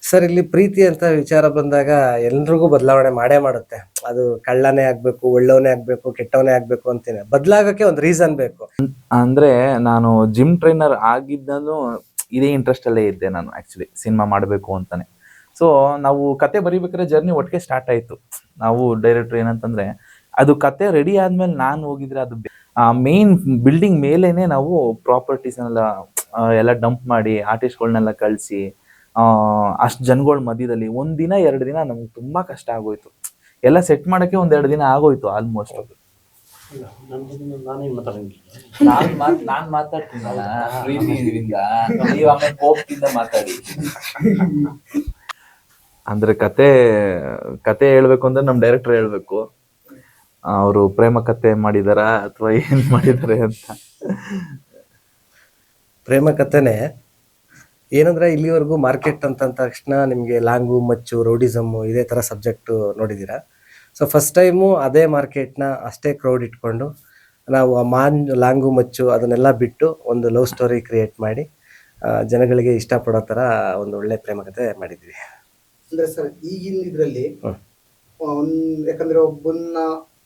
Sir, ಇಲ್ಲಿ ಪ್ರೀತಿ ಅಂತ ವಿಚಾರ ಬಂದಾಗ ಎಲ್ರಿಗೂ ಬದಲಾವಣೆ ಮಾಡೇ ಮಾಡುತ್ತೆ. ಅದು ಕಳ್ಳನೇ ಆಗ್ಬೇಕು, ಒಳ್ಳೆಯವನೇ ಆಗ್ಬೇಕು, ಕೆಟ್ಟವನೇ ಆಗ್ಬೇಕು ಅಂತೇನೆ ಬದಲಾಗಕ್ಕೆ ಒಂದು ರೀಸನ್ ಬೇಕು. ಅಂದ್ರೆ ನಾನು ಜಿಮ್ ಟ್ರೈನರ್ ಆಗಿದ್ದನು ಇದೇ ಇಂಟ್ರೆಸ್ಟ್ ಅಲ್ಲೇ ಇದ್ದೆ ನಾನು ಆಕ್ಚುಲಿ ಸಿನಿಮಾ ಮಾಡಬೇಕು ಅಂತಾನೆ. ಸೊ ನಾವು ಕತೆ ಬರೀಬೇಕಾದ್ರೆ ಜರ್ನಿ ಒಟ್ಟಿಗೆ ಸ್ಟಾರ್ಟ್ ಆಯ್ತು. ನಾವು ಡೈರೆಕ್ಟರ್ ಏನಂತಂದ್ರೆ ಅದು ಕತೆ ರೆಡಿ ಆದ್ಮೇಲೆ ನಾನು ಹೋಗಿದ್ರೆ ಅದು ಮೇನ್ ಬಿಲ್ಡಿಂಗ್ ಮೇಲೇನೆ ನಾವು ಪ್ರಾಪರ್ಟೀಸ್ ಎಲ್ಲ ಡಂಪ್ ಮಾಡಿ ಆರ್ಟಿಸ್ಟ್ಗಳನ್ನೆಲ್ಲ ಕಳಿಸಿ ಅಷ್ಟು ಜನಗಳ ಮಧ್ಯದಲ್ಲಿ ಒಂದಿನ 2 ದಿನ ನಮ್ಗೆ ತುಂಬಾ ಕಷ್ಟ ಆಗೋಯ್ತು. ಎಲ್ಲ ಸೆಟ್ ಮಾಡಕ್ಕೆ 1-2 ದಿನ ಆಗೋಯ್ತು ಆಲ್ಮೋಸ್ಟ್. ನಾನ್ ಮಾತಾಡ್ತೀನಲ್ಲ ಪ್ರೀತಿಯಿಂದ, ನೀವು ಆಮೇಲೆ ಕೋಪದಿಂದ ಮಾತಾಡಿ. ಅಂದ್ರೆ ಕತೆ ಹೇಳ್ಬೇಕು ಅಂದ್ರೆ ನಮ್ ಡೈರೆಕ್ಟರ್ ಹೇಳ್ಬೇಕು, ಅವರು ಪ್ರೇಮ ಕತೆ ಮಾಡಿದಾರ ಅಥವಾ ಏನ್ ಮಾಡಿದಾರೆ ಅಂತ. ಪ್ರೇಮ ಕಥೆನೆ ಏನಂದ್ರೆ ಇಲ್ಲಿವರೆಗೂ ಮಾರ್ಕೆಟ್ ಅಂತ ತಕ್ಷಣ ನಿಮಗೆ ಲಾಂಗು, ಮಚ್ಚು, ರೌಡಿಸಮ್ಮು ಇದೇ ಥರ ಸಬ್ಜೆಕ್ಟು ನೋಡಿದ್ದೀರಾ. ಸೊ ಫಸ್ಟ್ ಟೈಮು ಅದೇ ಮಾರ್ಕೆಟ್ನ ಅಷ್ಟೇ ಕ್ರೌಡ್ ಇಟ್ಕೊಂಡು ನಾವು ಲಾಂಗು, ಮಚ್ಚು ಅದನ್ನೆಲ್ಲ ಬಿಟ್ಟು ಒಂದು ಲವ್ ಸ್ಟೋರಿ ಕ್ರಿಯೇಟ್ ಮಾಡಿ ಜನಗಳಿಗೆ ಇಷ್ಟಪಡೋ ಥರ ಒಂದು ಒಳ್ಳೆ ಪ್ರೇಮ ಕಥೆ ಮಾಡಿದ್ವಿ. ಅಂದ್ರೆ ಸರ್ ಈಗಿನ ಇದರಲ್ಲಿ ಯಾಕಂದ್ರೆ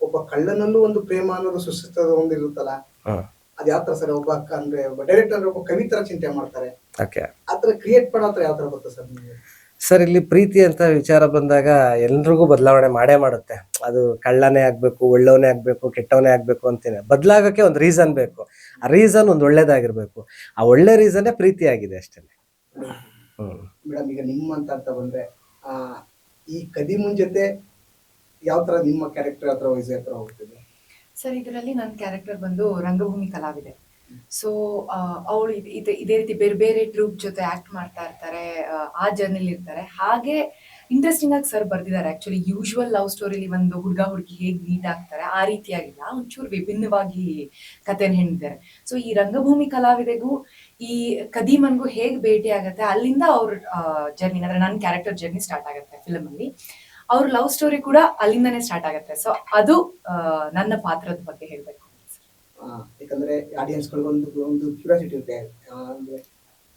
ಒಬ್ಬ ಕಳ್ಳನಲ್ಲೂ ಒಂದು ಪ್ರೇಮ ಅನ್ನೋದು ಸೃಷ್ಟಿಸೋದು ಒಂದು ಇರುತ್ತಲ್ಲ, ಅದ್ ಯಾವ ತರ ಸರ್? ಅಂದ್ರೆ ಡೈರೆಕ್ಟರ್ ಅಂದ್ರೆ ಒಬ್ಬ ಕವಿ ತರ ಚಿಂತೆ ಮಾಡ್ತಾರೆ, ಆತರ ಕ್ರಿಯೇಟ್ ಮಾಡೋ ಯಾವ ತರ ಗೊತ್ತಾ ಸರ್ ನಿಮಗೆ? ಸರ್, ಇಲ್ಲಿ ಪ್ರೀತಿ ಅಂತ ವಿಚಾರ ಬಂದಾಗ ಎಲ್ರಿಗೂ ಬದಲಾವಣೆ ಮಾಡೇ ಮಾಡುತ್ತೆ. ಅದು ಕಳ್ಳನೇ ಆಗ್ಬೇಕು, ಒಳ್ಳೆಯವನೇ ಆಗ್ಬೇಕು, ಕೆಟ್ಟವನೇ ಆಗ್ಬೇಕು ಅಂತೇನೆ ಬದಲಾಗಕ್ಕೆ ಒಂದು ರೀಸನ್ ಬೇಕು. ಆ ರೀಸನ್ ಒಂದು ಒಳ್ಳೇದಾಗಿರ್ಬೇಕು. ಆ ಒಳ್ಳೆ ರೀಸನ್ನೇ ಪ್ರೀತಿ ಆಗಿದೆ ಅಷ್ಟೇ. ಮೇಡಮ್, ಈಗ ಅಂತ ಬಂದ್ರೆ ಈ ಕದಿಮುನ್ ಜೊತೆ ಯಾವ ತರ ನಿಮ್ಮ ಕ್ಯಾರೆಕ್ಟರ್ ಯಾವ ತರ ವಯಸ್ಸು ಯಾವ ತರ ಹೋಗ್ತಿದೆ ಸರ್? ಇದರಲ್ಲಿ ನನ್ನ ಕ್ಯಾರೆಕ್ಟರ್ ಬಂದು ರಂಗಭೂಮಿ ಕಲಾವಿದೆ. ಸೊ ಅವಳು ಇದೇ ರೀತಿ ಬೇರೆ ಬೇರೆ ಟ್ರೂಪ್ ಜೊತೆ ಆಕ್ಟ್ ಮಾಡ್ತಾ ಇರ್ತಾರೆ, ಆ ಜರ್ನಿಲಿ ಇರ್ತಾರೆ. ಹಾಗೆ ಇಂಟ್ರೆಸ್ಟಿಂಗ್ ಆಗಿ ಸರ್ ಬರ್ದಿದ್ದಾರೆ. ಆಕ್ಚುಲಿ ಯೂಶುವಲ್ ಲವ್ ಸ್ಟೋರಿಲಿ ಒಂದು ಹುಡುಗ ಹುಡುಗಿ ಹೇಗೆ ಮೀಟ್ ಆಗ್ತಾರೆ ಆ ರೀತಿಯಾಗಿಲ್ಲ, ಒಂಚೂರು ವಿಭಿನ್ನವಾಗಿ ಕಥೆನ ಹೇಳಿದ್ದಾರೆ. ಸೊ ಈ ರಂಗಭೂಮಿ ಕಲಾವಿದೆಗೂ ಈ ಕದೀಮನ್ಗೂ ಹೇಗೆ ಭೇಟಿ ಆಗುತ್ತೆ, ಅಲ್ಲಿಂದ ಅವ್ರ ಜರ್ನಿ ಅಂದ್ರೆ ನನ್ನ ಕ್ಯಾರೆಕ್ಟರ್ ಜರ್ನಿ ಸ್ಟಾರ್ಟ್ ಆಗುತ್ತೆ ಫಿಲಮ್ ಅಲ್ಲಿ. ಅವ್ರ ಲವ್ ಸ್ಟೋರಿ ಕೂಡ ಅಲ್ಲಿಂದಾನೇ ಸ್ಟಾರ್ಟ್ ಆಗುತ್ತೆ. ಸೊ ಅದು ನನ್ನ ಪಾತ್ರದ ಬಗ್ಗೆ ಹೇಳ್ಬೇಕು. ಯಾಕಂದ್ರೆ ಆಡಿಯನ್ಸ್ ಒಂದು ಕ್ಯೂರಿಯಾಸಿಟಿ ಇರುತ್ತೆ, ಅಂದ್ರೆ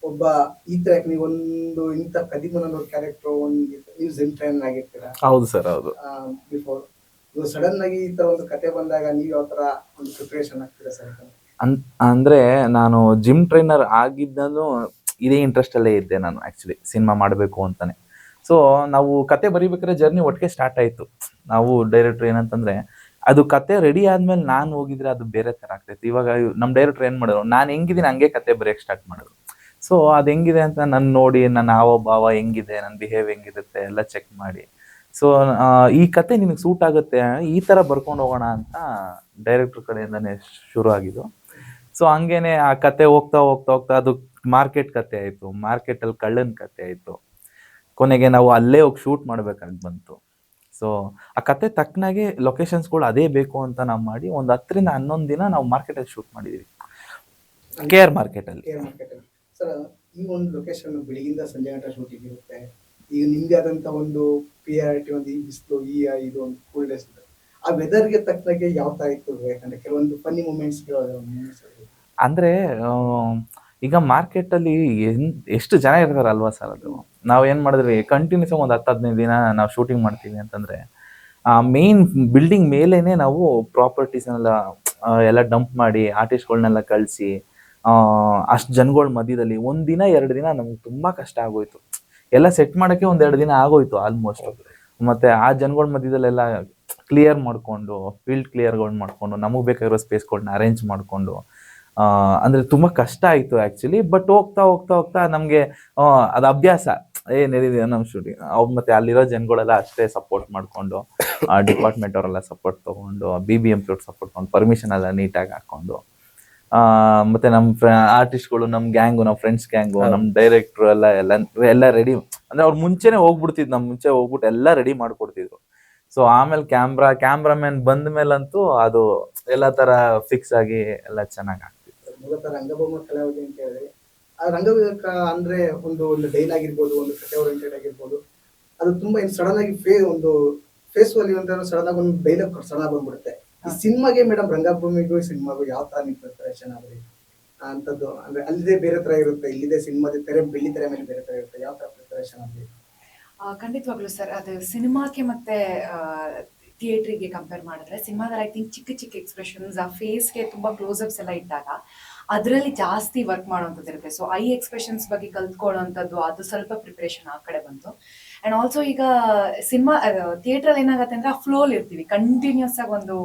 ಒಬ್ಬ ಈ ತರ ನೀವೊಂದು ಇಂಥ ಕದಿಮನ್ ಅನ್ನೋ ಕ್ಯಾರೆಕ್ಟರ್ ನೀವು ಜಿಮ್ ಟ್ರೈನರ್ ಆಗಿರ್ತೀರಾ. ಹೌದು ಸರ್, ಹೌದು. ಬಿಫೋರ್ ಸಡನ್ ಆಗಿ ಈ ತರ ಒಂದು ಕತೆ ಬಂದಾಗ ನೀವು ಯಾವ ತರ ಒಂದು ಪ್ರಿಪರೇಷನ್ ಆಗ್ತೀರಾ ಸರ್? ಅಂದ್ರೆ ನಾನು ಜಿಮ್ ಟ್ರೈನರ್ ಆಗಿದ್ದನು ಇದೇ ಇಂಟ್ರೆಸ್ಟ್ ಅಲ್ಲೇ ಇದ್ದೆ ನಾನು ಆಕ್ಚುಲಿ ಸಿನಿಮಾ ಮಾಡಬೇಕು ಅಂತಾನೆ. ಸೊ ನಾವು ಕತೆ ಬರೀಬೇಕಾದ್ರೆ ಜರ್ನಿ ಒಟ್ಟಿಗೆ ಸ್ಟಾರ್ಟ್ ಆಯ್ತು. ನಾವು ಡೈರೆಕ್ಟರ್ ಏನಂತಂದ್ರೆ ಅದು ಕತೆ ರೆಡಿ ಆದ್ಮೇಲೆ ನಾನು ಹೋಗಿದ್ರೆ ಅದು ಬೇರೆ ತರ ಆಗ್ತೈತಿ. ಇವಾಗ ನಮ್ ಡೈರೆಕ್ಟರ್ ಏನ್ ಮಾಡಿದ್ರು, ನಾನು ಹೆಂಗಿದ್ದೀನಿ ಹಂಗೆ ಕತೆ ಬರೆಯಕ್ ಸ್ಟಾರ್ಟ್ ಮಾಡಿದ್ರು. ಸೊ ಅದ್ ಹೆಂಗಿದೆ ಅಂತ ನನ್ನ ನೋಡಿ, ನನ್ನ ಹಾವ ಭಾವ ಹೆಂಗಿದೆ, ನನ್ನ ಬಿಹೇವ್ ಹೆಂಗಿರುತ್ತೆ ಎಲ್ಲ ಚೆಕ್ ಮಾಡಿ, ಸೊ ಈ ಕತೆ ನಿನಗೆ ಸೂಟ್ ಆಗುತ್ತೆ, ಈ ತರ ಬರ್ಕೊಂಡು ಹೋಗೋಣ ಅಂತ ಡೈರೆಕ್ಟರ್ ಕಡೆಯಿಂದಾನೆ ಶುರು ಆಗಿದ್ದು. ಸೊ ಹಂಗೇನೆ ಆ ಕತೆ ಹೋಗ್ತಾ ಹೋಗ್ತಾ ಹೋಗ್ತಾ ಅದು ಮಾರ್ಕೆಟ್ ಕತೆ ಆಯ್ತು, ಮಾರ್ಕೆಟ್ ಅಲ್ಲಿ ಕಳ್ಳನ್ ಕತೆ ಆಯ್ತು. ಕೊನೆಗೆ ನಾವು ಅಲ್ಲೇ ಹೋಗಿ ಶೂಟ್ ಮಾಡ್ಬೇಕಾಗಿ ಬಂತು. ಸೊ ಆ ಕತೆ ತಕ್ಕನಾಗೆ ಲೊಕೇಶನ್ಸ್ಗಳು ಅದೇ ಬೇಕು ಅಂತ ನಾವು ಮಾಡಿ 10-11 ದಿನ ನಾವು ಮಾರ್ಕೆಟ್ ಅಲ್ಲಿ ಶೂಟ್ ಮಾಡಿದೀವಿ, KR ಮಾರ್ಕೆಟ್ ಅಲ್ಲಿ. ಸರ್, ಈ ಒಂದು ಲೊಕೇಶನ್ ಬೆಳಿಗ್ಗಿಂದ ಸಂಜೆ ಗಂಟೆ ಶೂಟಿಂಗ್ ಇರುತ್ತೆ. ಈಗ ನಿಮ್ಗೆ ಆದಂತ ಒಂದು PRT, ಒಂದು ಈ ಬಿಸಿಲು, ಇದು ಒಂದು ಕೂಲ್ ಡೇಸ್, ಆ ವೆದರ್ಗೆ ತಕ್ಕನಾಗೆ ಯಾವ ತರ ಇತ್ತು? ಯಾಕಂದ್ರೆ ಕೆಲವೊಂದು ಫನ್ನಿ ಮೂಮೆಂಟ್ಸ್ ಅಂದ್ರೆ ಈಗ ಮಾರ್ಕೆಟ್ ಅಲ್ಲಿ ಎಷ್ಟು ಜನ ಇರ್ತಾರಲ್ವಾ ಸರ್, ಅದು ನಾವ್ ಏನ್ ಮಾಡಿದ್ವಿ ಕಂಟಿನ್ಯೂಸ್ 10-15 ದಿನ ನಾವು ಶೂಟಿಂಗ್ ಮಾಡ್ತೀವಿ ಅಂತಂದ್ರೆ ಮೇನ್ ಬಿಲ್ಡಿಂಗ್ ಮೇಲೇನೆ ನಾವು ಪ್ರಾಪರ್ಟೀಸ್ ಎಲ್ಲ ಡಂಪ್ ಮಾಡಿ ಆರ್ಟಿಸ್ಟ್ಗಳನ್ನೆಲ್ಲ ಕಳಿಸಿ ಅಷ್ಟು ಜನಗಳ ಮಧ್ಯದಲ್ಲಿ ಒಂದಿನ 2 ದಿನ ನಮ್ಗೆ ತುಂಬಾ ಕಷ್ಟ ಆಗೋಯ್ತು. ಎಲ್ಲ ಸೆಟ್ ಮಾಡಕ್ಕೆ 1-2 ದಿನ ಆಗೋಯ್ತು ಆಲ್ಮೋಸ್ಟ್. ಮತ್ತೆ ಆ ಜನಗಳ ಮಧ್ಯದಲ್ಲೆಲ್ಲ ಕ್ಲಿಯರ್ ಮಾಡ್ಕೊಂಡು, ಫೀಲ್ಡ್ ಕ್ಲಿಯರ್ಗಳು ಮಾಡ್ಕೊಂಡು, ನಮಗ್ ಬೇಕಾಗಿರೋ ಸ್ಪೇಸ್ಗಳನ್ನ ಅರೇಂಜ್ ಮಾಡ್ಕೊಂಡು, ಅಂದ್ರೆ ತುಂಬಾ ಕಷ್ಟ ಆಯ್ತು ಆಕ್ಚುಲಿ. ಬಟ್ ಹೋಗ್ತಾ ಹೋಗ್ತಾ ಹೋಗ್ತಾ ನಮ್ಗೆ ಅದು ಅಭ್ಯಾಸ ಏನಿದೆ ನಮ್ ಶೂಟಿಂಗ್. ಮತ್ತೆ ಅಲ್ಲಿರೋ ಜನಗಳೆಲ್ಲ ಅಷ್ಟೇ ಸಪೋರ್ಟ್ ಮಾಡ್ಕೊಂಡು, ಡಿಪಾರ್ಟ್ಮೆಂಟ್ ಅವರೆಲ್ಲ ಸಪೋರ್ಟ್ ತಗೊಂಡು, BBMP ಅವ್ರು ಸಪೋರ್ಟ್ ತಗೊಂಡು, ಪರ್ಮಿಷನ್ ಎಲ್ಲ ನೀಟಾಗಿ ಹಾಕೊಂಡು, ಮತ್ತೆ ನಮ್ ಆರ್ಟಿಸ್ಟ್ಗಳು, ನಮ್ ಗ್ಯಾಂಗು, ನಮ್ ಫ್ರೆಂಡ್ಸ್ ಗ್ಯಾಂಗು, ನಮ್ ಡೈರೆಕ್ಟರ್ ಎಲ್ಲ ರೆಡಿ. ಅಂದ್ರೆ ಅವ್ರು ಮುಂಚೆನೆ ಹೋಗ್ಬಿಡ್ತಿದ್, ಮುಂಚೆ ಹೋಗ್ಬಿಟ್ಟು ಎಲ್ಲ ರೆಡಿ ಮಾಡ್ಕೊಡ್ತಿದ್ರು. ಸೊ ಆಮೇಲೆ ಕ್ಯಾಮ್ರಾಮನ್ ಬಂದ ಮೇಲಂತೂ ಅದು ಎಲ್ಲ ತರ ಫಿಕ್ಸ್ ಆಗಿ ಎಲ್ಲ ಚೆನ್ನಾಗಿ ಆಗ್ತಿತ್ತು. ಮೂಲತಃ ರಂಗಭೂಮಿ ಕಲಾವಿದೆ ಅಂತ ಹೇಳಿದ್ರೆ ಆ ರಂಗಭೂಮಿ ಅಂದ್ರೆ ಒಂದು ಡೈಲಾಗ್ ಇರ್ಬೋದು, ಒಂದು ಕಥೆ ಓರಿಯೆಂಟೆಡ್ ಆಗಿರ್ಬೋದು, ಅದು ತುಂಬಾ ಸಡನ್ ಆಗಿ ಒಂದು ಫೇಸ್ ವಾಲ್ಯೂ ಅಂತ ಸಡನ್ ಆಗಿ ಒಂದು ಡೈಲಾಗ್ ಸಡನ್ ಆಗಿ ಬಂದ್ಬಿಡುತ್ತೆ. ಈ ಸಿನಿಮಾಗೆ ಮೇಡಮ್ ರಂಗಭೂಮಿಗೂ ಸಿನಿಮಾಗೂ ಯಾವ ತರ ನಿಮ್ ಪ್ರಿಪರೇಷನ್ ಆಗ್ರಿ ಅಂತದ್ದು ಅಂದ್ರೆ ಅಲ್ಲಿದೆ ಬೇರೆ ತರ ಇರುತ್ತೆ, ಇಲ್ಲಿದೆ ಸಿನಿಮಾದ ತೆರೆ ಬೆಳ್ಳಿ ತೆರೆ ಮೇಲೆ ಬೇರೆ ತರ ಇರುತ್ತೆ, ಯಾವ ತರ ಪ್ರಿಪರೇಷನ್ ಆಗ್ರಿ? ಖಂಡಿತವಾಗ್ಲೂ ಸರ್, ಅದು ಸಿನಿಮಾಕ್ಕೆ ಮತ್ತೆ ಥಿಯೇಟ್ರಿಗೆ ಕಂಪೇರ್ ಮಾಡಿದ್ರೆ ಸಿನಿಮಾದಲ್ಲಿ ಐ ಥಿಂಕ್ ಚಿಕ್ಕ ಚಿಕ್ಕ ಎಕ್ಸ್ಪ್ರೆಷನ್ಸ್, ಆ ಫೇಸ್ಗೆ ತುಂಬಾ ಕ್ಲೋಸ್ಅಪ್ಸ್ ಎಲ್ಲ ಇದ್ದಾಗ ಅದರಲ್ಲಿ ಜಾಸ್ತಿ ವರ್ಕ್ ಮಾಡುವಂಥದ್ದು ಇರುತ್ತೆ. ಸೊ ಐ ಎಕ್ಸ್ಪ್ರೆಷನ್ಸ್ ಬಗ್ಗೆ ಕಲ್ತ್ಕೊಳ್ಳೋವಂಥದ್ದು ಅದು ಸ್ವಲ್ಪ ಪ್ರಿಪ್ರೇಷನ್ ಆ ಕಡೆ ಬಂತು. ಅಂಡ್ ಆಲ್ಸೋ ಈಗ ಸಿನಿಮಾ ಥಿಯೇಟ್ರಲ್ಲಿ ಏನಾಗುತ್ತೆ ಅಂದ್ರೆ ಆ ಫ್ಲೋಲ್ ಇರ್ತೀವಿ, ಕಂಟಿನ್ಯೂಸ್ ಆಗಿ ಒಂದು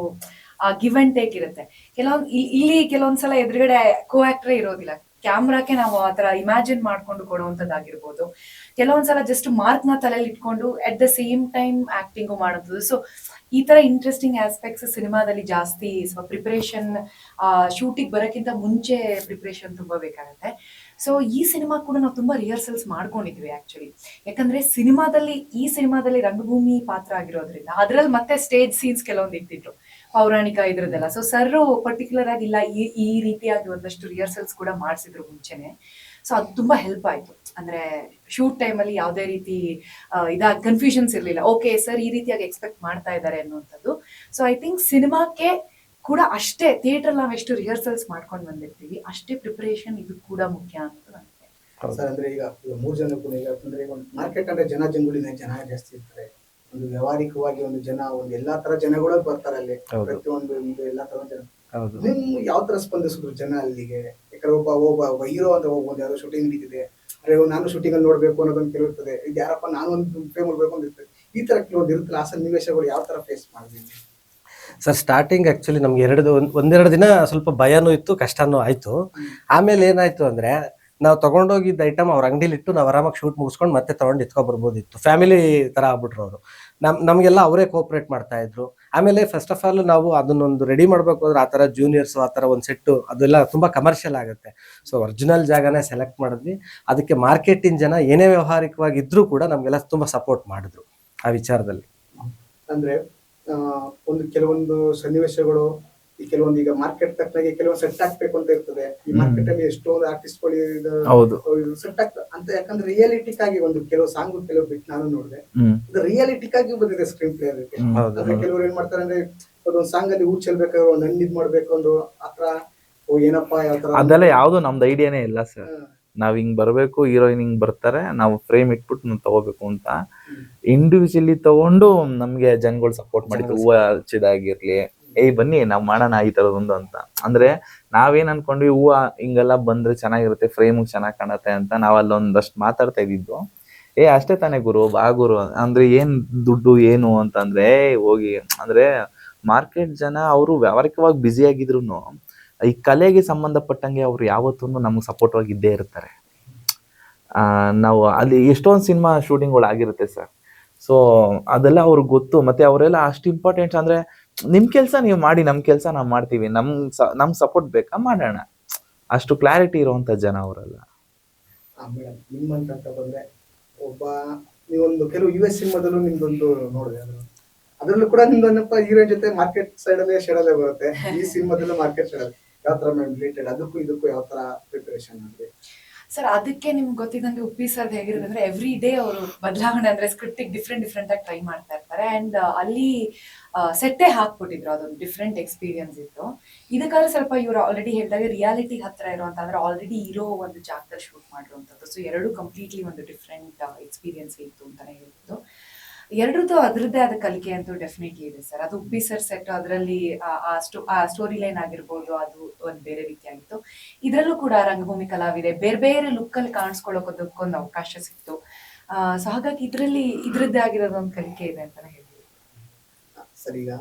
ಗಿವ್ ಅಂಡ್ ಟೇಕ್ ಇರುತ್ತೆ. ಇಲ್ಲಿ ಕೆಲವೊಂದ್ಸಲ ಎದುರುಗಡೆ ಕೋ ಆಕ್ಟರೇ ಇರೋದಿಲ್ಲ, ಕ್ಯಾಮ್ರಾಕ್ಕೆ ನಾವು ಆ ತರ ಇಮ್ಯಾಜಿನ್ ಮಾಡ್ಕೊಂಡು ಕೊಡುವಂಥದ್ದಾಗಿರ್ಬೋದು. ಕೆಲವೊಂದ್ಸಲ ಜಸ್ಟ್ ಮಾರ್ಕ್ ನ ತಲೆಯಲ್ಲಿ ಇಟ್ಕೊಂಡು at the same time acting ಮಾಡೋದು. ಸೊ ಈ ತರ ಇಂಟ್ರೆಸ್ಟಿಂಗ್ ಆಸ್ಪೆಕ್ಟ್ಸ್ ಸಿನಿಮಾದಲ್ಲಿ ಜಾಸ್ತಿ ಪ್ರಿಪರೇಷನ್, ಶೂಟಿಂಗ್ ಬರೋಕ್ಕಿಂತ ಮುಂಚೆ ಪ್ರಿಪರೇಷನ್ ತುಂಬಾ ಬೇಕಾಗುತ್ತೆ. ಸೊ ಈ ಸಿನಿಮಾ ಕೂಡ ನಾವು ತುಂಬಾ ರಿಹರ್ಸಲ್ಸ್ ಮಾಡ್ಕೊಂಡಿದ್ವಿ ಆಕ್ಚುಲಿ. ಯಾಕಂದ್ರೆ ಈ ಸಿನಿಮಾದಲ್ಲಿ ರಂಗಭೂಮಿ ಪಾತ್ರ ಆಗಿರೋದ್ರಿಂದ ಅದ್ರಲ್ಲಿ ಮತ್ತೆ ಸ್ಟೇಜ್ ಸೀನ್ಸ್ ಕೆಲವೊಂದು ಇಟ್ಟಿದ್ರು, ಪೌರಾಣಿಕ ಇದ್ರದ್ದೆಲ್ಲ. ಸೊ ಸರ್ ಪರ್ಟಿಕ್ಯುಲರ್ ಆಗಿ ಇಲ್ಲ ಈ ರೀತಿಯಾಗಿ ಒಂದಷ್ಟು ರಿಹರ್ಸಲ್ಸ್ ಕೂಡ ಮಾಡಿಸಿದ್ರು ಮುಂಚೆನೆ. ಸೊ ಅದು ತುಂಬಾ ಹೆಲ್ಪ್ ಆಯ್ತು. ಅಂದ್ರೆ ಶೂಟ್ ಟೈಮಲ್ಲಿ ಯಾವುದೇ ರೀತಿ ಕನ್ಫ್ಯೂಷನ್ಸ್ ಇರ್ಲಿಲ್ಲ, ಓಕೆ ಸರ್ ಈ ರೀತಿಯಾಗಿ ಎಕ್ಸ್ಪೆಕ್ಟ್ ಮಾಡ್ತಾ ಇದ್ದಾರೆ ಅನ್ನುವಂಥದ್ದು. ಸೊ ಐ ಥಿಂಕ್ ಸಿನಿಮಾಕ್ಕೆ ಕೂಡ ಅಷ್ಟೇ ಥಿಯೇಟರ್ ನಾವು ಎಷ್ಟು ರಿಹರ್ಸಲ್ಸ್ ಮಾಡ್ಕೊಂಡು ಬಂದಿರ್ತೀವಿ ಅಷ್ಟೇ ಪ್ರಿಪರೇಷನ್ ಇದು ಕೂಡ ಮುಖ್ಯ ಅನ್ನೋದು ನನಗೆ. ಸರ್ ಅಂದ್ರೆ ಈಗ 3 ಜನ ಕೂಡ ಈಗ ಅಂದ್ರೆ ಒಂದು ಮಾರ್ಕೆಟ್ ಅಂದ್ರೆ ಜಂಗುಳಿನ ಜನ ಜಾಸ್ತಿ ಇರ್ತಾರೆ, ಒಂದು ವ್ಯವಹಾರಿಕವಾಗಿ ಒಂದು ಜನ ಒಂದು ಎಲ್ಲಾ ತರ ಜನಗಳು ಬರ್ತಾರೆ ಅಲ್ಲಿ, ಪ್ರತಿಯೊಂದು ಎಲ್ಲಾ ತರ ಜನ. ನಿಮ್ ಯಾವ ತರ ಸ್ಪಂದಿಸಿದ್ರು ಜನ ಅಲ್ಲಿಗೆ? ಯಾಕಂದ್ರೆ ಒಬ್ಬ ಹೀರೋ ಅಂತ ಹೋಗ್ಬೋದು, ಯಾವ್ದೋ ಶೂಟಿಂಗ್ ನಡೀತಿದೆ, ಅರೆ ನಾನು ಶೂಟಿಂಗ್ ಅಲ್ಲಿ ನೋಡ್ಬೇಕು ಅನ್ನೋದೊಂದು ಕೆಲವಿರ್ತದೆ, ಇದು ಯಾರಪ್ಪ ನಾನು ಒಂದು ಫೇಮ್ ಮಾಡ್ಬೇಕು ಅಂತ ಇರ್ತದೆ, ಈ ತರ ಕೆಲವೊಂದು ಇರುತ್ತಲ್ಲ, ಆ ಸನ್ನಿವೇಶಗಳು ಯಾವ ತರ ಫೇಸ್ ಮಾಡಿದ್ವಿ? ಸರ್ ಸ್ಟಾರ್ಟಿಂಗ್ ಆಕ್ಚುಲಿ ನಮ್ಗೆ ಒಂದೆರಡು ದಿನ ಸ್ವಲ್ಪ ಭಯನೂ ಇತ್ತು, ಕಷ್ಟನೂ ಆಯ್ತು. ಆಮೇಲೆ ಏನಾಯ್ತು ಅಂದ್ರೆ ನಾವು ತಗೊಂಡೋಗಿದ್ದ ಐಟಮ್ ಅವ್ರ ಅಂಗಡಿಲಿ ಇಟ್ಟು ನಾವು ಆರಾಮಾಗಿ ಶೂಟ್ ಮುಗಿಸ್ಕೊಂಡು ಮತ್ತೆ ತಗೊಂಡು ಬರ್ಬೋದಿತ್ತು. ಫ್ಯಾಮಿಲಿ ತರ ಆಗ್ಬಿಟ್ರು ಅವರು. ನಮ್ಗೆಲ್ಲ ಅವರೇ ಕೋಆಪರೇಟ್ ಮಾಡ್ತಾ ಇದ್ರು. ಆಮೇಲೆ ಫಸ್ಟ್ ಆಫ್ ಆಲ್ ನಾವು ಅದನ್ನೊಂದು ರೆಡಿ ಮಾಡ್ಬೇಕು ಅಂದ್ರೆ ಆ ತರ ಜೂನಿಯರ್ಸ್ ಆ ತರ ಒಂದು ಸೆಟ್ಟು ಅದೆಲ್ಲ ತುಂಬಾ ಕಮರ್ಷಿಯಲ್ ಆಗುತ್ತೆ. ಸೊ ಒರಿಜಿನಲ್ ಜಾಗನೇ ಸೆಲೆಕ್ಟ್ ಮಾಡಿದ್ವಿ. ಅದಕ್ಕೆ ಮಾರ್ಕೆಟಿಂಗ್ ಜನ ಏನೇ ವ್ಯವಹಾರಿಕವಾಗಿ ಇದ್ರೂ ಕೂಡ ನಮ್ಗೆಲ್ಲ ತುಂಬಾ ಸಪೋರ್ಟ್ ಮಾಡಿದ್ರು ಆ ವಿಚಾರದಲ್ಲಿ. ಅಂದ್ರೆ ಒಂದು ಕೆಲವೊಂದು ಸನ್ನಿವೇಶಗಳು ಈ ಕೆಲವೊಂದು ಈಗ ಮಾರ್ಕೆಟ್ ತಕ್ಕನಾಗಿ ಕೆಲವೊಂದು ಸೆಟ್ ಆಗ್ಬೇಕು ಅಂತ ಇರ್ತದೆ. ಈ ಮಾರ್ಕೆಟ್ ಅಲ್ಲಿ ಎಷ್ಟೊಂದು ಆರ್ಟಿಸ್ಟ್ಗಳು ಸೆಟ್ ಆಗ್ತದೆ ಅಂತ, ಯಾಕಂದ್ರೆ ರಿಯಾಲಿಟಿಕ್ ಆಗಿ ಒಂದು ಕೆಲವು ಸಾಂಗ್ ಕೆಲವು ಬಿಟ್ಟು ನಾನು ನೋಡಿದೆ, ಇದು ರಿಯಾಲಿಟಿಕ್ ಆಗಿ ಬಂದಿದೆ ಸ್ಕ್ರೀನ್ ಪ್ಲೇ ಅದಕ್ಕೆ. ಅಂದ್ರೆ ಕೆಲವರು ಏನ್ ಮಾಡ್ತಾರೆ ಅಂದ್ರೆ ಅದೊಂದು ಸಾಂಗ್ ಅಲ್ಲಿ ಹೂ ಚೆಲ್ಬೇಕಾದ್ರೆ ಒಂದು ಹಣ್ಣು ಇದ್ ಮಾಡ್ಬೇಕು ಅಂದ್ರು ಆತರ, ಏನಪ್ಪಾ ಯಾವ ತರ ಅದೆಲ್ಲ ಯಾವ್ದು ನಮ್ದು ಐಡಿಯಾನೇ ಇಲ್ಲ ಸರ್. ನಾವ್ ಹಿಂಗ್ ಬರ್ಬೇಕು, ಹೀರೋಯಿನ್ ಹಿಂಗ್ ಬರ್ತಾರೆ, ನಾವು ಫ್ರೇಮ್ ಇಟ್ಬಿಟ್ಟು ನಾವು ತಗೋಬೇಕು ಅಂತ ಇಂಡಿವಿಜುವಲಿ ತಗೊಂಡು ನಮ್ಗೆ ಜನಗಳು ಸಪೋರ್ಟ್ ಮಾಡಿದ್ರು. ಹೂವ ಹಚ್ಚಿದಾಗಿರ್ಲಿ, ಬನ್ನಿ ನಾವ್ ಮಾಡೋಣ ಈ ತರದೊಂದು ಅಂತ. ಅಂದ್ರೆ ನಾವೇನ್ ಅನ್ಕೊಂಡ್ವಿ, ಹೂವ ಹಿಂಗೆಲ್ಲ ಬಂದ್ರೆ ಚೆನ್ನಾಗಿರುತ್ತೆ, ಫ್ರೇಮ್ ಚೆನ್ನಾಗ್ ಕಾಣತ್ತೆ ಅಂತ ನಾವ್ ಅಲ್ಲೊಂದಷ್ಟು ಮಾತಾಡ್ತಾ ಇದ್ದಿದ್ದು. ಅಷ್ಟೇ ತಾನೇ ಗುರು, ಬಾ ಗುರು ಅಂದ್ರೆ ಏನ್ ದುಡ್ಡು ಏನು ಅಂತಂದ್ರೆ ಹೋಗಿ ಅಂದ್ರೆ ಮಾರ್ಕೆಟ್ ಜನ ಅವರು ವ್ಯಾವಹಾರಿಕವಾಗಿ ಬ್ಯುಸಿ ಆಗಿದ್ರು ಈ ಕಲೆಗೆ ಸಂಬಂಧಪಟ್ಟಂಗೆ ಅವ್ರು ಯಾವತ್ತೂ ನಮ್ಗೆ ಸಪೋರ್ಟ್ ಆಗಿ ಇದ್ದೇ ಇರ್ತಾರೆ. ನಾವು ಅಲ್ಲಿ ಎಷ್ಟೊಂದು ಸಿನಿಮಾ ಶೂಟಿಂಗ್ಗಳು ಆಗಿರುತ್ತೆ ಸರ್. ಸೊ ಅದೆಲ್ಲ ಅವ್ರಿಗೆ ಗೊತ್ತು. ಮತ್ತೆ ಅವರೆಲ್ಲ ಅಷ್ಟು ಇಂಪಾರ್ಟೆಂಟ್ ಅಂದ್ರೆ ನಿಮ್ ಕೆಲ್ಸ ನೀವು ಮಾಡಿ, ನಮ್ ಕೆಲ್ಸ ನಾವ್ ಮಾಡ್ತೀವಿ, ನಮ್ ಸಪೋರ್ಟ್ ಬೇಕಾ ಮಾಡೋಣ, ಅಷ್ಟು ಕ್ಲಾರಿಟಿ ಇರುವಂತ ಜನ ಅವರೆಲ್ಲ. ಮೇಡಮ್ ನಿಮ್ಮಂತ ಬಂದ್ರೆ ಒಬ್ಬ ನೀವೊಂದು ಕೆಲವು US ಸಿನಿಮಾದಲ್ಲೂ ನಿಮ್ದೊಂದು ನೋಡಿದೆ, ಅದ್ರಲ್ಲೂ ಕೂಡ ನಿಮ್ದೊಂದಪ್ಪ ಹೀರೋಯಿನ್ ಜೊತೆ ಮಾರ್ಕೆಟ್ ಸೈಡ್ ಅಲ್ಲೇ ಶೆಡಲ್ಲೇ ಬರುತ್ತೆ. ಈ ಸಿನಿಮಾದಲ್ಲೂ ಮಾರ್ಕೆಟ್ ಶೆಡಲ್ ಯಾವ ತರ ರಿಲೇಟೆಡ್, ಅದಕ್ಕೂ ಇದಕ್ಕೂ ಯಾವ ತರ ಪ್ರಿಪರೇಷನ್ ಆಗಿದೆ? ಸರ್ ಅದಕ್ಕೆ ನಿಮ್ಗೆ ಗೊತ್ತಿದ್ದಂಗೆ ಉಪ್ಪಿ ಸರ್ ಹೇಗಿರುತ್ತೆ ಅಂದ್ರೆ ಎವ್ರಿ ಡೇ ಅವರು ಬದಲಾವಣೆ ಅಂದ್ರೆ ಸ್ಕ್ರಿಪ್ಟ್ ಡಿಫ್ರೆಂಟ್ ಆಗಿ ಟ್ರೈ ಮಾಡ್ತಾ ಇರ್ತಾರೆ. ಅಂಡ್ ಅಲ್ಲಿ ಸೆಟ್ಟೇ ಹಾಕ್ಬಿಟ್ಟಿದ್ರು, ಅದೊಂದು ಡಿಫ್ರೆಂಟ್ ಎಕ್ಸ್ಪೀರಿಯನ್ಸ್ ಇತ್ತು. ಇದಕ್ಕಾದ್ರೆ ಸ್ವಲ್ಪ ಇವ್ರು ಆಲ್ರೆಡಿ ಹೇಳಿದಾಗ ರಿಯಾಲಿಟಿ ಹತ್ರ ಇರುವಂತ ಅಂದ್ರೆ ಆಲ್ರೆಡಿ ಇರೋ ಒಂದು ಜಾಗದಲ್ಲಿ ಶೂಟ್ ಮಾಡಿರುವಂಥದ್ದು. ಸೊ ಎರಡು ಕಂಪ್ಲೀಟ್ಲಿ ಒಂದು ಡಿಫ್ರೆಂಟ್ ಎಕ್ಸ್ಪೀರಿಯನ್ಸ್ ಇತ್ತು ಅಂತಾನೆ ಹೇಳ್ಬೋದು. ಎರಡರದ್ದು ಅದರದ್ದೇ ಆದ ಕಲಿಕೆ ಅಂತೂ ಡೆಫಿನೆಟ್ಲಿ ಇದೆ ಸರ್. ಅದು ಉಪ್ಪಿ ಸರ್ ಸೆಟ್, ಅದರಲ್ಲಿ ಆ ಸ್ಟೋರಿ ಲೈನ್ ಆಗಿರ್ಬೋದು, ಅದು ಒಂದು ಬೇರೆ ರೀತಿಯಾಗಿತ್ತು. ಇದರಲ್ಲೂ ಕೂಡ ರಂಗಭೂಮಿ ಕಲಾವಿದೆ ಬೇರೆ ಬೇರೆ ಲುಕ್ ಅಲ್ಲಿ ಕಾಣಿಸ್ಕೊಳ್ಳೋಕೋದಕ್ಕೊಂದು ಅವಕಾಶ ಸಿಕ್ತು. ಸೊ ಹಾಗಾಗಿ ಇದ್ರದ್ದೇ ಆಗಿರೋದೊಂದು ಕಲಿಕೆ ಇದೆ ಅಂತಾನೆ ಹೇಳ್ಬೋದು. ಸರ್ ಈಗ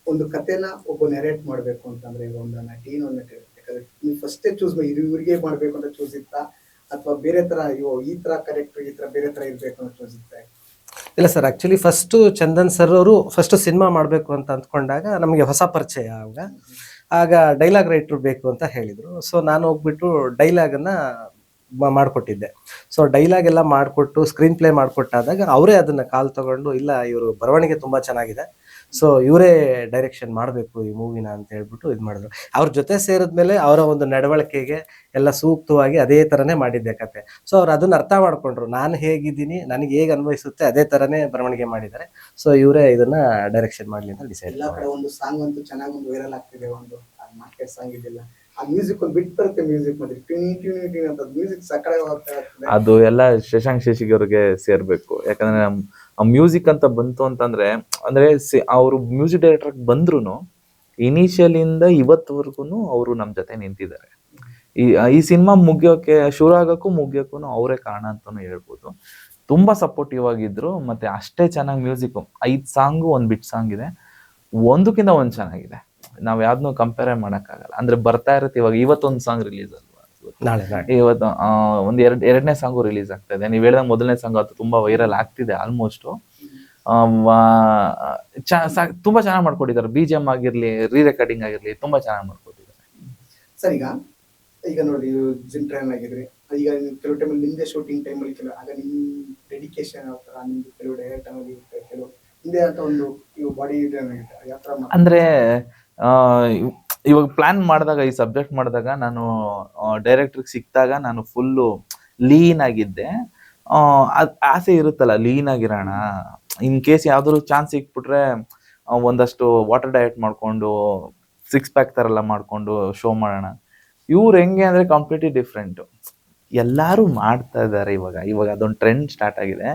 ಒಂದು ಕಥೆನ ಒಬ್ಬ ನೆರೇಟ್ ಮಾಡ್ಬೇಕು ಅಂತಂದ್ರೆ ಈಗ ಒಂದು ನಟಿ ಯಾಕಂದ್ರೆ ನೀವು ಫಸ್ಟೇ ಚೂಸ್ ಇವ್ರಿಗೆ ಮಾಡ್ಬೇಕು ಅಂತ ಚೂಸ್ ಇತ್ತಾ, ಅಥವಾ ಬೇರೆ ತರ ಈ ತರ ಕರೆಕ್ಟ್ ಈ ತರ ಬೇರೆ ತರ ಇರ್ಬೇಕು ಅಂತ ಚೂಸ್ ಇತ್ತ? ಇಲ್ಲ sir, actually first Chandan sir ಅವರು ಫಸ್ಟ್ ಸಿನಿಮಾ ಮಾಡಬೇಕು ಅಂತ ಅಂದ್ಕೊಂಡಾಗ ನಮಗೆ ಹೊಸ ಪರಿಚಯ. ಆಗ ಡೈಲಾಗ್ ರೈಟರ್ ಬೇಕು ಅಂತ ಹೇಳಿದ್ರು. ಸೊ ನಾನು ಹೋಗ್ಬಿಟ್ಟು ಡೈಲಾಗನ್ನ ಮಾಡಿಕೊಟ್ಟಿದ್ದೆ. ಸೊ ಡೈಲಾಗ್ ಎಲ್ಲ ಮಾಡಿಕೊಟ್ಟು ಸ್ಕ್ರೀನ್ ಪ್ಲೇ ಮಾಡಿಕೊಟ್ಟಾದಾಗ ಅವರೇ ಅದನ್ನ ಕಾಲ್ ತಗೊಂಡು, ಇಲ್ಲ ಇವರು ಬರವಣಿಗೆ ತುಂಬಾ ಚೆನ್ನಾಗಿದೆ, ಸೊ ಇವರೇ ಡೈರೆಕ್ಷನ್ ಮಾಡಬೇಕು ಈ ಮೂವಿನ ಅಂತ ಹೇಳ್ಬಿಟ್ಟು ಇದು ಮಾಡಿದ್ರು. ಅವ್ರ ಜೊತೆ ಸೇರಿದ್ಮೇಲೆ ಅವರ ಒಂದು ನಡವಳಿಕೆಗೆ ಎಲ್ಲ ಸೂಕ್ತವಾಗಿ ಅದೇ ಥರನೇ ಮಾಡಿದ್ದೆ ಕತೆ. ಸೊ ಅವ್ರು ಅದನ್ನ ಅರ್ಥ ಮಾಡ್ಕೊಂಡ್ರು, ನಾನು ಹೇಗಿದ್ದೀನಿ ನನಗೆ ಹೇಗೆ ಅನ್ವಯಿಸುತ್ತೆ ಅದೇ ಥರನೇ ಬರವಣಿಗೆ ಮಾಡಿದ್ದಾರೆ. ಸೊ ಇವರೇ ಇದನ್ನ ಡೈರೆಕ್ಷನ್ ಮಾಡಲಿ ಅಂತ ಡಿಸೈಡ್ ಎಲ್ಲಾ ಕಡೆ ಒಂದು ಸಾಂಗ್ ಅಂತೂ ಚೆನ್ನಾಗಿ ಒಂದು ವೈರಲ್ ಆಗ್ತಿದೆ, ಒಂದು ಮಾರ್ಕೆಟ್ ಸಾಂಗ್ ಇದೆಲ್ಲ. ಆ ಮ್ಯೂಸಿಕ್ ಒಂದು ಬಿಟ್ ಬರುತ್ತೆ, ಮ್ಯೂಸಿಕ್ ಮತ್ತೆ ಟ್ಯೂನ್ ಟ್ಯೂನ್ ಟ್ಯೂನ್ ಅಂತ ಮ್ಯೂಸಿಕ್ ಸಕ್ಕರೆ ಹೋಗ್ತಾ ಇರ್ತದೆ. ಅದು ಎಲ್ಲ ಶಶಾಂಕ್ ಶೇಷಿಗೆ ಅವ್ರಿಗೆ ಸೇರ್ಬೇಕು. ಯಾಕಂದ್ರೆ ಮ್ಯೂಸಿಕ್ ಅಂತ ಬಂತು ಅಂತಂದ್ರೆ ಅಂದ್ರೆ ಅವರು ಮ್ಯೂಸಿಕ್ ಡೈರೆಕ್ಟರ್ ಬಂದ್ರು ಇನಿಷಿಯಲ್ ಇಂದ ಇವತ್ತವರೆಗೂ ಅವರು ನಮ್ ಜೊತೆ ನಿಂತಿದ್ದಾರೆ. ಈ ಸಿನಿಮಾ ಮುಗಿಯೋಕೆ ಶುರು ಆಗೋಕ್ಕೂ ಮುಗಿಯೋಕ್ಕೂ ಅವರೇ ಕಾರಣ ಅಂತಾನು ಹೇಳ್ಬೋದು. ತುಂಬಾ ಸಪೋರ್ಟಿವ್ ಆಗಿದ್ರು. ಮತ್ತೆ ಅಷ್ಟೇ ಚೆನ್ನಾಗಿ ಮ್ಯೂಸಿಕ್ 5 ಸಾಂಗು ಒಂದ್ ಬಿಟ್ ಸಾಂಗ್ ಇದೆ, ಒಂದಕ್ಕಿಂತ ಒಂದ್ ಚೆನ್ನಾಗಿದೆ. ನಾವ್ ಯಾವ್ದನ್ನೂ ಕಂಪೇರ್ ಮಾಡಕ್ಕಾಗಲ್ಲ. ಅಂದ್ರೆ ಬರ್ತಾ ಇರುತ್ತೆ. ಇವಾಗ ಇವತ್ತೊಂದ್ ಸಾಂಗ್ ರಿಲೀಸ್ ಅಲ್ವಾ, ನಾಳೆ ಇವತ್ತು ಒಂದ್ ಎರಡನೇ ಸಾಂಗು ರಿಲೀಸ್ ಆಗ್ತಾ ಇದೆ. ನೀವ್ ಹೇಳಿದಾಗ ಮೊದಲನೇ ಸಾಂಗ್ ಅದು ತುಂಬಾ ವೈರಲ್ ಆಗ್ತಿದೆ ಆಲ್ಮೋಸ್ಟ್. ತುಂಬಾ ಚೆನ್ನಾಗಿ ಮಾಡ್ಕೊಟ್ಟಿದ್ದಾರೆ. BGM ಆಗಿರ್ಲಿ, ರೀ ರೆಕಾರ್ಡಿಂಗ್ ಆಗಿರ್ಲಿ, ತುಂಬಾ ಚೆನ್ನಾಗಿ ಮಾಡ್ಕೊಟ್ಟಿದ್ದಾರೆ. ಸರ್ ಈಗ ನೋಡಿ, ಜಿಮ್ ಟ್ರೈನ್ ಆಗಿದ್ರಿ. ಈಗ ಕೆಲವು ಟೈಮಲ್ಲಿ ನಿಮ್ದೇ ಶೂಟಿಂಗ್ ಟೈಮಲ್ಲಿ ಆಗ ನಿಮ್ ಡೆಡಿಕೇಶನ್ ಯಾವ ತರ, ನಿಮ್ದು ಕೆಲವು ಡೈರೆಕ್ಟ್ ಆಗಿ ಕೆಲವು ಹಿಂದೆ ಅಂತ ಒಂದು ಬಾಡಿ ಯಾವ ತರ ಅಂದ್ರೆ ಇವಾಗ ಪ್ಲಾನ್ ಮಾಡಿದಾಗ, ಈ ಸಬ್ಜೆಕ್ಟ್ ಮಾಡಿದಾಗ, ನಾನು ಡೈರೆಕ್ಟರ್ಗೆ ಸಿಕ್ಕಿದಾಗ ನಾನು ಫುಲ್ಲು ಲೀನ್ ಆಗಿದ್ದೆ. ಆಸೆ ಇರುತ್ತಲ್ಲ ಲೀನ್ ಆಗಿರೋಣ, ಇನ್ ಕೇಸ್ ಯಾವ್ದಾದ್ರು ಚಾನ್ಸ್ ಸಿಕ್ಬಿಟ್ರೆ ಒಂದಷ್ಟು ವಾಟರ್ ಡಯಟ್ ಮಾಡ್ಕೊಂಡು 6 ಪ್ಯಾಕ್ ತರ ಎಲ್ಲ ಮಾಡ್ಕೊಂಡು ಶೋ ಮಾಡೋಣ. ಇವ್ರು ಹೆಂಗೆ ಅಂದ್ರೆ ಕಂಪ್ಲೀಟ್ಲಿ ಡಿಫ್ರೆಂಟ್. ಎಲ್ಲಾರು ಮಾಡ್ತಾ ಇದ್ದಾರೆ ಇವಾಗ ಅದೊಂದು ಟ್ರೆಂಡ್ ಸ್ಟಾರ್ಟ್ ಆಗಿದೆ.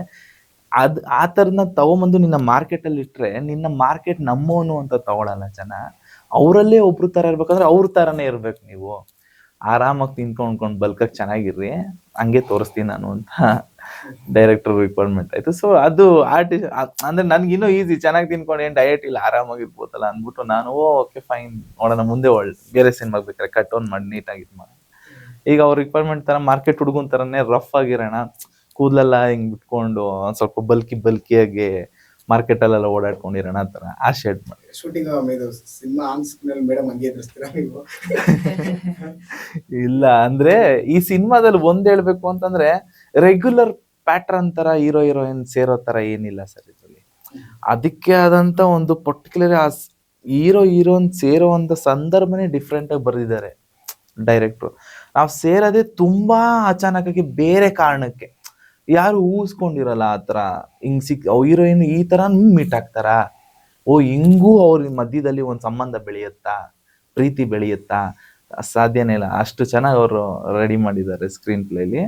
ಆ ಥರನ ತಗೊಂಬಂದು ನಿನ್ನ ಮಾರ್ಕೆಟ್ ಅಲ್ಲಿ ಇಟ್ರೆ ನಿನ್ನ ಮಾರ್ಕೆಟ್ ನಮ್ಮೋನು ಅಂತ ತಗೊಳಲ್ಲ ಜನ. ಅವರಲ್ಲೇ ಒಬ್ರು ತರ ಇರ್ಬೇಕಂದ್ರೆ ಅವ್ರ ತರನೇ ಇರ್ಬೇಕು. ನೀವು ಆರಾಮಾಗಿ ತಿನ್ಕೊಂಡ್ಕೊಂಡು ಬಲ್ಕಾಗಿ ಚೆನ್ನಾಗಿರ್ರಿ, ಹಂಗೆ ತೋರಿಸ್ತೀನಿ ನಾನು ಅಂತ ಡೈರೆಕ್ಟರ್ ರಿಕ್ವೈರ್ಮೆಂಟ್ ಆಯ್ತು. ಸೊ ಅದು ಆರ್ಟಿಸ್ಟ್ ಅಂದ್ರೆ ನನ್ಗಿನ್ನೂ ಈಸಿ, ಚೆನ್ನಾಗಿ ತಿನ್ಕೊಂಡು ಏನ್ ಡಯಟ್ ಇಲ್ಲ, ಆರಾಮಾಗಿರ್ಬೋದಲ್ಲ ಅಂದ್ಬಿಟ್ಟು ನಾನು ಓಕೆ ಫೈನ್ ನೋಡೋಣ ಮುಂದೆ ಬೇರೆ ಸಿನಿಮಾಗ್ ಬೇಕಾದ್ರೆ ಕಟ್ ಆನ್ ಮಾಡಿ ನೀಟಾಗಿ ಇದು ಮಾಡಿ. ಈಗ ಅವ್ರ ರಿಕ್ವೈರ್ಮೆಂಟ್ ತರ ಮಾರ್ಕೆಟ್ ಹುಡುಗನ್ ತರನೇ ರಫ್ ಆಗಿರೋಣ, ಕೂದಲೆಲ್ಲ ಹಿಂಗ್ ಬಿಟ್ಕೊಂಡು ಸ್ವಲ್ಪ ಬಲ್ಕಿಯಾಗಿ ಮಾರ್ಕೆಟ್ ಅಲ್ಲೆಲ್ಲ ಓಡಾಡ್ಕೊಂಡಿರೋಣ ಅಂತಾರ ಆ ಶೇಡ್ ಮಾಡಿ shooting cinema on screen madam ಹಂಗೆ ಎದುರಿಸ್ತೀರಾ ನೀವು? ಇಲ್ಲ ಅಂದ್ರೆ ಈ ಸಿನಿಮಾದಲ್ಲಿ ಒಂದ್ ಹೇಳ್ಬೇಕು ಅಂತಂದ್ರೆ ರೆಗ್ಯುಲರ್ ಪ್ಯಾಟರ್ನ್ ತರ ಹೀರೋ ಹೀರೋಯಿನ್ ಸೇರೋ ತರ ಏನಿಲ್ಲ ಸರ್ ಇದ್ರಲ್ಲಿ. ಅದಕ್ಕೆ ಆದಂತ ಒಂದು ಪರ್ಟಿಕ್ಯುಲರ್ ಹೀರೋ ಹೀರೋಯಿನ್ ಸೇರೋ ಒಂದು ಸಂದರ್ಭನೇ ಡಿಫ್ರೆಂಟ್ ಆಗಿ ಬರ್ದಿದ್ದಾರೆ ಡೈರೆಕ್ಟ್ರು. ನಾವ್ ಸೇರೋದೇ ತುಂಬಾ ಅಚಾನಕ್ ಆಗಿ ಬೇರೆ ಕಾರಣಕ್ಕೆ, ಯಾರು ಊಹಿಸ್ಕೊಂಡಿರಲ್ಲ ಆತರ. ಹಿಂಗ್ ಹೀರೋಯಿನ್ ಈ ತರ ಮೀಟ್ ಆಗ್ತಾರ, ಓ ಹಿಂಗೂ ಅವ್ರ ಮಧ್ಯದಲ್ಲಿ ಒಂದ್ ಸಂಬಂಧ ಬೆಳೆಯುತ್ತಾ, ಪ್ರೀತಿ ಬೆಳೆಯುತ್ತಾ, ಸಾಧ್ಯನೇ ಇಲ್ಲ. ಅಷ್ಟು ಚೆನ್ನಾಗಿ ಅವರು ರೆಡಿ ಮಾಡಿದ್ದಾರೆ ಸ್ಕ್ರೀನ್ ಪ್ಲೇಲಿ.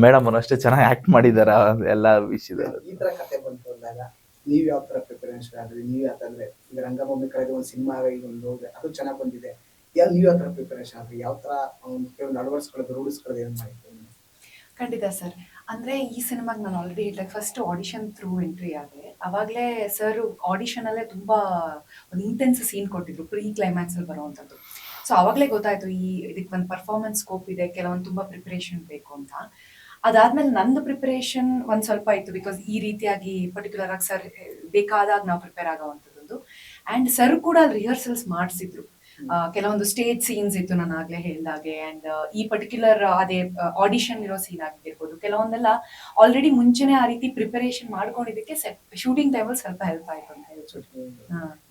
ಮೇಡಮ್ ಅವ್ರು ಅಷ್ಟೇ ಚೆನ್ನಾಗಿ ಆಕ್ಟ್ ಮಾಡಿದಾರ ಎಲ್ಲಾ ವಿಷಯದಲ್ಲಿ. ಈ ತರ ಕತೆ ಬಂತು ಅಂದಾಗ ನೀವ್ ಯಾವ ತರ ಪ್ರಿಪರೇಷನ್ ಆದ್ರಿ? ನೀವ್ ಯಾಕಂದ್ರೆ ಈಗ ರಂಗಭೂಮಿ ಕಳೆದ ಒಂದ್ ಸಿನಿಮಾ ಒಂದು ಅದು ಚೆನ್ನಾಗ್ ಬಂದಿದೆ, ನೀವ್ ಯಾವ ತರ ಪ್ರಿಪರೇಷನ್ ಆದ್ರಿ? ಯಾವ ತರ ಕೆಲವೊಂದು ಅಳವಡಿಸ್ಕೊಳ್ಳೋದು, ರೂಢಿಸ್ಕೊಳ್ಳೋದು ಏನ್ ಮಾಡಿತ್ತು? ಖಂಡಿತ ಸರ್. ಅಂದ್ರೆ ಈ ಸಿನಿಮಾಗೆ ನಾನು ಆಲ್ರೆಡಿ ಹೇಳಿದಾಗ ಫಸ್ಟ್ ಆಡಿಷನ್ ಥ್ರೂ ಎಂಟ್ರಿ ಆದೆ. ಅವಾಗಲೇ ಸರ್ ಆಡಿಷನ್ ಅಲ್ಲೇ ತುಂಬಾ ಒಂದು ಇಂಟೆನ್ಸ್ ಸೀನ್ ಕೊಟ್ಟಿದ್ರು, ಪ್ರೀ ಕ್ಲೈಮ್ಯಾಕ್ಸ್ ಅಲ್ಲಿ ಬರುವಂತದ್ದು. ಸೊ ಅವಾಗಲೇ ಗೊತ್ತಾಯ್ತು ಇದಕ್ಕೆ ಒಂದು ಪರ್ಫಾರ್ಮೆನ್ಸ್ ಸ್ಕೋಪ್ ಇದೆ, ಕೆಲವೊಂದು ತುಂಬಾ ಪ್ರಿಪರೇಷನ್ ಬೇಕು ಅಂತ. ಅದಾದ್ಮೇಲೆ ನಂದು ಪ್ರಿಪರೇಷನ್ ಒಂದ್ ಸ್ವಲ್ಪ ಇತ್ತು, ಬಿಕಾಸ್ ಈ ರೀತಿಯಾಗಿ ಪರ್ಟಿಕ್ಯುಲರ್ ಆಗಿ ಸರ್ ಬೇಕಾದಾಗ ನಾವು ಪ್ರಿಪೇರ್ ಆಗೋವಂಥದ್ದು. ಅಂಡ್ ಸರ್ ಕೂಡ ಅಲ್ಲಿ ರಿಹರ್ಸಲ್ಸ್ ಮಾಡಿಸಿದ್ರು. ಕೆಲವೊಂದು ಸ್ಟೇಜ್ ಸೀನ್ಸ್ ಇತ್ತು ನಾನು ಆಗ್ಲೇ ಹೇಳಿದಾಗೆ. ಅಂಡ್ ಈ ಪರ್ಟಿಕ್ಯುಲರ್ ಅದೇ ಆಡಿಷನ್ ಇರೋ ಸೀನ್ ಆಗಿರ್ಬೋದು, ಕೆಲವೊಂದೆಲ್ಲ ಆಲ್ರೆಡಿ ಮುಂಚೆನೆ ಆ ರೀತಿ ಪ್ರಿಪರೇಷನ್ ಮಾಡ್ಕೊಂಡಿದ್ದಕ್ಕೆ ಶೂಟಿಂಗ್ ಟೈಮಲ್ಲಿ ಸ್ವಲ್ಪ ಹೆಲ್ಪ್ ಆಯ್ತು ಅಂತ ಹೇಳ್ಬೋದು.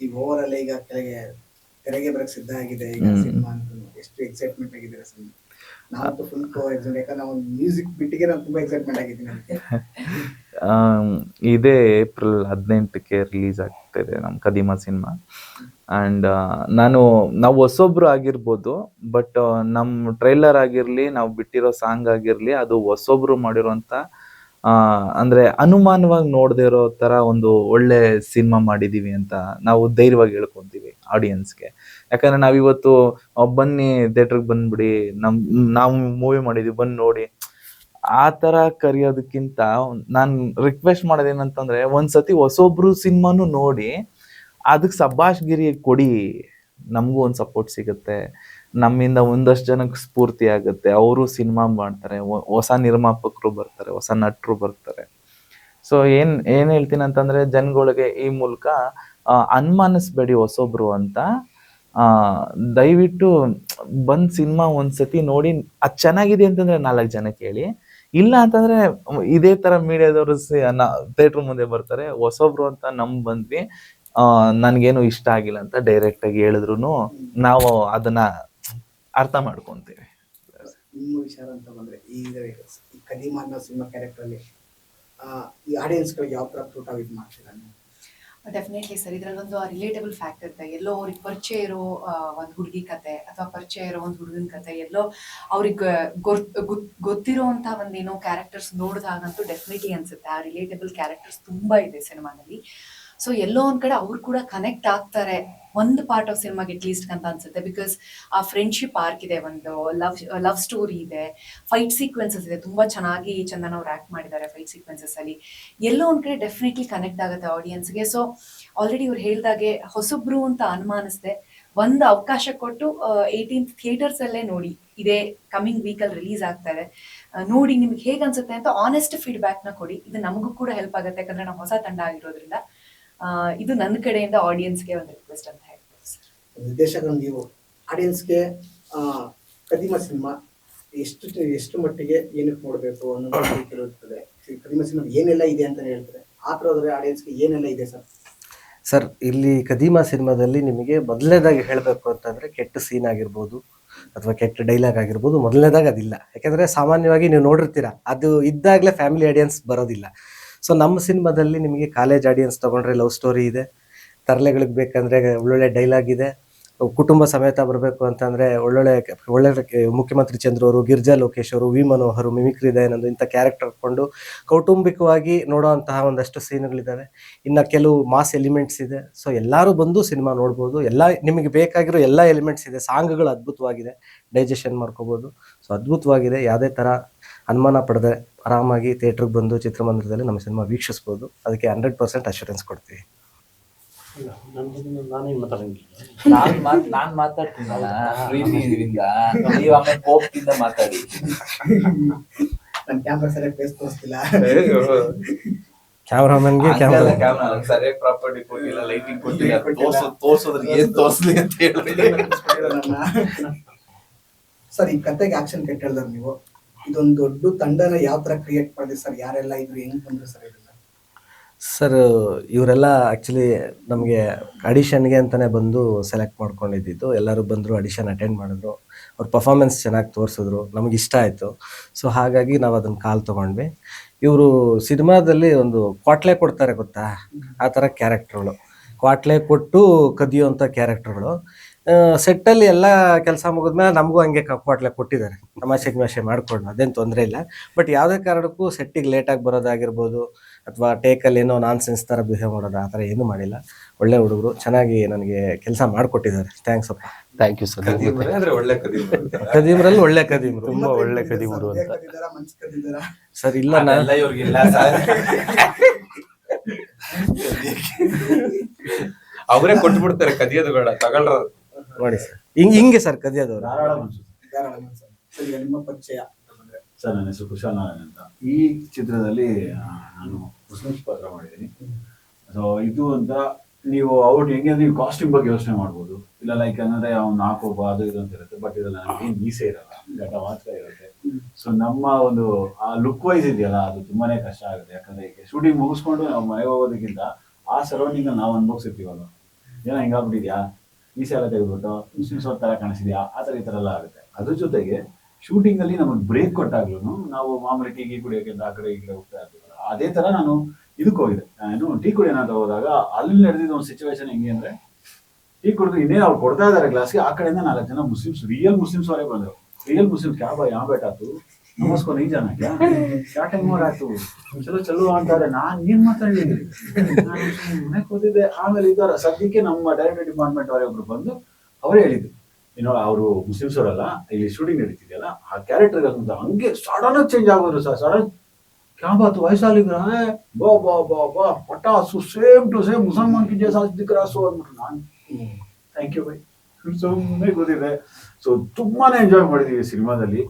ಈಗ ಓವರ್ ಆಲ್ ಈಗ ತೆರೆಗೆ ಬರಕ್ ಸಿದ್ಧ ಆಗಿದೆ ಈಗ ಸಿನಿಮಾ ಅಂತ, ಎಷ್ಟು ಎಕ್ಸೈಟ್ಮೆಂಟ್ ಆಗಿದ್ದೀರಾ ಸಿನಿಮಾ? ನಾವಂತೂ ಫುಲ್ ಎಕ್ಸೈಟ್, ಯಾಕಂದ್ರೆ ಒಂದು ಮ್ಯೂಸಿಕ್ ಬಿಟ್ಟಿಗೆ ನಾನು ತುಂಬಾ ಎಕ್ಸೈಟ್ಮೆಂಟ್ ಆಗಿದ್ದೀನಿ. ಇದೇ ಏಪ್ರಿಲ್ 18ಕ್ಕೆ ರಿಲೀಸ್ ಆಗ್ತಿದೆ ನಮ್ಮ ಕದೀಮಾ ಸಿನಿಮಾ. ಅಂಡ್ ನಾವು ಹೊಸೊಬ್ರು ಆಗಿರ್ಬೋದು, ಬಟ್ ನಮ್ಮ ಟ್ರೈಲರ್ ಆಗಿರ್ಲಿ, ನಾವು ಬಿಟ್ಟಿರೋ ಸಾಂಗ್ ಆಗಿರ್ಲಿ, ಅದು ಹೊಸೊಬ್ರು ಮಾಡಿರೋಂಥ ಅಂದ್ರೆ ಅನುಮಾನವಾಗಿ ನೋಡದೇ ಇರೋ ತರ ಒಂದು ಒಳ್ಳೆ ಸಿನಿಮಾ ಮಾಡಿದೀವಿ ಅಂತ ನಾವು ಧೈರ್ಯವಾಗಿ ಹೇಳ್ಕೊಂತೀವಿ ಆಡಿಯನ್ಸ್ಗೆ. ಯಾಕಂದ್ರೆ ನಾವಿವತ್ತು ಬನ್ನಿ ಥಿಯೇಟರ್ಗೆ ಬಂದ್ಬಿಡಿ, ನಾವು ಮೂವಿ ಮಾಡಿದೀವಿ ಬಂದು ನೋಡಿ ಆ ತರ ಕರೆಯೋದಕ್ಕಿಂತ ನಾನು ರಿಕ್ವೆಸ್ಟ್ ಮಾಡೋದೇನಂತಂದ್ರೆ ಒಂದ್ಸತಿ ಹೊಸೊಬ್ರು ಸಿನಿಮಾನು ನೋಡಿ ಅದಕ್ಕೆ ಸಬ್ಬಾಷ್ಗಿರಿ ಕೊಡಿ, ನಮಗೂ ಒಂದು ಸಪೋರ್ಟ್ ಸಿಗುತ್ತೆ, ನಮ್ಮಿಂದ ಒಂದಷ್ಟು ಜನಕ್ಕೆ ಸ್ಫೂರ್ತಿ ಆಗುತ್ತೆ, ಅವರು ಸಿನಿಮಾ ಮಾಡ್ತಾರೆ, ಹೊಸ ನಿರ್ಮಾಪಕರು ಬರ್ತಾರೆ, ಹೊಸ ನಟರು ಬರ್ತಾರೆ. ಸೊ ಏನ್ ಹೇಳ್ತೀನಿ ಅಂತಂದ್ರೆ ಜನಗಳಿಗೆ ಈ ಮೂಲಕ ಅನುಮಾನಿಸ್ಬೇಡಿ ಹೊಸೊಬ್ರು ಅಂತ. ದಯವಿಟ್ಟು ಬಂದ್ ಸಿನಿಮಾ ಒಂದ್ಸತಿ ನೋಡಿ, ಅದ್ ಚೆನ್ನಾಗಿದೆ ಅಂತಂದ್ರೆ 4 ಜನಕ್ಕೆ ಹೇಳಿ. ಇಲ್ಲ ಅಂತಂದ್ರೆ ಇದೇ ತರ ಮೀಡಿಯಾದವರು ಥಿಯೇಟರ್ ಮುಂದೆ ಬರ್ತಾರೆ, ಹೊಸೊಬ್ರು ಅಂತ ಬಂದ್ವಿ, ನನ್ಗೇನು ಇಷ್ಟ ಆಗಿಲ್ಲ ಅಂತ ಡೈರೆಕ್ಟ್ ಆಗಿ ಹೇಳಿದ್ರು ನಾವು ಅದನ್ನ ಅರ್ಥ ಮಾಡ್ಕೊಂತೀವಿ. ನಿಮ್ಮ ವಿಚಾರ ಅಂತ ಬಂದ್ರೆ ಈ ಕದೀಮ ಅನ್ನೋ ಸಿನಿಮಾ ಕ್ಯಾರೆಕ್ಟರ್ ಅಲ್ಲಿ ಈ ಆಡಿಯನ್ಸ್ ಗಳಿಗೆ ಯಾವ ತರ ಸೂಟ್ ಆಗಿ ಮಾಡ್ತೀರಾ ನೀವು? ಡೆಫಿನೆಟ್ಲಿ ಸರ್, ಇದ್ರಲ್ಲಿ ಒಂದು ರಿಲೇಟಬಲ್ ಫ್ಯಾಕ್ಟ್ ಇರುತ್ತೆ. ಎಲ್ಲೋ ಅವ್ರಿಗೆ ಪರಿಚಯ ಇರೋ ಒಂದು ಹುಡುಗಿ ಕತೆ ಅಥವಾ ಪರಿಚಯ ಇರೋ ಒಂದು ಹುಡುಗನ ಕತೆ, ಎಲ್ಲೋ ಅವ್ರಿಗೆ ಗೊತ್ತಿರೋಂಥ ಒಂದೇನೋ ಕ್ಯಾರೆಕ್ಟರ್ಸ್ ನೋಡಿದಾಗಂತೂ ಡೆಫಿನೆಟ್ಲಿ ಅನ್ಸುತ್ತೆ ಆ ರಿಲೇಟಬಲ್ ಕ್ಯಾರೆಕ್ಟರ್ಸ್ ತುಂಬಾ ಇದೆ ಸಿನಿಮಾದಲ್ಲಿ. ಸೊ ಎಲ್ಲೋ ಒಂದ್ ಕಡೆ ಅವ್ರು ಕೂಡ ಕನೆಕ್ಟ್ ಆಗ್ತಾರೆ ಒಂದು ಪಾರ್ಟ್ ಆಫ್ ಸಿನಿಮಾಗೆ ಅಟ್ಲೀಸ್ಟ್ ಅಂತ ಅನ್ಸುತ್ತೆ. ಬಿಕಾಸ್ ಆ ಫ್ರೆಂಡ್ಶಿಪ್ ಆರ್ಕ್ ಇದೆ, ಒಂದು ಲವ್ ಸ್ಟೋರಿ ಇದೆ, ಫೈಟ್ ಸೀಕ್ವೆನ್ಸಸ್ ಇದೆ, ತುಂಬಾ ಚೆನ್ನಾಗಿ ಚಂದನ್ ಅವ್ರು ಆಕ್ಟ್ ಮಾಡಿದ್ದಾರೆ ಫೈಟ್ ಸೀಕ್ವೆನ್ಸಸ್ ಅಲ್ಲಿ. ಎಲ್ಲೋ ಒಂದ್ ಕಡೆ ಡೆಫಿನೆಟ್ಲಿ ಕನೆಕ್ಟ್ ಆಗುತ್ತೆ ಆಡಿಯನ್ಸ್ಗೆ. ಸೊ ಆಲ್ರೆಡಿ ಇವ್ರು ಹೇಳ್ದಾಗೆ ಹೊಸಬ್ರು ಅಂತ ಅನುಮಾನಿಸ್ದೆ ಒಂದು ಅವಕಾಶ ಕೊಟ್ಟು 18th ಥಿಯೇಟರ್ಸ್ ಅಲ್ಲೇ ನೋಡಿ, ಇದೇ ಕಮಿಂಗ್ ವೀಕ್ ಅಲ್ಲಿ ರಿಲೀಸ್ ಆಗ್ತಾ ಇದೆ, ನೋಡಿ ನಿಮ್ಗೆ ಹೇಗ್ ಅನ್ಸುತ್ತೆ ಅಂತ ಆನೆಸ್ಟ್ ಫೀಡ್ಬ್ಯಾಕ್ ನ ಕೊಡಿ. ಇದು ನಮಗೂ ಕೂಡ ಹೆಲ್ಪ್ ಆಗುತ್ತೆ, ಯಾಕಂದ್ರೆ ನಾವು ಹೊಸ ತಂಡ ಆಗಿರೋದ್ರಿಂದ. ಇದು ನನ್ನ ಕಡೆಯಿಂದ ಆಡಿಯನ್ಸ್ಗೆ ಒಂದು ರಿಕ್ವೆಸ್ಟ್ ಅಂತ ಹೇಳ್ಬೋದು ಸರ್. ನಿರ್ದೇಶಕರು ನೀವು ಆಡಿಯನ್ಸ್ಗೆ ಕದೀಮ ಸಿನಿಮಾ ಎಷ್ಟು ಮಟ್ಟಿಗೆ ಏನಕ್ಕೆ ನೋಡಬೇಕು ಅನ್ನೋದು ಇರುತ್ತದೆ. ಕದೀಮ ಸಿನಿಮಾ ಏನೆಲ್ಲ ಇದೆ ಅಂತ ಹೇಳ್ತಾರೆ, ಆ ಥರದ್ರೆ ಆಡಿಯನ್ಸ್ಗೆ ಏನೆಲ್ಲ ಇದೆ ಸರ್? ಸರ್, ಇಲ್ಲಿ ಕದೀಮ ಸಿನಿಮಾದಲ್ಲಿ ನಿಮಗೆ ಮೊದಲನೇದಾಗಿ ಹೇಳಬೇಕು ಅಂತಂದರೆ ಕೆಟ್ಟ ಸೀನ್ ಆಗಿರ್ಬೋದು ಅಥವಾ ಕೆಟ್ಟ ಡೈಲಾಗ್ ಆಗಿರ್ಬೋದು, ಮೊದಲನೇದಾಗಿ ಅದಿಲ್ಲ. ಯಾಕೆಂದರೆ ಸಾಮಾನ್ಯವಾಗಿ ನೀವು ನೋಡಿರ್ತೀರ, ಅದು ಇದ್ದಾಗಲೇ ಫ್ಯಾಮಿಲಿ ಆಡಿಯನ್ಸ್ ಬರೋದಿಲ್ಲ. ಸೊ ನಮ್ಮ ಸಿನಿಮಾದಲ್ಲಿ ನಿಮಗೆ ಕಾಲೇಜ್ ಆಡಿಯನ್ಸ್ ತೊಗೊಂಡ್ರೆ ಲವ್ ಸ್ಟೋರಿ ಇದೆ, ತರಲೆಗಳಿಗೆ ಬೇಕಂದರೆ ಒಳ್ಳೊಳ್ಳೆ ಡೈಲಾಗ್ ಇದೆ, ಕುಟುಂಬ ಸಮೇತ ಬರಬೇಕು ಅಂತಂದರೆ ಒಳ್ಳೆ ಮುಖ್ಯಮಂತ್ರಿ ಚಂದ್ರು ಅವರು, ಗಿರ್ಜಾ ಲೋಕೇಶ್ ಅವರು, ವಿ ಮನೋಹರ್, ಮಿಮಿಕ್ರಿ ದಯಾನಂದ್ ಇಂಥ ಕ್ಯಾರೆಕ್ಟರ್ ಕೊಂಡು ಕೌಟುಂಬಿಕವಾಗಿ ನೋಡೋವಂತಹ ಒಂದಷ್ಟು ಸೀನ್ಗಳಿದ್ದಾವೆ. ಇನ್ನು ಕೆಲವು ಮಾಸ್ ಎಲಿಮೆಂಟ್ಸ್ ಇದೆ. ಸೊ ಎಲ್ಲರೂ ಬಂದು ಸಿನಿಮಾ ನೋಡ್ಬೋದು. ಎಲ್ಲ ನಿಮಗೆ ಬೇಕಾಗಿರೋ ಎಲ್ಲ ಎಲಿಮೆಂಟ್ಸ್ ಇದೆ. ಸಾಂಗ್ಗಳು ಅದ್ಭುತವಾಗಿದೆ, ಡೈಜೆಷನ್ ಮಾಡ್ಕೋಬೋದು. ಸೊ ಅದ್ಭುತವಾಗಿದೆ. ಯಾವುದೇ ಥರ ಅನುಮಾನ ಪಡೆದೆ ಆರಾಮಾಗಿ ಥಿಯೇಟ್ರಿಗೆ ಬಂದು ಚಿತ್ರಮಂದಿರದಲ್ಲಿ ನಮ್ಮ ಸಿನಿಮಾ ವೀಕ್ಷಿಸ್ಬೋದು. ಅದಕ್ಕೆ 100% ಅಶ್ಯೂರೆನ್ಸ್ ಕೊಡ್ತೀವಿ. ನಾನ್ ಮಾತಾಡ್ತೀನಲ್ಲ ಪ್ರೀತಿಯಿಂದ, ನೀವು ಆಮೇಲೆ ಕೋಪದಿಂದ ಮಾತಾಡಿ. ನನ್ನ ಕ್ಯಾಮ್ರಾ ಸರಿಯಾಗಿ ಫೇಸ್ ತೋರಿಸ್ತಿಲ್ಲ. ಕ್ಯಾಮ್ರಾಮನ್ಗೆ ಕ್ಯಾಮ್ರಾ ಸರಿಯಾಗಿ ಪ್ರಾಪರ್ಟಿ ಕೊಟ್ಟಿಲ್ಲ, ಲೈಟಿಂಗ್ ಕೊಟ್ಟಿಲ್ಲ, ತೋರ್ಸೋದ್ರೆ ಏನ್ ತೋರ್ಸ್ಲಿ ಅಂತ ಹೇಳಿ. ಸರ್, ಈ ಕತೆಗೆ ಆಕ್ಷನ್ ಕಟ್ ಹೇಳಿದ್ರೆ ನೀವು ಇದೊಂದು ದೊಡ್ಡ ತಂಡನ ಯಾವ ತರ ಕ್ರಿಯೇಟ್ ಮಾಡಿದ್ರಿ ಸರ್? ಯಾರೆಲ್ಲ ಇದ್ರು, ಹೆಂಗ್ ಬಂದ್ರು ಸರ್ ಇದನ್ನ? ಸರ್, ಇವರೆಲ್ಲ ಆ್ಯಕ್ಚುಲಿ ನಮಗೆ ಆಡಿಷನ್ಗೆ ಅಂತಲೇ ಬಂದು ಸೆಲೆಕ್ಟ್ ಮಾಡ್ಕೊಂಡಿದ್ದು. ಎಲ್ಲರೂ ಬಂದರು, ಆಡಿಷನ್ ಅಟೆಂಡ್ ಮಾಡಿದ್ರು, ಅವ್ರ ಪರ್ಫಾರ್ಮೆನ್ಸ್ ಚೆನ್ನಾಗಿ ತೋರಿಸಿದ್ರು, ನಮಗೆ ಇಷ್ಟ ಆಯಿತು. ಸೊ ಹಾಗಾಗಿ ನಾವು ಅದನ್ನು ಕಾಲ್ ತೊಗೊಂಡ್ವಿ. ಇವರು ಸಿನಿಮಾದಲ್ಲಿ ಒಂದು ಕ್ವಾಟ್ಲೆ ಕೊಡ್ತಾರೆ ಗೊತ್ತಾ, ಆ ಥರ ಕ್ಯಾರೆಕ್ಟ್ರುಗಳು, ಕ್ವಾಟ್ಲೆ ಕೊಟ್ಟು ಕದಿಯುವಂಥ ಕ್ಯಾರೆಕ್ಟರ್ಗಳು. ಸೆಟ್ಟಲ್ಲಿ ಎಲ್ಲ ಕೆಲಸ ಮುಗಿದ್ಮೇಲೆ ನಮಗೂ ಹಂಗೆ ಕ್ವಾಟ್ಲೆ ಕೊಟ್ಟಿದ್ದಾರೆ, ತಮಾಷೆ ಮಾಡ್ಕೊಂಡು, ಅದೇನು ತೊಂದರೆ ಇಲ್ಲ. ಬಟ್ ಯಾವುದೇ ಕಾರಣಕ್ಕೂ ಸೆಟ್ಟಿಗೆ ಲೇಟಾಗಿ ಬರೋದಾಗಿರ್ಬೋದು ಅಥವಾ ಟೇಕಲ್ಲಿ ಏನೋ ನಾನ್ಸೆನ್ಸ್ ಥರ ಬಿಹೇವ್ ಮಾಡೋದು, ಆ ಥರ ಏನೂ ಮಾಡಿಲ್ಲ. ಒಳ್ಳೆ ಹುಡುಗರು, ಚೆನ್ನಾಗಿ ನನಗೆ ಕೆಲಸ ಮಾಡಿಕೊಟ್ಟಿದ್ದಾರೆ. ಥ್ಯಾಂಕ್ಸ್ ಅಪ್ಪ. Thank you sir. ಕದೀಮ್ರಲ್ಲಿ ಒಳ್ಳೆ ಕದೀಮ್ರು, ತುಂಬ ಒಳ್ಳೆ ಕದೀಮ್ರು ಅಂತ. ಸರ್ ಇಲ್ಲ, ನಾನು ಇವ್ರಿಗಿಲ್ಲ ಅವರೇ ಕೊಟ್ಬಿಡ್ತಾರೆ ಕದಿಯೋದು ಬೇಡ ತಗೊಳ್ರ ನೋಡಿ ಸರ್, ಹಿಂಗೆ ಸರ್ ಕದಿಯೋದವ್ರು. ನಿಮ್ಮ ಪರಿಚಯ ಸರ್, ನನ್ನ ಹೆಸರು ಕುಶಾಲ್ ನಾರಾಯಣ್ ಅಂತ. ಈ ಚಿತ್ರದಲ್ಲಿ ನಾನು ಮುಸ್ಲಿಮ್ಸ್ ಪಾತ್ರ ಮಾಡಿದ್ದೀನಿ. ಸೊ ಇದು ಅಂತ ನೀವು ಔಟ್ ಹೆಂಗೆ ಅಂದ್ರೆ ನೀವು ಕಾಸ್ಟ್ಯೂಮ್ ಬಗ್ಗೆ ಯೋಚನೆ ಮಾಡ್ಬೋದು. ಇಲ್ಲ ಲೈಕ್ ಅಂದ್ರೆ ಅವ್ನು ಹಾಕೋಬ ಅದು ಇದು ಅಂತ ಇರುತ್ತೆ. ಬಟ್ ಇದೆಲ್ಲ ನನಗೆ ಮೀಸೆ ಇರಲ್ಲ, ಗಡ್ಡ ಮಾತ್ರ ಇರುತ್ತೆ. ಸೊ ನಮ್ಮ ಒಂದು ಆ ಲುಕ್ ವೈಸ್ ಇದೆಯಲ್ಲ, ಅದು ತುಂಬಾನೇ ಕಷ್ಟ ಆಗುತ್ತೆ. ಯಾಕಂದ್ರೆ ಈಗ ಶೂಟಿಂಗ್ ಮುಗಿಸ್ಕೊಂಡು ನಾವು ಮನೆಗೆ ಹೋಗೋದಕ್ಕಿಂತ ಆ ಸರೌಂಡಿಂಗ್ ನಾವು ಅನ್ಭವಿಸಿರ್ತೀವಲ್ಲ, ಏನೋ ಹಿಂಗಾಗ್ಬಿಟ್ಟಿದ್ಯಾ, ಮೀಸೆ ಎಲ್ಲ ತೆಗೆದ್ಬಿಟ್ಟು ಮುಸ್ಲಿಮ್ಸ್ ಅವ್ರ ತರ ಕಾಣಿಸಿದ್ಯಾ, ಆ ಥರ ಈ ಥರ ಎಲ್ಲ ಆಗುತ್ತೆ. ಅದ್ರ ಜೊತೆಗೆ ಶೂಟಿಂಗ್ ಅಲ್ಲಿ ನಮಗೆ ಬ್ರೇಕ್ ಕೊಟ್ಟಾಗ್ಲೂ ನಾವು ಮಾಮೂಲಿ ಟೀ ಕುಡಿಯೋಕೆ ಆ ಕಡೆ ಈ ಕಡೆ ಹೋಗ್ತಾ ಇರ್ತೀವಲ್ಲ, ಅದೇ ತರ ನಾನು ಇದಕ್ಕೆ ಹೋಗಿದೆ. ನಾನು ಟೀ ಕುಡಿಯೋಣ ಅಂತ ಹೋದಾಗ ಅಲ್ಲಿ ನಡೆದಿದ್ದ ಒಂದು ಸಿಚುವೇಶನ್ ಹೆಂಗೆ ಅಂದ್ರೆ, ಟೀ ಕುಡಿದು ಇನ್ನೇನು ಅವ್ರು ಕೊಡ್ತಾ ಇದಾರೆ ಗ್ಲಾಸ್ಗೆ, ಆ ಕಡೆಯಿಂದ 4 ಜನ ಮುಸ್ಲಿಮ್ಸ್, ರಿಯಲ್ ಮುಸ್ಲಿಮ್ಸ್ ಅವರೇ ಬಂದರು. ರಿಯಲ್ ಮುಸ್ಲಿಮ್ಸ್ ಕ್ಯಾ ಬಾ ಯಾ ಬೇಟಾ ತು ನಮಸ್ಕೋ ನೈ ಜಾನ ಕ್ಯಾ ಟೈಮ್ ಆಯ್ತು ಚಲೋ ಚಲೋ ಅಂತಾರೆ. ನಾನ್ ಏನ್ ಮಾತಾಡಿದ್ದೀನಿ, ನಾನು ಮನೆಗೆ ಕೂತಿದ್ದೆ. ಆಮೇಲೆ ಇದರ ಸದ್ಯಕ್ಕೆ ನಮ್ಮ ಡೈರೆಕ್ಟರ್ ಡಿಪಾರ್ಟ್ಮೆಂಟ್ ಅವರೇ ಒಬ್ರು ಬಂದು ಅವರೇ ಹೇಳಿದ್ರು, ಏನೋ ಅವರು ಮುಸ್ಲಿಮ್ಸ್ ಅವರಲ್ಲ, ಇಲ್ಲಿ ಶೂಟಿಂಗ್ ನಡೀತಿದೆಯಲ್ಲ, ಆ ಕ್ಯಾರೆಕ್ಟರ್ ಹಂಗೆ ಸಡನ್ ಆಗಿ ಚೇಂಜ್ ಆಗೋರು ಸರ್. ಸಡನ್ ಕ್ಯಾ ಬಾತ್ ವಯಸ್ಸಾಲಿದ್ರ ಬಾ ಬಾ ಬಾ ಬಾ ಪಟಾಸು ಸೇಮ್ ಟು ಸೇಮ್ ಮುಸಲ್ಮಾನ್ ಕಿ ಜೈಸಾ ದಿಖ್ ರಹಾ ಸೋ ಅಂದ್ಬಿಟ್ರು. ನಾನು ಥ್ಯಾಂಕ್ ಯು ಬೈ ಸುಮ್ಮನೆ ಕೂತಿದ್ದೆ. ಸೊ ತುಂಬಾನೇ ಎಂಜಾಯ್ ಮಾಡಿದೀವಿ ಸಿನಿಮಾದಲ್ಲಿ.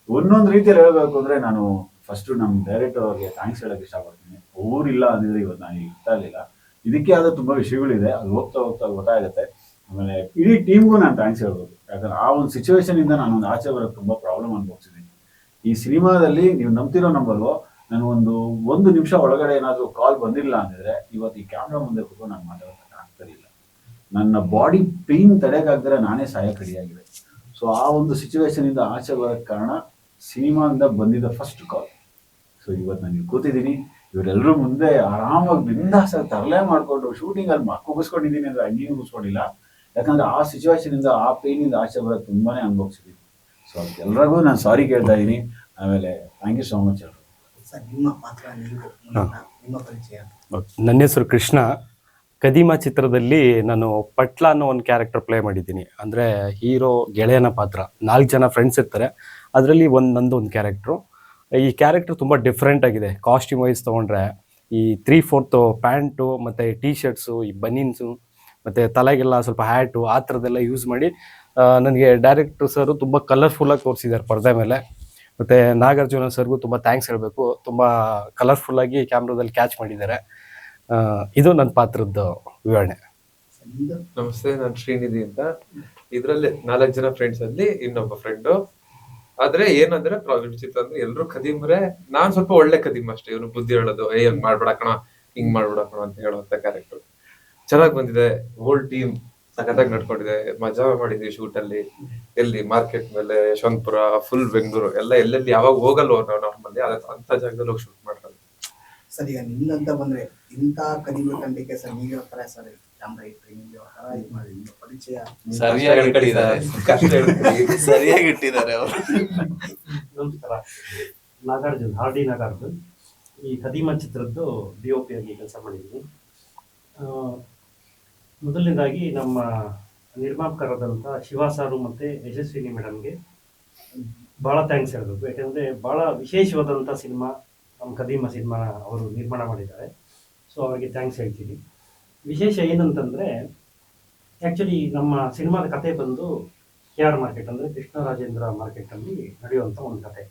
ಒಂದೊಂದು ರೀತಿಯಲ್ಲಿ ಹೇಳ್ಬೇಕು ಅಂದ್ರೆ, ನಾನು ಫಸ್ಟ್ ನಮ್ಮ ಡೈರೆಕ್ಟರ್ ಅವ್ರಿಗೆ ಥ್ಯಾಂಕ್ಸ್ ಹೇಳಕ್ ಇಷ್ಟಪಡ್ತೀನಿ. ಅವ್ರಿಲ್ಲ ಅಂದಿದ್ರೆ ಇವತ್ತು ನಾನು ಇರ್ತಾ ಇರ್ಲಿಲ್ಲ. ಇದಕ್ಕೆ ಆದ ತುಂಬಾ ವಿಷಯಗಳಿದೆ, ಅದು ಹೋಗ್ತಾ ಹೋಗ್ತಾ ಗೊತ್ತಾಗುತ್ತೆ. ಆಮೇಲೆ ಇಡೀ ಟೀಮ್ಗೂ ನಾನು ಥ್ಯಾಂಕ್ಸ್ ಹೇಳ್ಬೋದು. ಯಾಕಂದ್ರೆ ಆ ಒಂದು ಸಿಚುವೇಶನ್ ಇಂದ ನಾನು ಒಂದು ಆಚೆ ಬರೋಕ್ಕೆ ತುಂಬಾ ಪ್ರಾಬ್ಲಮ್ ಅನ್ಭವಿಸಿದ್ದೀನಿ. ಈ ಸಿನಿಮಾದಲ್ಲಿ ನೀವು ನಂಬ್ತಿರೋ ನಂಬಲ್ವೋ, ನಾನು ಒಂದು ನಿಮಿಷ ಒಳಗಡೆ ಏನಾದ್ರು ಕಾಲ್ ಬಂದಿಲ್ಲ ಅಂದಿದ್ರೆ ಇವತ್ತು ಈ ಕ್ಯಾಮ್ರಾ ಮುಂದೆ ಕೂತ್ಕೊಂಡು ನಾನು ಮಾತಾಡೋದಕ್ಕೆ ಆಗ್ತಿರ್ಲಿಲ್ಲ. ನನ್ನ ಬಾಡಿ ಪೇನ್ ತಡೆಯಕ್ಕಾಗ್ದರೆ ನಾನೇ ಸಾಯಕ್ಕೆ ರೆಡಿಯಾಗಿದೆ. ಸೊ ಆ ಒಂದು ಸಿಚುವೇಶನ್ ಇಂದ ಆಚೆ ಬರೋಕ್ಕೆ ಕಾರಣ ಸಿನಿಮಾದಿಂದ ಬಂದಿದ್ದ ಫಸ್ಟ್ ಕಾಲ್. ಸೊ ಇವತ್ತು ನಾನು ಕೂತಿದ್ದೀನಿ, ಇವರೆಲ್ಲರೂ ಮುಂದೆ ಆರಾಮಾಗಿ ಬಿಂದಾಸ ತರಲೆ ಮಾಡ್ಕೊಂಡು ಶೂಟಿಂಗ್ ಅಲ್ಲಿ ಕುಗಿಸ್ಕೊಂಡಿದ್ದೀನಿ ಅಂದ್ರೆ ಹಂಗೇನು ಕುಗಿಸ್ಕೊಂಡಿಲ್ಲ. ಯಾಕಂದ್ರೆ ಆ ಸಿಚುವೇಶನ್ ಇಂದ ಆ ಪೇನ್ ಇಂದ ಆಚೆ ಬರೋದು ತುಂಬಾನೇ ಅನುಭವಿಸಿದ್ದೀನಿ. ಸೊ ಅದಕ್ಕೆಲ್ಲರಿಗೂ ನಾನು ಸಾರಿ ಕೇಳ್ತಾ ಇದ್ದೀನಿ. ಆಮೇಲೆ ಥ್ಯಾಂಕ್ ಯು ಸೋ ಮಚ್ ಎಲ್ಲರೂ. ಸರ್ ನಿಮ್ಮ ಪಾತ್ರ, ನಿಮ್ಮ ಪರಿಚಯ. ನನ್ನ ಹೆಸರು ಕೃಷ್ಣ. ಕದೀಮ ಚಿತ್ರದಲ್ಲಿ ನಾನು ಪಟ್ಲ ಅನ್ನೋ ಒಂದು ಕ್ಯಾರೆಕ್ಟರ್ ಪ್ಲೇ ಮಾಡಿದ್ದೀನಿ. ಅಂದರೆ ಹೀರೋ ಗೆಳೆಯನ ಪಾತ್ರ. 4 ಜನ ಫ್ರೆಂಡ್ಸ್ ಇರ್ತಾರೆ, ಅದರಲ್ಲಿ ನಂದು ಒಂದು ಕ್ಯಾರೆಕ್ಟ್ರು. ಈ ಕ್ಯಾರೆಕ್ಟರ್ ತುಂಬ ಡಿಫ್ರೆಂಟ್ ಆಗಿದೆ. ಕಾಸ್ಟ್ಯೂಮ್ ವೈಸ್ ತೊಗೊಂಡ್ರೆ ಈ 3/4 ಪ್ಯಾಂಟು ಮತ್ತು ಟೀ ಶರ್ಟ್ಸು, ಈ ಬನೀನ್ಸು ಮತ್ತು ತಲೆಗೆಲ್ಲ ಸ್ವಲ್ಪ ಹ್ಯಾಟು ಆ ಥರದ್ದೆಲ್ಲ ಯೂಸ್ ಮಾಡಿ ನನಗೆ ಡೈರೆಕ್ಟ್ರು ಸರು ತುಂಬ ಕಲರ್ಫುಲ್ಲಾಗಿ ತೋರಿಸಿದ್ದಾರೆ ಪರದೆ ಮೇಲೆ. ಮತ್ತು ನಾಗಾರ್ಜುನ ಸರ್ಗೂ ತುಂಬ ಥ್ಯಾಂಕ್ಸ್ ಹೇಳಬೇಕು. ತುಂಬ ಕಲರ್ಫುಲ್ಲಾಗಿ ಕ್ಯಾಮ್ರಾದಲ್ಲಿ ಕ್ಯಾಚ್ ಮಾಡಿದ್ದಾರೆ. ಇದು ನನ್ನ ಪಾತ್ರದ ವಿವರಣೆ. ನಮಸ್ತೆ, ನಾನು ಶ್ರೀನಿಧಿ ಅಂತ. ಇದ್ರಲ್ಲಿ 4 ಜನ ಫ್ರೆಂಡ್ಸ್ ಅಲ್ಲಿ ಇನ್ನೊಬ್ಬ ಫ್ರೆಂಡು. ಆದ್ರೆ ಏನಂದ್ರೆ ಪ್ರಾಬ್ಲಮ್ ಚಿತ್ರ ಅಂದ್ರೆ ಎಲ್ರು ಕದೀಮ್ರೆ, ನಾನ್ ಸ್ವಲ್ಪ ಒಳ್ಳೆ ಕದೀಮ್ ಅಷ್ಟೇ. ಇವನು ಬುದ್ಧಿ ಹೇಳೋದು, ಹಂಗ್ ಮಾಡ್ಬೇಡ ಕಣ, ಹಿಂಗ್ ಮಾಡ್ಬೇಡ ಕಣ ಅಂತ ಹೇಳುವಂತ ಕ್ಯಾರೆಕ್ಟರ್ ಚೆನ್ನಾಗ್ ಬಂದಿದೆ. ಹೋಲ್ ಟೀಮ್ ಸಖತ್ತಾಗಿ ನಡ್ಕೊಂಡಿದೆ, ಮಜಾ ಮಾಡಿದ್ವಿ ಶೂಟ್ ಅಲ್ಲಿ. ಎಲ್ಲಿ ಮಾರ್ಕೆಟ್ ಮೇಲೆ, ಯಶವಂತಪುರ, ಫುಲ್ ಬೆಂಗಳೂರು ಎಲ್ಲ ಎಲ್ಲೆಲ್ಲಿ ಯಾವಾಗ ಹೋಗಲ್ವೋ ನಾವು ನಾರ್ಮಲ್ಲಿ ಅಂತ ಜಾಗದಲ್ಲಿ ಹೋಗಿ ಶೂಟ್ ಮಾಡೋದು. ಸರ್ ಈಗ ನಿಮ್ಮಂತ ಬಂದ್ರೆ ಇಂಥ ಕದಿಮೆ ಕಂಡಿಕೆ ಸರ್ ನೀವೇ ಒಂಥರ ಸರ್ ಕ್ಯಾಮ್ರಾ ಇಟ್ರಿ, ನೀವೇ ಒಂಥರ ಇದು ಮಾಡಿ ನಿಮ್ಮ ಪರಿಚಯ ಸರಿಯಾಗಿ ಇಟ್ಟಿದ್ದಾರೆ ಅವರು. ನಮಸ್ಕಾರ, ನಾಗಾರ್ಜುನ್, ಆರ್.ಡಿ. ನಾಗಾರ್ಜುನ್. ಈ ಕದೀಮ ಚಿತ್ರದ್ದು DOP ಆಗಿ ಕೆಲಸ ಮಾಡಿದ್ದೀನಿ. ಮೊದಲನೇದಾಗಿ ನಮ್ಮ ನಿರ್ಮಾಪಕರಾದಂಥ ಶಿವ ಸಾರು ಮತ್ತು ಯಶಸ್ವಿನಿ ಮೇಡಮ್ಗೆ ಭಾಳ ಥ್ಯಾಂಕ್ಸ್ ಹೇಳಬೇಕು. ಯಾಕೆಂದರೆ ಭಾಳ ವಿಶೇಷವಾದಂಥ ಸಿನಿಮಾ ನಮ್ಮ ಕದೀಮ ಸಿನಿಮಾ ಅವರು ನಿರ್ಮಾಣ ಮಾಡಿದ್ದಾರೆ. ಸೊ ಅವರಿಗೆ ಥ್ಯಾಂಕ್ಸ್ ಹೇಳ್ತೀನಿ. ವಿಶೇಷ ಏನಂತಂದರೆ, ಆ್ಯಕ್ಚುಲಿ ನಮ್ಮ ಸಿನಿಮಾದ ಕತೆ ಬಂದು KR ಮಾರ್ಕೆಟ್ ಅಂದರೆ ಕೃಷ್ಣರಾಜೇಂದ್ರ ಮಾರ್ಕೆಟಲ್ಲಿ ನಡೆಯುವಂಥ ಒಂದು ಕತೆ.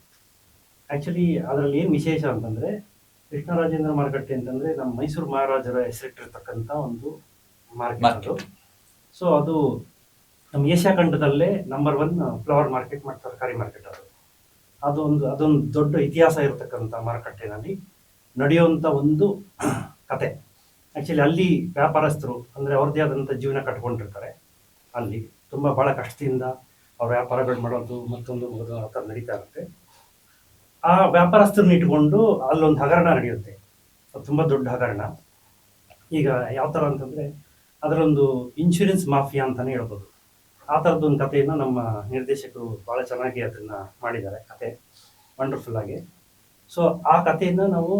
ಆ್ಯಕ್ಚುಲಿ ಅದರಲ್ಲಿ ಏನು ವಿಶೇಷ ಅಂತಂದರೆ, ಕೃಷ್ಣರಾಜೇಂದ್ರ ಮಾರ್ಕೆಟ್ ಅಂತಂದರೆ ನಮ್ಮ ಮೈಸೂರು ಮಹಾರಾಜರ ಹೆಸರಿಟ್ಟಿರ್ತಕ್ಕಂಥ ಒಂದು ಮಾರ್ಕೆಟ್. ಸೊ ಅದು ನಮ್ಮ ಏಷ್ಯಾ ಖಂಡದಲ್ಲೇ ನಂಬರ್ 1 ಫ್ಲವರ್ ಮಾರ್ಕೆಟ್ ಮತ್ತು ತರಕಾರಿ ಮಾರ್ಕೆಟ್. ಅದೊಂದು ದೊಡ್ಡ ಇತಿಹಾಸ ಇರತಕ್ಕಂಥ ಮಾರುಕಟ್ಟೆನಲ್ಲಿ ನಡೆಯುವಂಥ ಒಂದು ಕತೆ. ಆ್ಯಕ್ಚುಲಿ ಅಲ್ಲಿ ವ್ಯಾಪಾರಸ್ಥರು ಅಂದರೆ ಅವ್ರದ್ದೇ ಆದಂಥ ಜೀವನ ಕಟ್ಕೊಂಡಿರ್ತಾರೆ. ಅಲ್ಲಿ ತುಂಬ ಭಾಳ ಕಷ್ಟದಿಂದ ಅವ್ರ ವ್ಯಾಪಾರಗಳು ಮಾಡೋದು ಮತ್ತೊಂದು ಆ ಥರ ನಡೀತಾ ಇರುತ್ತೆ. ಆ ವ್ಯಾಪಾರಸ್ಥರನ್ನ ಇಟ್ಕೊಂಡು ಅಲ್ಲೊಂದು ಹಗರಣ ನಡೆಯುತ್ತೆ, ತುಂಬ ದೊಡ್ಡ ಹಗರಣ. ಈಗ ಯಾವ ಥರ ಅಂತಂದರೆ ಅದರೊಂದು ಇನ್ಶೂರೆನ್ಸ್ ಮಾಫಿಯಾ ಅಂತಲೇ ಹೇಳ್ಬೋದು. ಆ ಥರದ್ದೊಂದು ಕಥೆಯನ್ನು ನಮ್ಮ ನಿರ್ದೇಶಕರು ಭಾಳ ಚೆನ್ನಾಗಿ ಅದನ್ನು ಮಾಡಿದ್ದಾರೆ, ಕತೆ ವಂಡರ್ಫುಲ್ಲಾಗಿ. ಸೊ ಆ ಕಥೆಯನ್ನು ನಾವು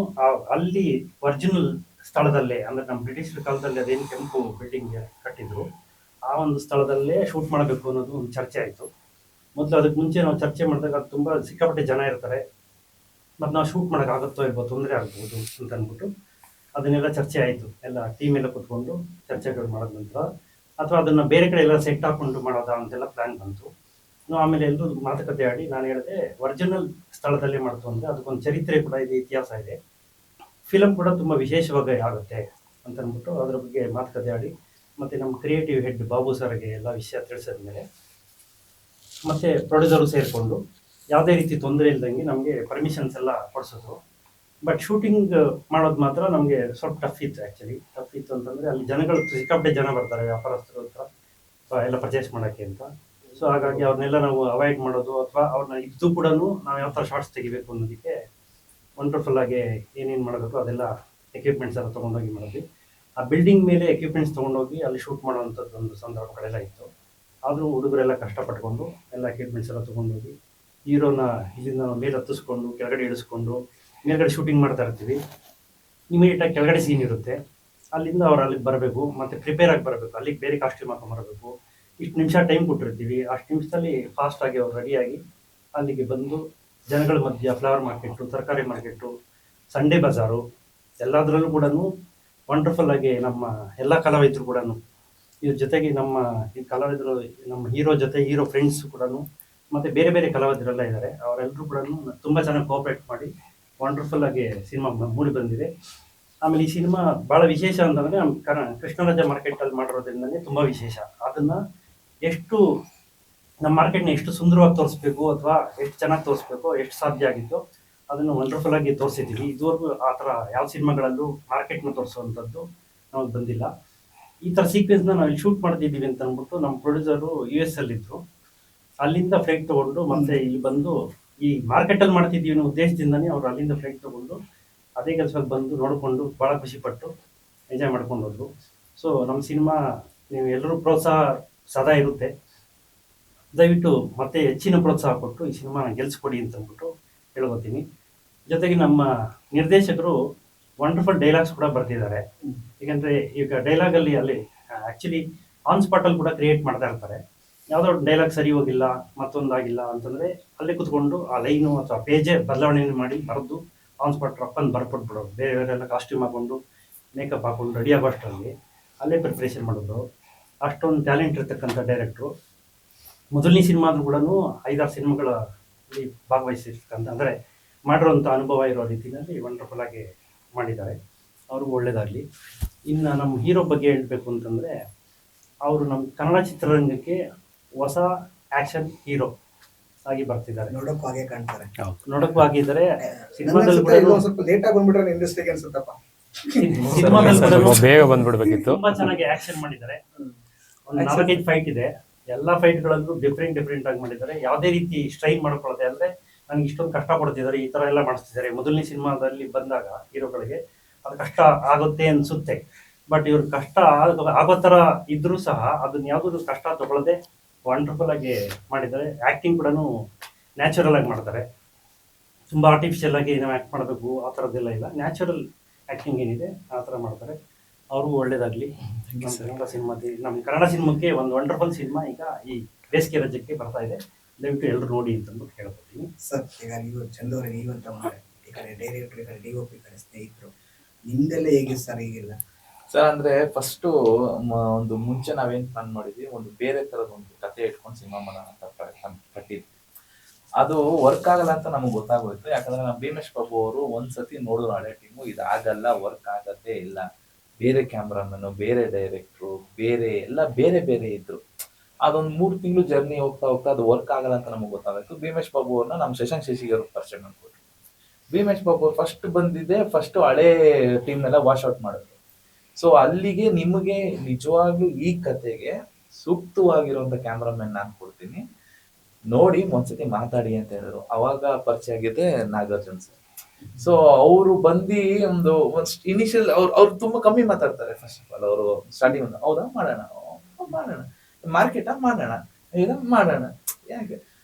ಅಲ್ಲಿ ಒರಿಜಿನಲ್ ಸ್ಥಳದಲ್ಲೇ, ಅಂದರೆ ನಮ್ಮ ಬ್ರಿಟಿಷರ ಕಾಲದಲ್ಲಿ ಅದೇನು ಕೆಂಪು ಬಿಲ್ಡಿಂಗ್ ಕಟ್ಟಿದ್ರು ಆ ಒಂದು ಸ್ಥಳದಲ್ಲೇ ಶೂಟ್ ಮಾಡಬೇಕು ಅನ್ನೋದು ಒಂದು ಚರ್ಚೆ ಆಯಿತು. ಮೊದಲು ಅದಕ್ಕೆ ಮುಂಚೆ ನಾವು ಚರ್ಚೆ ಮಾಡಿದಾಗ ಅದು ತುಂಬ ಸಿಕ್ಕಾಪಟ್ಟೆ ಜನ ಇರ್ತಾರೆ, ಮತ್ತು ನಾವು ಶೂಟ್ ಮಾಡೋಕ್ಕಾಗುತ್ತೋ ಇಲ್ವೋ, ತೊಂದರೆ ಆಗ್ಬೋದು ಅಂತ ಅಂದ್ಬಿಟ್ಟು ಅದನ್ನೆಲ್ಲ ಚರ್ಚೆ ಆಯಿತು. ಎಲ್ಲ ಟೀಮ್ ಎಲ್ಲ ಕೂತ್ಕೊಂಡು ಚರ್ಚೆಗಳು ಮಾಡಿದ ನಂತರ, ಅಥವಾ ಅದನ್ನು ಬೇರೆ ಕಡೆ ಎಲ್ಲ ಸೆಟ್ ಹಾಕ್ಕೊಂಡು ಮಾಡೋದಾ ಅಂತೆಲ್ಲ ಪ್ಲ್ಯಾನ್ ಬಂತು. ಆಮೇಲೆ ಎಲ್ಲರೂ ಮಾತುಕತೆ ಆಡಿ ನಾನು ಹೇಳಿದೆ ಒರಿಜಿನಲ್ ಸ್ಥಳದಲ್ಲೇ ಮಾಡ್ತು ಅಂದರೆ ಅದಕ್ಕೊಂದು ಚರಿತ್ರೆ ಕೂಡ ಇದೆ, ಇತಿಹಾಸ ಇದೆ, ಫಿಲಮ್ ಕೂಡ ತುಂಬ ವಿಶೇಷವಾಗಿ ಆಗುತ್ತೆ ಅಂತ ಅಂದ್ಬಿಟ್ಟು ಅದ್ರ ಬಗ್ಗೆ ಮಾತುಕತೆ ಆಡಿ, ಮತ್ತು ನಮ್ಮ ಕ್ರಿಯೇಟಿವ್ ಹೆಡ್ ಬಾಬು ಸರ್ಗೆ ಎಲ್ಲ ವಿಷಯ ತಿಳಿಸಿದ ಮೇಲೆ ಮತ್ತು ಪ್ರೊಡ್ಯೂಸರು ಸೇರಿಕೊಂಡು ಯಾವುದೇ ರೀತಿ ತೊಂದರೆ ಇಲ್ದಂಗೆ ನಮಗೆ ಪರ್ಮಿಷನ್ಸ್ ಎಲ್ಲ ಕೊಡಿಸಿದ್ರು. ಬಟ್ ಶೂಟಿಂಗ್ ಮಾಡೋದು ಮಾತ್ರ ನಮಗೆ ಸ್ವಲ್ಪ ಟಫ್ ಇತ್ತು. ಆ್ಯಕ್ಚುಲಿ ಟಫ್ ಇತ್ತು ಅಂತಂದರೆ ಅಲ್ಲಿ ಜನಗಳು ಸಿಕ್ಕಾಪಟ್ಟೆ ಜನ ಬರ್ತಾರೆ ವ್ಯಾಪಾರಸ್ಥರು ಹತ್ರ ಎಲ್ಲ ಪರ್ಚೇಸ್ ಮಾಡೋಕ್ಕೆ ಅಂತ. ಸೊ ಹಾಗಾಗಿ ಅವ್ರನ್ನೆಲ್ಲ ನಾವು ಅವಾಯ್ಡ್ ಮಾಡೋದು, ಅಥವಾ ಅವ್ರನ್ನ ಇದ್ದು ಕೂಡ ನಾವು ಯಾವ ಥರ ಶಾರ್ಟ್ಸ್ ತೆಗಿಬೇಕು ಅನ್ನೋದಕ್ಕೆ ವಂಡರ್ಫುಲ್ಲಾಗಿ ಏನೇನು ಮಾಡಬೇಕು ಅದೆಲ್ಲ ಎಕ್ವಿಪ್ಮೆಂಟ್ಸ್ ಎಲ್ಲ ತೊಗೊಂಡೋಗಿ ಮಾಡಿದ್ವಿ. ಆ ಬಿಲ್ಡಿಂಗ್ ಮೇಲೆ ಎಕ್ವಿಪ್ಮೆಂಟ್ಸ್ ತೊಗೊಂಡೋಗಿ ಅಲ್ಲಿ ಶೂಟ್ ಮಾಡೋವಂಥದ್ದು ಒಂದು ಸಂದರ್ಭಗಳೆಲ್ಲ ಇತ್ತು. ಆದರೂ ಹುಡುಗರೆಲ್ಲ ಕಷ್ಟಪಟ್ಕೊಂಡು ಎಲ್ಲ ಎಕ್ವಿಪ್ಮೆಂಟ್ಸ್ ಎಲ್ಲ ತೊಗೊಂಡೋಗಿ ಹೀರೋನ ಇಲ್ಲಿಂದ ಮೇಲೆ ಹತ್ತಿಸ್ಕೊಂಡು ಕೆಳಗಡೆ ಇಳಿಸ್ಕೊಂಡು ಮೇಲ್ಗಡೆ ಶೂಟಿಂಗ್ ಮಾಡ್ತಾ ಇರ್ತೀವಿ. ಇಮಿಡಿಯೇಟಾಗಿ ಕೆಳಗಡೆ ಸೀನ್ ಇರುತ್ತೆ, ಅಲ್ಲಿಂದ ಅವ್ರು ಅಲ್ಲಿಗೆ ಬರಬೇಕು, ಮತ್ತು ಪ್ರಿಪೇರ್ ಆಗಿ ಬರಬೇಕು, ಅಲ್ಲಿಗೆ ಬೇರೆ ಕಾಸ್ಟ್ಯೂಮ್ ಹಾಕೊಂಬರಬೇಕು. ಇಷ್ಟು ನಿಮಿಷ ಟೈಮ್ ಕೊಟ್ಟಿರ್ತೀವಿ, ಅಷ್ಟು ನಿಮಿಷದಲ್ಲಿ ಫಾಸ್ಟಾಗಿ ಅವ್ರು ರೆಡಿಯಾಗಿ ಅಲ್ಲಿಗೆ ಬಂದು ಜನಗಳ ಮಧ್ಯ ಫ್ಲವರ್ ಮಾರ್ಕೆಟು, ತರಕಾರಿ ಮಾರ್ಕೆಟು, ಸಂಡೇ ಬಜಾರು ಎಲ್ಲದರಲ್ಲೂ ಕೂಡ ವಂಡರ್ಫುಲ್ಲಾಗಿ ನಮ್ಮ ಎಲ್ಲ ಕಲಾವಿದರು ಕೂಡ ಇದ್ರ ಜೊತೆಗೆ ನಮ್ಮ ಈ ಕಲಾವಿದರು, ನಮ್ಮ ಹೀರೋ ಜೊತೆ ಹೀರೋ ಫ್ರೆಂಡ್ಸು ಕೂಡ ಮತ್ತು ಬೇರೆ ಬೇರೆ ಕಲಾವಿದರೆಲ್ಲ ಇದ್ದಾರೆ, ಅವರೆಲ್ಲರೂ ಕೂಡ ತುಂಬ ಚೆನ್ನಾಗಿ ಕೋಆಪ್ರೇಟ್ ಮಾಡಿ ವಂಡರ್ಫುಲ್ಲಾಗಿ ಸಿನಿಮಾ ಮೂಡಿ ಬಂದಿದೆ. ಆಮೇಲೆ ಈ ಸಿನಿಮಾ ಭಾಳ ವಿಶೇಷ ಅಂತಂದರೆ ನಮ್ಮ ಕೃಷ್ಣರಾಜ ಮಾರ್ಕೆಟಲ್ಲಿ ಮಾಡಿರೋದ್ರಿಂದಲೇ ತುಂಬ ವಿಶೇಷ. ಅದನ್ನು ಎಷ್ಟು ನಮ್ಮ ಮಾರ್ಕೆಟ್ನ ಎಷ್ಟು ಸುಂದರವಾಗಿ ತೋರಿಸ್ಬೇಕು ಅಥವಾ ಎಷ್ಟು ಚೆನ್ನಾಗಿ ತೋರಿಸ್ಬೇಕು, ಎಷ್ಟು ಸಾಧ್ಯ ಆಗಿತ್ತು ಅದನ್ನು ವಂಡರ್ಫುಲ್ಲಾಗಿ ತೋರಿಸಿದ್ದೀವಿ. ಇದುವರೆಗೂ ಆ ಥರ ಯಾವ ಸಿನಿಮಾಗಳಲ್ಲೂ ಮಾರ್ಕೆಟ್ನ ತೋರಿಸುವಂಥದ್ದು ನಮಗೆ ಬಂದಿಲ್ಲ. ಈ ಥರ ಸೀಕ್ವೆನ್ಸ್ನ ನಾವು ಇಲ್ಲಿ ಶೂಟ್ ಮಾಡ್ತಿದ್ದೀವಿ ಅಂತ ಅಂದ್ಬಿಟ್ಟು ನಮ್ಮ ಪ್ರೊಡ್ಯೂಸರು US ಅಲ್ಲಿದ್ದರು. ಅಲ್ಲಿಂದ ಫ್ಲೈಟ್ ತೊಗೊಂಡು ಮತ್ತೆ ಇಲ್ಲಿ ಬಂದು ಈ ಮಾರ್ಕೆಟಲ್ಲಿ ಮಾಡ್ತಿದ್ದೀವಿ ಅನ್ನೋ ಉದ್ದೇಶದಿಂದನೇ ಅವರು ಅಲ್ಲಿಂದ ಫ್ಲೈಟ್ ತೊಗೊಂಡು ಅದೇ ಕೆಲಸಕ್ಕೆ ಬಂದು ನೋಡಿಕೊಂಡು ಭಾಳ ಖುಷಿಪಟ್ಟು ಎಂಜಾಯ್ ಮಾಡ್ಕೊಂಡು ಹೋದ್ರು. ಸೊ ನಮ್ಮ ಸಿನಿಮಾ ನೀವು ಎಲ್ಲರೂ ಪ್ರೋತ್ಸಾಹ ಸದಾ ಇರುತ್ತೆ. ದಯವಿಟ್ಟು ಮತ್ತೆ ಹೆಚ್ಚಿನ ಪ್ರೋತ್ಸಾಹ ಕೊಟ್ಟು ಈ ಸಿನಿಮಾನ ಗೆಲ್ಲಿಸ್ಕೊಡಿ ಅಂತ ಅಂದ್ಬಿಟ್ಟು ಹೇಳ್ಕೊತೀನಿ. ಜೊತೆಗೆ ನಮ್ಮ ನಿರ್ದೇಶಕರು ವಂಡರ್ಫುಲ್ ಡೈಲಾಗ್ಸ್ ಕೂಡ ಬರ್ತಿದ್ದಾರೆ. ಯಾಕಂದರೆ ಈಗ ಡೈಲಾಗಲ್ಲಿ ಅಲ್ಲಿ ಆ್ಯಕ್ಚುಲಿ ಆನ್ ಸ್ಪಾಟಲ್ಲಿ ಕೂಡ ಕ್ರಿಯೇಟ್ ಮಾಡ್ತಾ ಇರ್ತಾರೆ. ಯಾವುದೋ ಡೈಲಾಗ್ ಸರಿ ಹೋಗಿಲ್ಲ, ಮತ್ತೊಂದಾಗಿಲ್ಲ ಅಂತಂದರೆ ಅಲ್ಲೇ ಕೂತ್ಕೊಂಡು ಆ ಲೈನು ಅಥವಾ ಪೇಜೇ ಬದಲಾವಣೆ ಮಾಡಿ ಬರೆದು ಆನ್ ಸ್ಪಾಟ್ ರಪ್ಪನ್ನು ಬರ್ಕೊಟ್ಬಿಡೋರು. ಬೇರೆಯವರೆಲ್ಲ ಕಾಸ್ಟ್ಯೂಮ್ ಹಾಕ್ಕೊಂಡು ಮೇಕಪ್ ಹಾಕ್ಕೊಂಡು ರೆಡಿ ಆಗೋಷ್ಟರಲ್ಲಿ ಅಲ್ಲೇ ಪ್ರಿಪ್ರೇಷನ್ ಮಾಡೋದು. ಅಷ್ಟೊಂದು ಟ್ಯಾಲೆಂಟ್ ಇರ್ತಕ್ಕಂಥ ಡೈರೆಕ್ಟ್ರು. ಮೊದಲನೇ ಸಿನಿಮಾ ಆದರೂ ಕೂಡ 5-6 ಸಿನಿಮಾಗಳಲ್ಲಿ ಭಾಗವಹಿಸಿರ್ತಕ್ಕಂಥ ಅಂದರೆ ಮಾಡಿರೋಂಥ ಅನುಭವ ಇರೋ ರೀತಿಯಲ್ಲಿ ವಂಡರ್ಫುಲ್ ಆಗಿ ಮಾಡಿದ್ದಾರೆ. ಅವ್ರಿಗೂ ಒಳ್ಳೆಯದಾಗಲಿ. ಇನ್ನು ನಮ್ಮ ಹೀರೋ ಬಗ್ಗೆ ಹೇಳಬೇಕು ಅಂತಂದರೆ, ಅವರು ನಮ್ಮ ಕನ್ನಡ ಚಿತ್ರರಂಗಕ್ಕೆ ಹೊಸ ಆ್ಯಕ್ಷನ್ ಹೀರೋ ಆಗಿ ಬರ್ತಿದ್ದಾರೆ. ನೋಡೋಕ್ಕೂ ಹಾಗೆ ಕಾಣ್ತಾರೆ. ನೋಡಕ್ಕೂ ಆಗಿದ್ದಾರೆ. ಸಿನಿಮಾದಲ್ಲಿ ನನ್ಗನ್ಸುತ್ತೆ ಕೂಡ ಇದು ಒಂದ್ ಸ್ವಲ್ಪ ಲೇಟ್ ಆಗಿ ಬಂದ್ಬಿಟ್ರೆ ಇಂಡಸ್ಟ್ರಿಗೆ ಅನ್ಸುತ್ತಪ್ಪ. ಸಿನಿಮಾದಲ್ಲಿ ಕೂಡ ಬೇಗ ಬಂದ್ಬಿಡ್ಬೇಕಿತ್ತು. ತುಂಬಾ ಚೆನ್ನಾಗಿ ಆಕ್ಷನ್ ಮಾಡಿದ್ದಾರೆ. ಒಂದು 4-5 ಫೈಟ್ ಇದೆ. ಎಲ್ಲ ಫೈಟ್ಗಳಲ್ಲೂ ಡಿಫ್ರೆಂಟ್ ಆಗಿ ಮಾಡಿದ್ದಾರೆ. ಯಾವುದೇ ರೀತಿ ಸ್ಟ್ರೈನ್ ಮಾಡ್ಕೊಳ್ಳೋದೆ ಅಂದರೆ ನನಗೆ ಇಷ್ಟೊಂದು ಕಷ್ಟ ಪಡ್ತಿದ್ದಾರೆ, ಈ ಥರ ಎಲ್ಲ ಮಾಡಿಸ್ತಿದ್ದಾರೆ. ಮೊದಲನೇ ಸಿನಿಮಾದಲ್ಲಿ ಬಂದಾಗ ಹೀರೋಗಳಿಗೆ ಅದು ಕಷ್ಟ ಆಗುತ್ತೆ ಅನಿಸುತ್ತೆ. ಬಟ್ ಇವ್ರ ಕಷ್ಟ ಆಗೋ ಥರ ಇದ್ರೂ ಸಹ ಅದನ್ನ ಯಾವುದೂ ಕಷ್ಟ ತಗೊಳ್ಳದೆ ವಂಡರ್ಫುಲ್ ಆಗಿ ಮಾಡಿದ್ದಾರೆ. ಆ್ಯಕ್ಟಿಂಗ್ ಕೂಡ ನ್ಯಾಚುರಲ್ ಆಗಿ ಮಾಡ್ತಾರೆ. ತುಂಬ ಆರ್ಟಿಫಿಷಿಯಲ್ ಆಗಿ ನಾವು ಆ್ಯಕ್ಟ್ ಮಾಡಬೇಕು ಆ ಥರದ್ದೆಲ್ಲ ಇಲ್ಲ. ನ್ಯಾಚುರಲ್ ಆ್ಯಕ್ಟಿಂಗ್ ಏನಿದೆ ಆ ಥರ ಮಾಡ್ತಾರೆ. ಅವ್ರಿಗೂ ಒಳ್ಳೇದಾಗಲಿ. ನಮ್ಮ ಕನ್ನಡ ಸಿನಿಮಾಕ್ಕೆ ಒಂದು ವಂಡರ್ಫುಲ್ ಸಿನಿಮಾ ಈಗ ಈ ಬೇಸಿಗೆ ರಜಕ್ಕೆ ಬರ್ತಾ ಇದೆ. ದಯವಿಟ್ಟು ಎಲ್ಲರೂ ನೋಡಿ ಅಂತಂದ್ಬಿಟ್ಟು ಹೇಳ್ಕೊತೀನಿ. ಸರ್, ಈಗ ನೀವು ಚಂದವ್ರಿಗೆ ನೀವಂತ ಮಾಡಿ ಈ ಕಡೆ ಡೈರೆಕ್ಟರ್, ಈ ಕಡೆ DOP, ಈ ಕಡೆ ಸ್ನೇಹಿತರು, ನಿಮ್ದೆಲ್ಲ ಹೇಗೆ ಸರ್ ಈಗಿಲ್ಲ? ಸರ್ ಅಂದ್ರೆ ಫಸ್ಟ್ ಒಂದು ಮುಂಚೆ ನಾವೇನ್ ಪ್ಲಾನ್ ಮಾಡಿದ್ವಿ, ಒಂದು ಬೇರೆ ತರದ ಒಂದು ಕತೆ ಇಟ್ಕೊಂಡು ಸಿನಿಮಾ ಮಾಡೋಣ ಅಂತ ಕಟ್ಟಿದ್ವಿ. ಅದು ವರ್ಕ್ ಆಗಲ್ಲ ಅಂತ ನಮಗೆ ಗೊತ್ತಾಗೋಯ್ತು. ಯಾಕಂದ್ರೆ ನಮ್ಮ ಭೀಮೇಶ್ ಬಾಬು ಅವರು ಒಂದ್ಸತಿ ನೋಡಿದ್ರು ಹಳೆ ಟೀಮು, ಇದಾಗಲ್ಲ, ವರ್ಕ್ ಆಗತ್ತೆ ಇಲ್ಲ, ಬೇರೆ ಕ್ಯಾಮ್ರಾಮನ್, ಬೇರೆ ಡೈರೆಕ್ಟ್ರು, ಬೇರೆ ಎಲ್ಲ ಬೇರೆ ಬೇರೆ ಇದ್ರು. ಅದೊಂದು 3 ತಿಂಗಳು ಜರ್ನಿ ಹೋಗ್ತಾ ಅದು ವರ್ಕ್ ಆಗಲ್ಲ ಅಂತ ನಮಗೆ ಗೊತ್ತಾಗೋಯ್ತು. ಭೀಮೇಶ್ ಬಾಬು ಅವ್ರನ್ನ ನಮ್ಮ ಶಶಾಂಕ್ ಶಶಿಗೆ ಪರಿಚಯ ಮಾಡ್ಕೊಟ್ರು. ಭೀಮೇಶ್ ಬಾಬು ಅವ್ರು ಫಸ್ಟ್ ಬಂದಿದ್ದೆ, ಫಸ್ಟ್ ಹಳೆ ಟೀಮ್ನೆಲ್ಲ ವಾಶ್ ಔಟ್ ಮಾಡಿದ್ರು. ಸೊ ಅಲ್ಲಿಗೆ ನಿಮಗೆ ನಿಜವಾಗ್ಲೂ ಈ ಕತೆಗೆ ಸೂಕ್ತವಾಗಿರುವಂತ ಕ್ಯಾಮ್ರಾಮನ್ ನಾನು ಕೊಡ್ತೀನಿ, ನೋಡಿ ಒಂದ್ಸತಿ ಮಾತಾಡಿ ಅಂತ ಹೇಳಿದ್ರು. ಅವಾಗ ಪರಿಚಯ ಆಗಿದೆ ನಾಗಾರ್ಜುನ್ ಸರ್. ಸೊ ಅವರು ಬಂದು ಒಂದು ಇನಿಷಿಯಲ್ ಅವ್ರು ತುಂಬಾ ಕಮ್ಮಿ ಮಾತಾಡ್ತಾರೆ. ಫಸ್ಟ್ ಆಫ್ ಆಲ್ ಅವರು ಸ್ಟಾರ್ಟಿಂಗ್ ಒಂದು ಹೌದಾ ಮಾಡೋಣ ಮಾರ್ಕೆಟಾ ಮಾಡೋಣ ಇಲ್ಲ ಮಾಡೋಣ, ಯಾಕೆ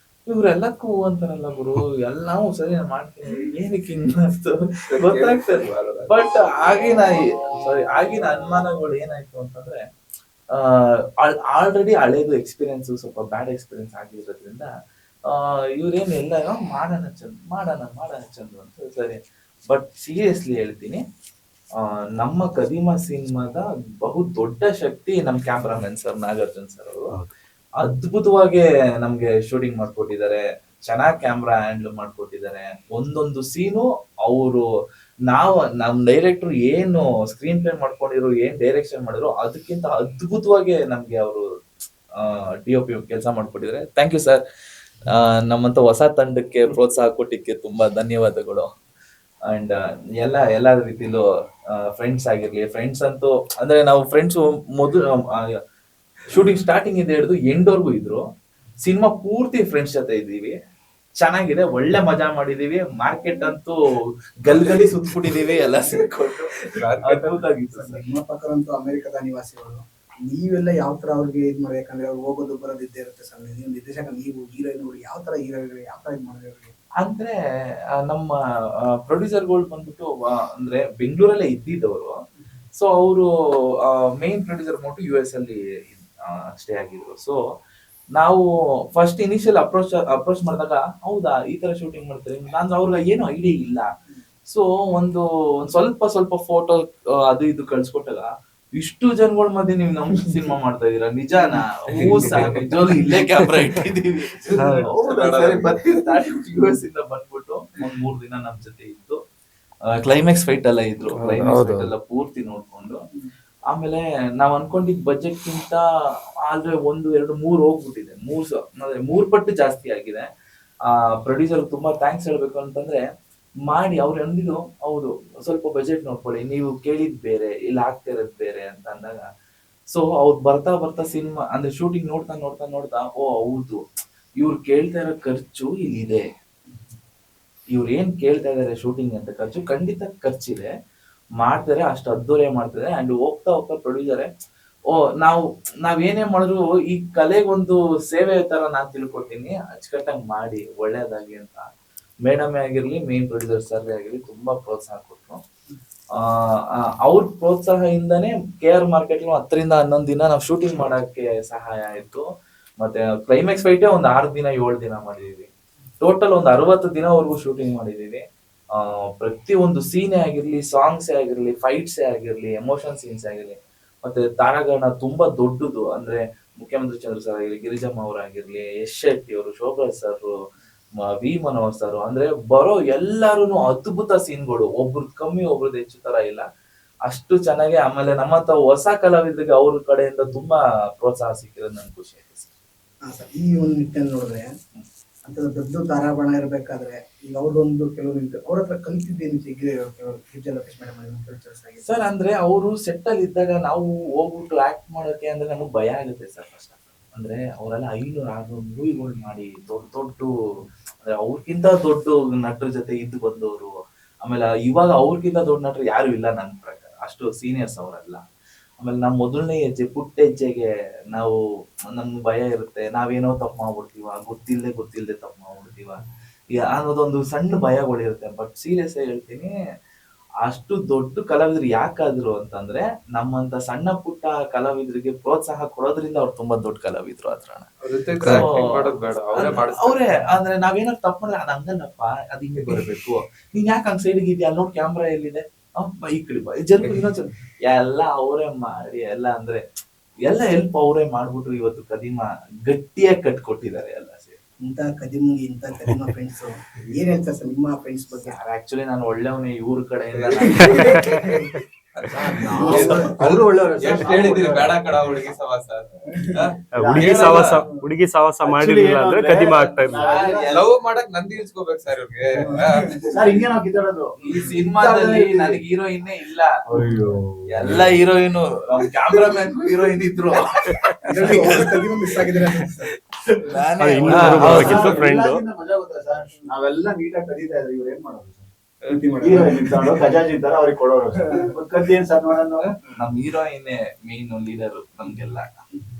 ಇವ್ರೆಲ್ಲಕ್ಕೂ ಅಂತಾರಲ್ಲ ಗುರು, ಎಲ್ಲಾವು ಸರಿ ನಾನು ಮಾಡ್ತೀನಿ, ಏನಕ್ಕೆ ಹಿಂಗ್ ಗೊತ್ತಾಗ್ತದೆ. ಬಟ್ ಆಗಿನ ಅನುಮಾನಗಳು ಏನಾಯ್ತು ಅಂತಂದ್ರೆ, ಆಲ್ರೆಡಿ ಹಳೇದು ಎಕ್ಸ್ಪೀರಿಯನ್ಸ್, ಸ್ವಲ್ಪ ಬ್ಯಾಡ್ ಎಕ್ಸ್ಪೀರಿಯನ್ಸ್ ಆಗಿರೋದ್ರಿಂದ ಇವ್ರೇನು ಎಲ್ಲ ಮಾಡೋಣ ಚಂದು ಅಂತ. ಸರಿ, ಬಟ್ ಸೀರಿಯಸ್ಲಿ ಹೇಳ್ತೀನಿ, ನಮ್ಮ ಕದೀಮ ಸಿನಿಮಾದ ಬಹು ದೊಡ್ಡ ಶಕ್ತಿ ನಮ್ಮ ಕ್ಯಾಮ್ರಾಮನ್ ಸರ್ ನಾಗಾರ್ಜುನ್ ಸರ್ ಅವರು. ಅದ್ಭುತವಾಗಿ ನಮ್ಗೆ ಶೂಟಿಂಗ್ ಮಾಡ್ಕೊಟ್ಟಿದ್ದಾರೆ, ಚೆನ್ನಾಗಿ ಕ್ಯಾಮ್ರಾ ಹ್ಯಾಂಡಲ್ ಮಾಡ್ಕೊಟ್ಟಿದ್ದಾರೆ. ಒಂದೊಂದು ಸೀನು ಅವರು ನಮ್ ಡೈರೆಕ್ಟರ್ ಏನು ಸ್ಕ್ರೀನ್ ಪ್ಲೇ ಮಾಡ್ಕೊಂಡಿರೋ, ಏನ್ ಡೈರೆಕ್ಷನ್ ಮಾಡಿರೋ ಅದಕ್ಕಿಂತ ಅದ್ಭುತವಾಗಿ ನಮ್ಗೆ ಅವರು DOP ಕೆಲಸ ಮಾಡ್ಕೊಟ್ಟಿದ್ದಾರೆ. Thank you sir. ನಮ್ಮಂತ ಹೊಸ ತಂಡಕ್ಕೆ ಪ್ರೋತ್ಸಾಹ ಕೊಟ್ಟಿಕ್ಕೆ ತುಂಬಾ ಧನ್ಯವಾದಗಳು. ಅಂಡ್ ಎಲ್ಲ ರೀತಿಲೂ ಫ್ರೆಂಡ್ಸ್ ಆಗಿರ್ಲಿ, ಫ್ರೆಂಡ್ಸ್ ಅಂತೂ ಅಂದ್ರೆ ನಾವು ಫ್ರೆಂಡ್ಸ್ ಮೊದಲು ಶೂಟಿಂಗ್ ಸ್ಟಾರ್ಟಿಂಗ್ ಇಂದ ಹಿಡಿದು ಎಂಡ್ವರೆಗೂ ಇದ್ರು. ಸಿನಿಮಾ ಪೂರ್ತಿ ಫ್ರೆಂಡ್ಸ್ ಜೊತೆ ಇದ್ದೀವಿ, ಚೆನ್ನಾಗಿದೆ, ಒಳ್ಳೆ ಮಜಾ ಮಾಡಿದೀವಿ. ಮಾರ್ಕೆಟ್ ಅಂತೂ ಗಲ್ಗಲಿ ಸುತ್ಬಿಟ್ಟಿದೀವಿ ಎಲ್ಲ ಸೇರ್ಕೊಂಡು. ನಿರ್ಮಾಪಕರಂತೂ ಅಮೆರಿಕದ ನಿವಾಸಿಗಳು. ನೀವೆಲ್ಲ ಯಾವ ತರ ಅವ್ರಿಗೆ ಇದ್ ಮಾಡಿ, ಯಾಕಂದ್ರೆ ಅವ್ರು ಹೋಗೋದು ಬರೋದು ಇದ್ದೇ ಇರುತ್ತೆ ಸರ್. ನೀವು ನಿರ್ದೇಶಕ, ನೀವು ಹೀರೋಯಿನ್, ಯಾವ ತರ ಹೀರೋಯಿನ್ ಯಾವ ತರ ಇದ್ ಮಾಡಿದ್ರೆ ಅಂದ್ರೆ ನಮ್ಮ ಪ್ರೊಡ್ಯೂಸರ್ಗಳು ಬಂದ್ಬಿಟ್ಟು ಅಂದ್ರೆ ಬೆಂಗಳೂರಲ್ಲೇ ಇದ್ದಿದ್ದವರು. ಸೊ ಅವರು ಮೇನ್ ಪ್ರೊಡ್ಯೂಸರ್ ಬಂದ್ಬಿಟ್ಟು US ಅಲ್ಲಿ ಸ್ಟೇ ಆಗಿದ್ರು. ಸೊ ನಾವು ಫಸ್ಟ್ ಇನಿಷಿಯಲ್ ಅಪ್ರೋಚ್ ಮಾಡಿದಾಗ, ಹೌದಾ ಈ ತರ ಶೂಟಿಂಗ್ ಮಾಡ್ತಾರೆ, ನಾನು ಅವ್ರಿಗೆ ಏನು ಐಡಿಯಾ ಇಲ್ಲ. ಸೊ ಒಂದು ಸ್ವಲ್ಪ ಫೋಟೋ ಅದು ಇದು ಕಳ್ಸ್ಕೊಟ್ಟಾಗ, ಇಷ್ಟು ಜನಗಳ ಮಧ್ಯೆ ನೀವು ನಮ್ ಸಿನಿಮಾ ಮಾಡ್ತಾ ಇದೀರಾ, ನಿಜಾನಾ? ನಿಜವಾಗ್ಲೂ ಇಲ್ಲೇ ಕ್ಯಾಮ್ರಾ ಇಟ್ಟಿದೀವಿ. US ಇಂದ ಬಂದ್ಬಿಟ್ಟು ಒಂದ್ 3 ದಿನ ನಮ್ ಜೊತೆ ಇದ್ದು, ಕ್ಲೈಮ್ಯಾಕ್ಸ್ ಫೈಟ್ ಎಲ್ಲ ಇದ್ರು, ಕ್ಲೈಮ್ಯಾಕ್ಸ್ ಫೈಟ್ ಎಲ್ಲ ಪೂರ್ತಿ ನೋಡ್ಕೊಂಡು, ಆಮೇಲೆ ನಾವ್ ಅನ್ಕೊಂಡಿದ್ ಬಜೆಟ್ ಗಿಂತ ಆದ್ರೆ 1, 2, 3 ಹೋಗ್ಬಿಟ್ಟಿದೆ. 3 ಪಟ್ಟು ಜಾಸ್ತಿ ಆಗಿದೆ. ಪ್ರೊಡ್ಯೂಸರ್ ತುಂಬಾ ಥ್ಯಾಂಕ್ಸ್ ಹೇಳ್ಬೇಕು ಅಂತಂದ್ರೆ, ಮಾಡಿ ಅವ್ರು ಅಂದಿದ್ದು, ಹೌದು ಸ್ವಲ್ಪ ಬಜೆಟ್ ನೋಡ್ಕೊಳ್ಳಿ, ನೀವು ಕೇಳಿದ್ ಬೇರೆ, ಇಲ್ಲಿ ಆಗ್ತಾ ಇರೋದ್ ಬೇರೆ ಅಂತ ಅಂದಾಗ ಸೊ ಅವ್ರು ಬರ್ತಾ ಬರ್ತಾ ಸಿನಿಮಾ ಅಂದ್ರೆ ಶೂಟಿಂಗ್ ನೋಡ್ತಾ ನೋಡ್ತಾ ನೋಡ್ತಾ ಓ ಹೌದು ಇವ್ರು ಕೇಳ್ತಾ ಇರೋ ಖರ್ಚು ಇಲ್ಲಿದೆ, ಇವ್ರು ಏನ್ ಕೇಳ್ತಾ ಇದಾರೆ ಶೂಟಿಂಗ್ ಅಂತ ಖರ್ಚು ಖಂಡಿತ ಖರ್ಚಿದೆ, ಮಾಡ್ತಾರೆ, ಅಷ್ಟು ಅದ್ದೂರಿಯಾಗಿ ಮಾಡ್ತಾರೆ. ಅಂಡ್ ಹೋಗ್ತಾ ಹೋಗ್ತಾ ಪ್ರೊಡ್ಯೂಸರೇ ಓ ನಾವೇನೇ ಮಾಡಿದ್ರು ಈ ಕಲೆಗೊಂದು ಸೇವೆ ತರ ನಾನ್ ತಿಳ್ಕೊತೀನಿ, ಅಚ್ಚುಕಟ್ಟಾಗಿ ಮಾಡಿ ಒಳ್ಳೇದಾಗಿ ಅಂತ ಮೇಡಮ್ ಆಗಿರ್ಲಿ ಮೇನ್ ಪ್ರೊಡ್ಯೂಸರ್ ಸರ್ ಆಗಿರ್ಲಿ ತುಂಬಾ ಪ್ರೋತ್ಸಾಹ ಕೊಟ್ರು. ಅವ್ರ ಪ್ರೋತ್ಸಾಹದಿಂದಾನೇ KR ಮಾರ್ಕೆಟ್ 10ರಿಂದ 11 ದಿನ ನಾವು ಶೂಟಿಂಗ್ ಮಾಡಕ್ಕೆ ಸಹಾಯ ಆಯ್ತು. ಮತ್ತೆ ಕ್ಲೈಮ್ಯಾಕ್ಸ್ ಫೈಟೇ ಒಂದು 6 ದಿನ 7 ದಿನ ಮಾಡಿದೀವಿ. ಟೋಟಲ್ ಒಂದು 60 ದಿನವರೆಗೂ ಶೂಟಿಂಗ್ ಮಾಡಿದೀವಿ. ಪ್ರತಿ ಒಂದು ಸೀನೇ ಆಗಿರ್ಲಿ, ಸಾಂಗ್ಸೇ ಆಗಿರ್ಲಿ, ಫೈಟ್ಸೇ ಆಗಿರ್ಲಿ, ಎಮೋಷನ್ ಸೀನ್ಸ್ ಆಗಿರ್ಲಿ, ಮತ್ತೆ ತಾರಾಗಣ ತುಂಬಾ ದೊಡ್ಡದು. ಅಂದ್ರೆ ಮುಖ್ಯಮಂತ್ರಿ ಚಂದ್ರ ಸರ್ ಆಗಿರ್ಲಿ, ಗಿರಿಜಮ್ಮ ಅವರಾಗಿರ್ಲಿ, ಯಶ್ ಶೆಟ್ಟಿ ಅವರು, Shobharaj sir, V Manohar sir, ಅಂದ್ರೆ ಬರೋ ಎಲ್ಲಾರು ಅದ್ಭುತ ಸೀನ್ಗಳು, ಒಬ್ರದ್ ಕಮ್ಮಿ ಒಬ್ರದ್ ಹೆಚ್ಚು ತರ ಇಲ್ಲ, ಅಷ್ಟು ಚೆನ್ನಾಗಿ. ಆಮೇಲೆ ನಮ್ಮಂತ ಹೊಸ ಕಲಾವಿದರಿಗೆ ಅವ್ರ ಕಡೆಯಿಂದ ತುಂಬಾ ಪ್ರೋತ್ಸಾಹ ಸಿಕ್ಕಿರೋದು ನನ್ಗೆ ಖುಷಿ ಆಯ್ತು ಸರ್. ಸರ್, ಈ ಒಂದು ನಿಟ್ಟಿನಲ್ಲಿ ನೋಡಿದ್ರೆ ಅಂತ ದೊಡ್ಡ ತಾರಾಬಣ ಇರ್ಬೇಕಾದ್ರೆ ಈಗ ಅವ್ರದೊಂದು ಕೆಲವು ನಿಂತು ಅವ್ರ ಹತ್ರ ಕಲಿತಿದ್ದೇನು ಸರ್ ಅಂದ್ರೆ ಅವರು ಸೆಟ್ ಅಲ್ಲಿ ಇದ್ದಾಗ ನಾವು ಹೋಗ್ಬಿಟ್ಟು ಆಕ್ಟ್ ಮಾಡೋಕೆ ಅಂದ್ರೆ ನಮಗ್ ಭಯ ಆಗುತ್ತೆ ಸರ್. ಫಸ್ಟ್ ಅಂದ್ರೆ ಅವರೆಲ್ಲ 500-600 ಮೂವಿಗಳು ಮಾಡಿ ದೊಡ್ಡ ಅಂದ್ರೆ ಅವ್ರಕ್ಕಿಂತ ದೊಡ್ಡ ನಟರ ಜೊತೆ ಇದ್ದು ಬಂದವರು. ಆಮೇಲೆ ಇವಾಗ ಅವ್ರಿಗಿಂತ ದೊಡ್ಡ ನಟರು ಯಾರು ಇಲ್ಲ ನನ್ನ ಪ್ರಕಾರ, ಅಷ್ಟು ಸೀನಿಯರ್ಸ್ ಅವರೆಲ್ಲ. ಆಮೇಲೆ ನಮ್ ಮೊದಲನೇ ಹೆಜ್ಜೆ ಪುಟ್ಟ ಹೆಜ್ಜೆಗೆ ನಾವು ನಮ್ಗೆ ಭಯ ಇರುತ್ತೆ, ನಾವೇನೋ ತಪ್ಪು ಮಾಡ್ಬಿಡ್ತೀವ, ಗೊತ್ತಿಲ್ದೆ ತಪ್ಪು ಮಾಡ್ಬಿಡ್ತೀವ ಅನ್ನೋದೊಂದು ಸಣ್ಣ ಭಯಗಳಿರುತ್ತೆ. ಬಟ್ ಸೀರಿಯಸ್ ಆಗಿ ಹೇಳ್ತೀನಿ, ಅಷ್ಟು ದೊಡ್ಡ ಕಲಾವಿದ್ರು ಯಾಕಾದ್ರು ಅಂತಂದ್ರೆ ನಮ್ಮಂತ ಸಣ್ಣ ಪುಟ್ಟ ಕಲಾವಿದರಿಗೆ ಪ್ರೋತ್ಸಾಹ ಕೊಡೋದ್ರಿಂದ ಅವ್ರು ತುಂಬಾ ದೊಡ್ಡ ಕಲಾವಿದ್ರು ಅದ್ರ. ಅವ್ರೇ ಅಂದ್ರೆ ನಾವೇನಾದ್ರು ತಪ್ಪು ಮಾಡಿದ್ರೆ ಅದ್ ಹಂಗಲ್ಲಪ್ಪ, ಅದ್ ಹಿಂಗೆ ಬರಬೇಕು, ನೀನ್ ಯಾಕೆ ಹಂಗ್ ಸೈಡ್ಗೆ ಇದೆಯಾ, ಅಲ್ಲಿ ನೋಡಿ ಕ್ಯಾಮ್ರಾ ಎಲ್ಲಿದೆ, ಈ ಕಡೆ ಇನ್ನೊಂದ್ಸಲ ಎಲ್ಲ ಅವರೇ ಮಾಡಿ ಎಲ್ಲ ಅಂದ್ರೆ ಎಲ್ಲ ಹೆಲ್ಪ್ ಅವರೇ ಮಾಡ್ಬಿಟ್ರು. ಇವತ್ತು ಕದೀಮಾ ಗಟ್ಟಿಯಾಗಿ ಕಟ್ಕೊಟ್ಟಿದ್ದಾರೆ ಎಲ್ಲ ಸೇರಿ. ಇಂತ ಕದೀಮ ಫ್ರೆಂಡ್ಸ್ ಏನ್ ಹೇಳ್ತಾರೆ ಸರ್ ನಿಮ್ಮ ಫ್ರೆಂಡ್ಸ್ ಬಗ್ಗೆ? ಆಕ್ಚುಲಿ ನಾನು ಒಳ್ಳೆಯವನೇ ಇವ್ರ ಕಡೆಯಿಂದ. ಅವರು ಒಳ್ಳೆಯವರು ಹೇಳಿದ್ರಿ ಬೇಡ ಕಡ ಹುಡುಗಿ ಸವಾಸ, ಹುಡುಗಿ ಸವಾಸ ಮಾಡಿರ್ಲಿಲ್ಲ ಅಂದ್ರೆ ಕದೀಮಾ ಆಗ್ತಾ ಇರ್ಲಿಲ್ಲ. ಲವ್ ಮಾಡಕ್ ನಂದಿ ಇಳ್ಸ್ಕೋಬೇಕು ಸರ್ ಇವ್ರಿಗೆ. ಹಿಂಗೆ ನಾವು ಕಿತ್ತಾಡೋದು. ಈ ಸಿನಿಮಾದಲ್ಲಿ ನನಗೆ ಹೀರೋಯಿನ್ನೇ ಇಲ್ಲ, ಎಲ್ಲ ಹೀರೋಯಿನ್ ಕ್ಯಾಮ್ರಾಮನ್ ಹೀರೋಯಿನ್ ಇದ್ರು. ಮಿಸ್ ಆಗಿದ್ರೆ ಫ್ರೆಂಡ್ ನಾವೆಲ್ಲ ನೀಟಾಗಿ ಕದೀತಾ ಇದ್ರಿ, ಇವ್ರು ಏನ್ ಮಾಡೋದು ಸರ್? ಖಜಾಂಚಿ ತರ ಅವ್ರಿಗೆ ಕೊಡೋರು. ಕದ್ದಿ ಏನ್ ಸರ್ ನೋಡೋಣ, ನಮ್ ಹೀರೋಯಿನ್ನೇ ಮೇನ್ ಲೀಡರ್ ನಮ್ಗೆಲ್ಲ,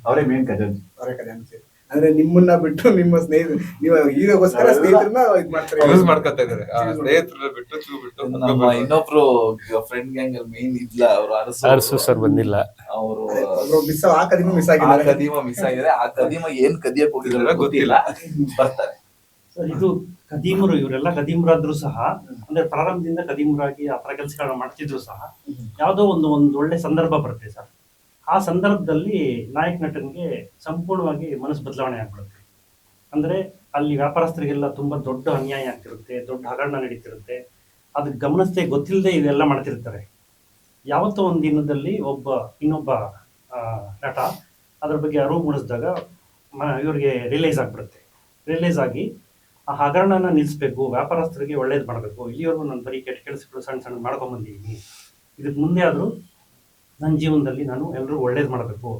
ಅವರೇ ಮೇನ್ ಖಜಾಂಚಿ. ಅಂದ್ರೆ ನಿಮ್ಮನ್ನ ಬಿಟ್ಟು ನಿಮ್ಮ ನೀವು ಹೀರೋಗೋಸ್ಕರ ಸ್ನೇಹಿತರನ್ನ ಇದ್ ಮಾಡ್ತಾರೆ, ಯೂಸ್ ಮಾಡ್ಕೊತಾ ಇದಾರೆ. ಸ್ನೇಹಿತರನ್ನ ಬಿಟ್ಟು ಚೂ ಬಿಟ್ಟು ನಮ್ಮ ಇನ್ನೊಬ್ರು ಫ್ರೆಂಡ್ ಗ್ಯಾಂಗ್ ಅಲ್ಲಿ ಮೇನ್ ಇದ್ಲ ಅವ್ರು ಅರಸು ಸರ್ ಬಂದಿಲ್ಲ. ಅವರು ಮಿಸ್ ಆ ಕದೀಮ ಮಿಸ್ ಆಗಿದ್ದಾರೆ. ಕದೀಮ ಮಿಸ್ ಆಗಿದೆ. ಆ ಕದೀಮ ಏನ್ ಕದಿಯಕ್ ಹೋಗಿದ್ರೆ ಗೊತ್ತಿಲ್ಲ, ಬರ್ತಾರೆ. ಇದು ಕದೀಮರು, ಇವರೆಲ್ಲ ಕದೀಮರಾದ್ರು ಸಹ ಅಂದ್ರೆ ಪ್ರಾರಂಭದಿಂದ ಕದೀಮರಾಗಿ ಆ ತರ ಕೆಲಸಗಳನ್ನ ಮಾಡ್ತಿದ್ರು ಸಹ ಯಾವುದೋ ಒಂದು ಒಳ್ಳೆ ಸಂದರ್ಭ ಬರುತ್ತೆ ಸರ್. ಆ ಸಂದರ್ಭದಲ್ಲಿ ನಾಯಕ ನಟನಿಗೆ ಸಂಪೂರ್ಣವಾಗಿ ಮನಸ್ಸು ಬದಲಾವಣೆ ಆಗ್ಬಿಡುತ್ತೆ. ಅಂದ್ರೆ ಅಲ್ಲಿ ವ್ಯಾಪಾರಸ್ಥರಿಗೆಲ್ಲ ತುಂಬಾ ದೊಡ್ಡ ಅನ್ಯಾಯ ಆಗ್ತಿರುತ್ತೆ, ದೊಡ್ಡ ಹಗರಣ ನಡೀತಿರುತ್ತೆ, ಅದಕ್ಕೆ ಗಮನಿಸದೆ ಗೊತ್ತಿಲ್ಲದೆ ಇವೆಲ್ಲ ಮಾಡ್ತಿರ್ತಾರೆ. ಯಾವತ್ತೋ ಒಂದು ದಿನದಲ್ಲಿ ಇನ್ನೊಬ್ಬ ನಟ ಅದ್ರ ಬಗ್ಗೆ ಅರಿವು ಮೂಡಿಸಿದಾಗ ಇವ್ರಿಗೆ ರಿಲೈಸ್ ಆಗ್ಬಿಡುತ್ತೆ. ರಿಲೈಸ್ ಆಗಿ ಆ ಹಗರಣನ ನಿಲ್ಲಿಸ್ಬೇಕು, ವ್ಯಾಪಾರಸ್ಥರಿಗೆ ಒಳ್ಳೇದು ಮಾಡಬೇಕು, ಇಲ್ಲಿವರೆಗೂ ನಾನು ಬರೀ ಕೆಟ್ಟ ಕೆಲಸಗಳು ಸಣ್ಣ ಮಾಡ್ಕೊಂಬಂದಿದ್ದೀನಿ, ಇದಕ್ಕೆ ಮುಂದೆ ಆದರೂ ನನ್ನ ಜೀವನದಲ್ಲಿ ನಾನು ಎಲ್ಲರೂ ಒಳ್ಳೇದು ಮಾಡಬೇಕು,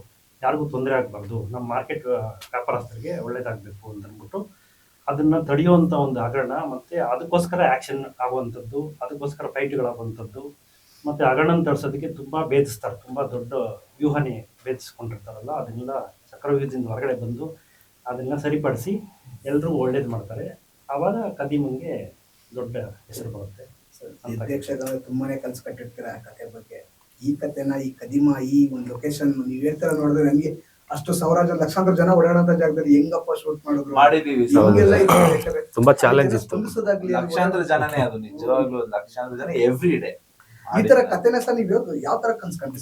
ಯಾರಿಗೂ ತೊಂದರೆ ಆಗಬಾರ್ದು, ನಮ್ಮ ಮಾರ್ಕೆಟ್ ವ್ಯಾಪಾರಸ್ಥರಿಗೆ ಒಳ್ಳೇದಾಗಬೇಕು ಅಂತ ಅಂದ್ಬಿಟ್ಟು ಅದನ್ನು ತಡೆಯುವಂಥ ಒಂದು ಹಗರಣ, ಮತ್ತು ಅದಕ್ಕೋಸ್ಕರ ಆ್ಯಕ್ಷನ್ ಆಗುವಂಥದ್ದು, ಅದಕ್ಕೋಸ್ಕರ ಫೈಟ್ಗಳಾಗುವಂಥದ್ದು, ಮತ್ತು ಹಗರಣನ ತಡಿಸೋದಕ್ಕೆ ತುಂಬ ಭೇದಿಸ್ತಾರೆ, ತುಂಬ ದೊಡ್ಡ ವ್ಯೂಹನೇ ಭೇದಿಸ್ಕೊಂಡಿರ್ತಾರಲ್ಲ, ಅದನ್ನೆಲ್ಲ ಚಕ್ರವ್ಯೂಹದಿಂದ ಹೊರಗಡೆ ಬಂದು ಅದನ್ನು ಸರಿಪಡಿಸಿ ಎಲ್ರಿಗೂ ಒಳ್ಳೇದು ಮಾಡ್ತಾರೆ. ಆವಾಗ ಕದೀಮಂಗೆ ದೊಡ್ಡ ಹೆಸರು ಬರುತ್ತೆ. ತುಂಬಾನೇ ಕಲ್ಸ್ ಕಟ್ಟಿರ್ತೀರ ಆ ಕತೆ ಬಗ್ಗೆ. ಈ ಕತೆನ ಈ ಕದೀಮ ಈ ಒಂದು ಲೊಕೇಶನ್ ನೀವು ಹೇಳ್ತಾರ ನೋಡಿದ್ರೆ ನನಗೆ ಅಷ್ಟು ಸಾವಿರಾರು ಜನ ಲಕ್ಷಾಂತರ ಜನ ಓಡಾಡೋಂತ ಜಾಗದಲ್ಲಿ ಹೆಂಗಪ್ಪ ಶೂಟ್ ಮಾಡಿದೀವಿ. ತುಂಬಾ ಚಾಲೆಂಜ್ ಇತ್ತು. ಲಕ್ಷಾಂತರ ಜನನೇ, ಅದು ನಿಜವಾಗ್ಲೂ ಲಕ್ಷಾಂತರ ಜನ ಎವ್ರಿ ಡೇ. ಈ ತರ ಕತೆನ ಸರ್ ನೀವು ಯಾವ ತರ ಕನ್ಸ್ಕೊಂಡ್ರಿ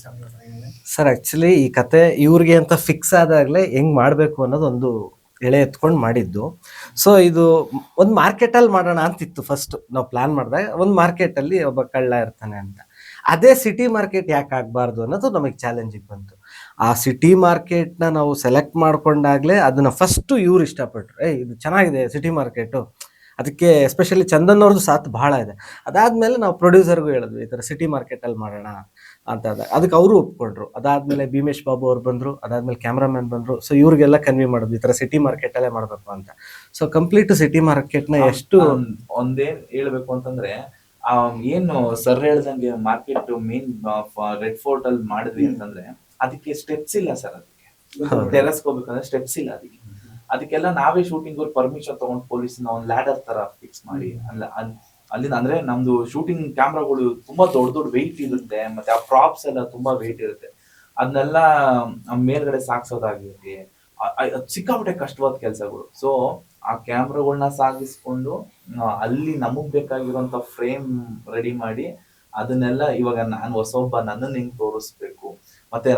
ಸರ್? ಆಕ್ಚುಲಿ ಈ ಕತೆ ಇವ್ರಿಗೆ ಅಂತ ಫಿಕ್ಸ್ ಆದಾಗ್ಲೇ ಹೆಂಗ್ ಮಾಡ್ಬೇಕು ಅನ್ನೋದು ಒಂದು ಎಳೆ ಎತ್ಕೊಂಡು ಮಾಡಿದ್ದು. ಸೊ ಇದು ಒಂದು ಮಾರ್ಕೆಟಲ್ಲಿ ಮಾಡೋಣ ಅಂತಿತ್ತು ಫಸ್ಟ್ ನಾವು ಪ್ಲಾನ್ ಮಾಡಿದಾಗ. ಒಂದು ಮಾರ್ಕೆಟಲ್ಲಿ ಒಬ್ಬ ಕಳ್ಳ ಇರ್ತಾನೆ ಅಂತ, ಅದೇ ಸಿಟಿ ಮಾರ್ಕೆಟ್ ಯಾಕೆ ಆಗಬಾರ್ದು ಅನ್ನೋದು ನಮಗೆ ಚಾಲೆಂಜಿಗೆ ಬಂತು. ಆ ಸಿಟಿ ಮಾರ್ಕೆಟ್ನ ನಾವು ಸೆಲೆಕ್ಟ್ ಮಾಡ್ಕೊಂಡಾಗಲೇ ಅದನ್ನು ಫಸ್ಟು ಇವ್ರು ಇಷ್ಟಪಟ್ಟರು, ಇದು ಚೆನ್ನಾಗಿದೆ ಸಿಟಿ ಮಾರ್ಕೆಟು, ಅದಕ್ಕೆ ಎಸ್ಪೆಷಲಿ ಚಂದನ್ ಅವ್ರದ್ದು ಸಾಥ್ ಭಾಳ ಇದೆ. ಅದಾದಮೇಲೆ ನಾವು ಪ್ರೊಡ್ಯೂಸರ್ಗೂ ಹೇಳಿದ್ವಿ ಈ ಥರ ಸಿಟಿ ಮಾರ್ಕೆಟಲ್ಲಿ ಮಾಡೋಣ. ಅಂತ ಅದಕ್ಕೆ ಅವರು ಒಪ್ಕೊಂಡ್ರು. ಅದಾದ್ಮೇಲೆ ಭೀಮೇಶ್ ಬಾಬು ಅವ್ರು ಬಂದ್ರು, ಅದಾದ್ಮೇಲೆ ಕ್ಯಾಮ್ರಾಮನ್ ಬಂದ್ರು. ಸೊ ಇವ್ರಿಗೆಲ್ಲ ಕನ್ವಿ ಮಾಡೋದು ಈ ತರ ಸಿಟಿ ಮಾರ್ಕೆಟ್ ಅಲ್ಲೇ ಮಾಡ್ಬೇಕು ಅಂತ. ಸೊ ಕಂಪ್ಲೀಟ್ ಸಿಟಿ ಮಾರ್ಕೆಟ್ ನ ಎಷ್ಟು ಒಂದೇನ್ ಹೇಳ್ಬೇಕು ಅಂತಂದ್ರೆ ಏನು ಸರ್ ಹೇಳ್ದಂಗೆ ಮಾರ್ಕೆಟ್ ಮೇನ್ ರೆಡ್ ಫೋರ್ಟ್ ಅಲ್ಲಿ ಮಾಡಿದ್ವಿ ಅಂತಂದ್ರೆ ಅದಕ್ಕೆ ಸ್ಟೆಪ್ಸ್ ಇಲ್ಲ ಸರ್. ಅದಕ್ಕೆ ಟೆರಸ್ ಹೋಗ್ಬೇಕಂದ್ರೆ ಸ್ಟೆಪ್ಸ್ ಇಲ್ಲ. ಅದಕ್ಕೆಲ್ಲ ನಾವೇ ಶೂಟಿಂಗ್ ಪರ್ಮಿಷನ್ ತಗೊಂಡು ಪೊಲೀಸ್ ಒಂದ್ ಲ್ಯಾಡರ್ ತರ ಫಿಕ್ಸ್ ಮಾಡಿ ಅಲ್ಲಿಂದ ಅಂದ್ರೆ ನಮ್ದು ಶೂಟಿಂಗ್ ಕ್ಯಾಮ್ರಾಗಳು ತುಂಬಾ ದೊಡ್ಡ ದೊಡ್ಡ ವೆಯ್ಟ್ ಇರುತ್ತೆ, ಮತ್ತೆ ಆ ಪ್ರಾಪ್ಸ್ ಎಲ್ಲ ತುಂಬಾ ವೆಯ್ಟ್ ಇರುತ್ತೆ. ಅದನ್ನೆಲ್ಲ ಮೇಲ್ಗಡೆ ಸಾಗಿಸೋದಾಗಿರ್ಲಿ ಸಿಕ್ಕಾಪಟ್ಟೆ ಕಷ್ಟವಾದ ಕೆಲಸಗಳು. ಸೊ ಆ ಕ್ಯಾಮ್ರಾಗಳನ್ನ ಸಾಗಿಸ್ಕೊಂಡು ಅಲ್ಲಿ ನಮಗ್ ಬೇಕಾಗಿರುವಂತ ಫ್ರೇಮ್ ರೆಡಿ ಮಾಡಿ ಅದನ್ನೆಲ್ಲ ಇವಾಗ ನಾನು ಹೊಸೊಬ್ಬ ನನ್ನನ್ನು ಹೆಂಗ್ ತೋರಿಸ್ಬೇಕು, ಮತ್ತೆ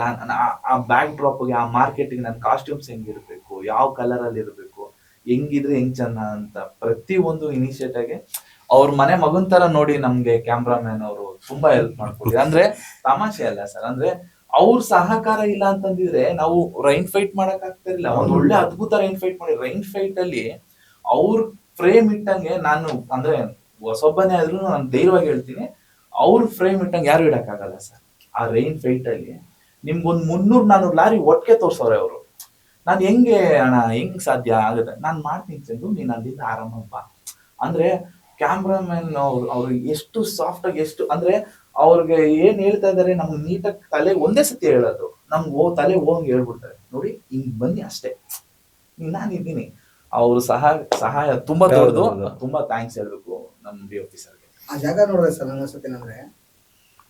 ಆ ಬ್ಯಾಕ್ ಡ್ರಾಪ್ಗೆ ಆ ಮಾರ್ಕೆಟಿಗೆ ನನ್ನ ಕಾಸ್ಟ್ಯೂಮ್ಸ್ ಹೆಂಗಿರ್ಬೇಕು, ಯಾವ ಕಲರ್ ಅಲ್ಲಿ ಇರ್ಬೇಕು, ಹೆಂಗಿದ್ರೆ ಹೆಂಗ್ ಚೆನ್ನ ಅಂತ ಪ್ರತಿ ಒಂದು ಇನಿಷಿಯೇಟಿವ್ಗೆ ಅವ್ರ ಮನೆ ಮಗನ್ ತರ ನೋಡಿ ನಮ್ಗೆ ಕ್ಯಾಮ್ರಾಮನ್ ಅವರು ತುಂಬಾ ಹೆಲ್ಪ್ ಮಾಡ್ಕೊಡ್ತಾರೆ. ಅಂದ್ರೆ ತಮಾಷೆ ಅಲ್ಲ ಸರ್, ಅಂದ್ರೆ ಅವ್ರ ಸಹಕಾರ ಇಲ್ಲ ಅಂತಂದಿದ್ರೆ ನಾವು ರೈನ್ ಫೈಟ್ ಮಾಡಕ್ ಆಗ್ತಾ ಇರಲಿಲ್ಲ. ಒಂದ್ ಒಳ್ಳೆ ಅದ್ಭುತ ರೈನ್ ಫೈಟ್ ಮಾಡಿ ರೈನ್ ಫೈಟ್ ಅಲ್ಲಿ ಅವ್ರ ಫ್ರೇಮ್ ಇಟ್ಟಂಗೆ ನಾನು ಅಂದ್ರೆ ಹೊಸೊಬ್ಬನೇ ಆದ್ರೂ ನಾನು ಧೈರ್ಯವಾಗಿ ಹೇಳ್ತೀನಿ, ಅವ್ರ ಫ್ರೇಮ್ ಇಟ್ಟಂಗೆ ಯಾರು ಇಡಕ್ ಆಗಲ್ಲ ಸರ್. ಆ ರೈನ್ ಫೈಟ್ ಅಲ್ಲಿ ನಿಮ್ಗೊಂದ್ 300-400 ಲಾರಿ ಒಟ್ಟಿಗೆ ತೋರ್ಸವ್ರೆ ಅವರು. ನಾನ್ ಹೆಂಗೆ ಅಣ್ಣ ಹೆಂಗ್ ಸಾಧ್ಯ ಆಗುತ್ತೆ, ನಾನ್ ಮಾಡ್ತೀನಿ ಚಂದು, ನೀನ್ ಅಲ್ಲಿಂದ ಆರಾಮಪ್ಪ ಅಂದ್ರೆ ಕ್ಯಾಮ್ರಾಮನ್ ಅವ್ರು ಎಷ್ಟು ಸಾಫ್ಟ್ ಆಗಿ ಎಷ್ಟು ಅಂದ್ರೆ ಅವ್ರಿಗೆ ಏನ್ ಹೇಳ್ತಾ ಇದಾರೆ ನಮ್ಗೆ ನೀಟಾಗಿ ತಲೆ ಒಂದೇ ಸತಿ ಹೇಳೋದು, ನಮ್ಗೆ ತಲೆ ಹೋಗಂಗ್ ಹೇಳ್ಬಿಡ್ತಾರೆ. ನೋಡಿ ಹಿಂಗ್ ಬನ್ನಿ ಅಷ್ಟೇ, ನಾನಿದ್ದೀನಿ. ಅವ್ರು ಸಹಾಯ ತುಂಬಾ ದೊಡ್ಡದು. ತುಂಬಾ ಥ್ಯಾಂಕ್ಸ್ ಹೇಳ್ಬೇಕು ನಮ್ DOP ಸರ್ಗೆ. ಆ ಜಾಗ ನೋಡಿದ್ರೆ ಸರ್ ನನ್ನ ಅನ್ಸುತ್ತೇನಂದ್ರೆ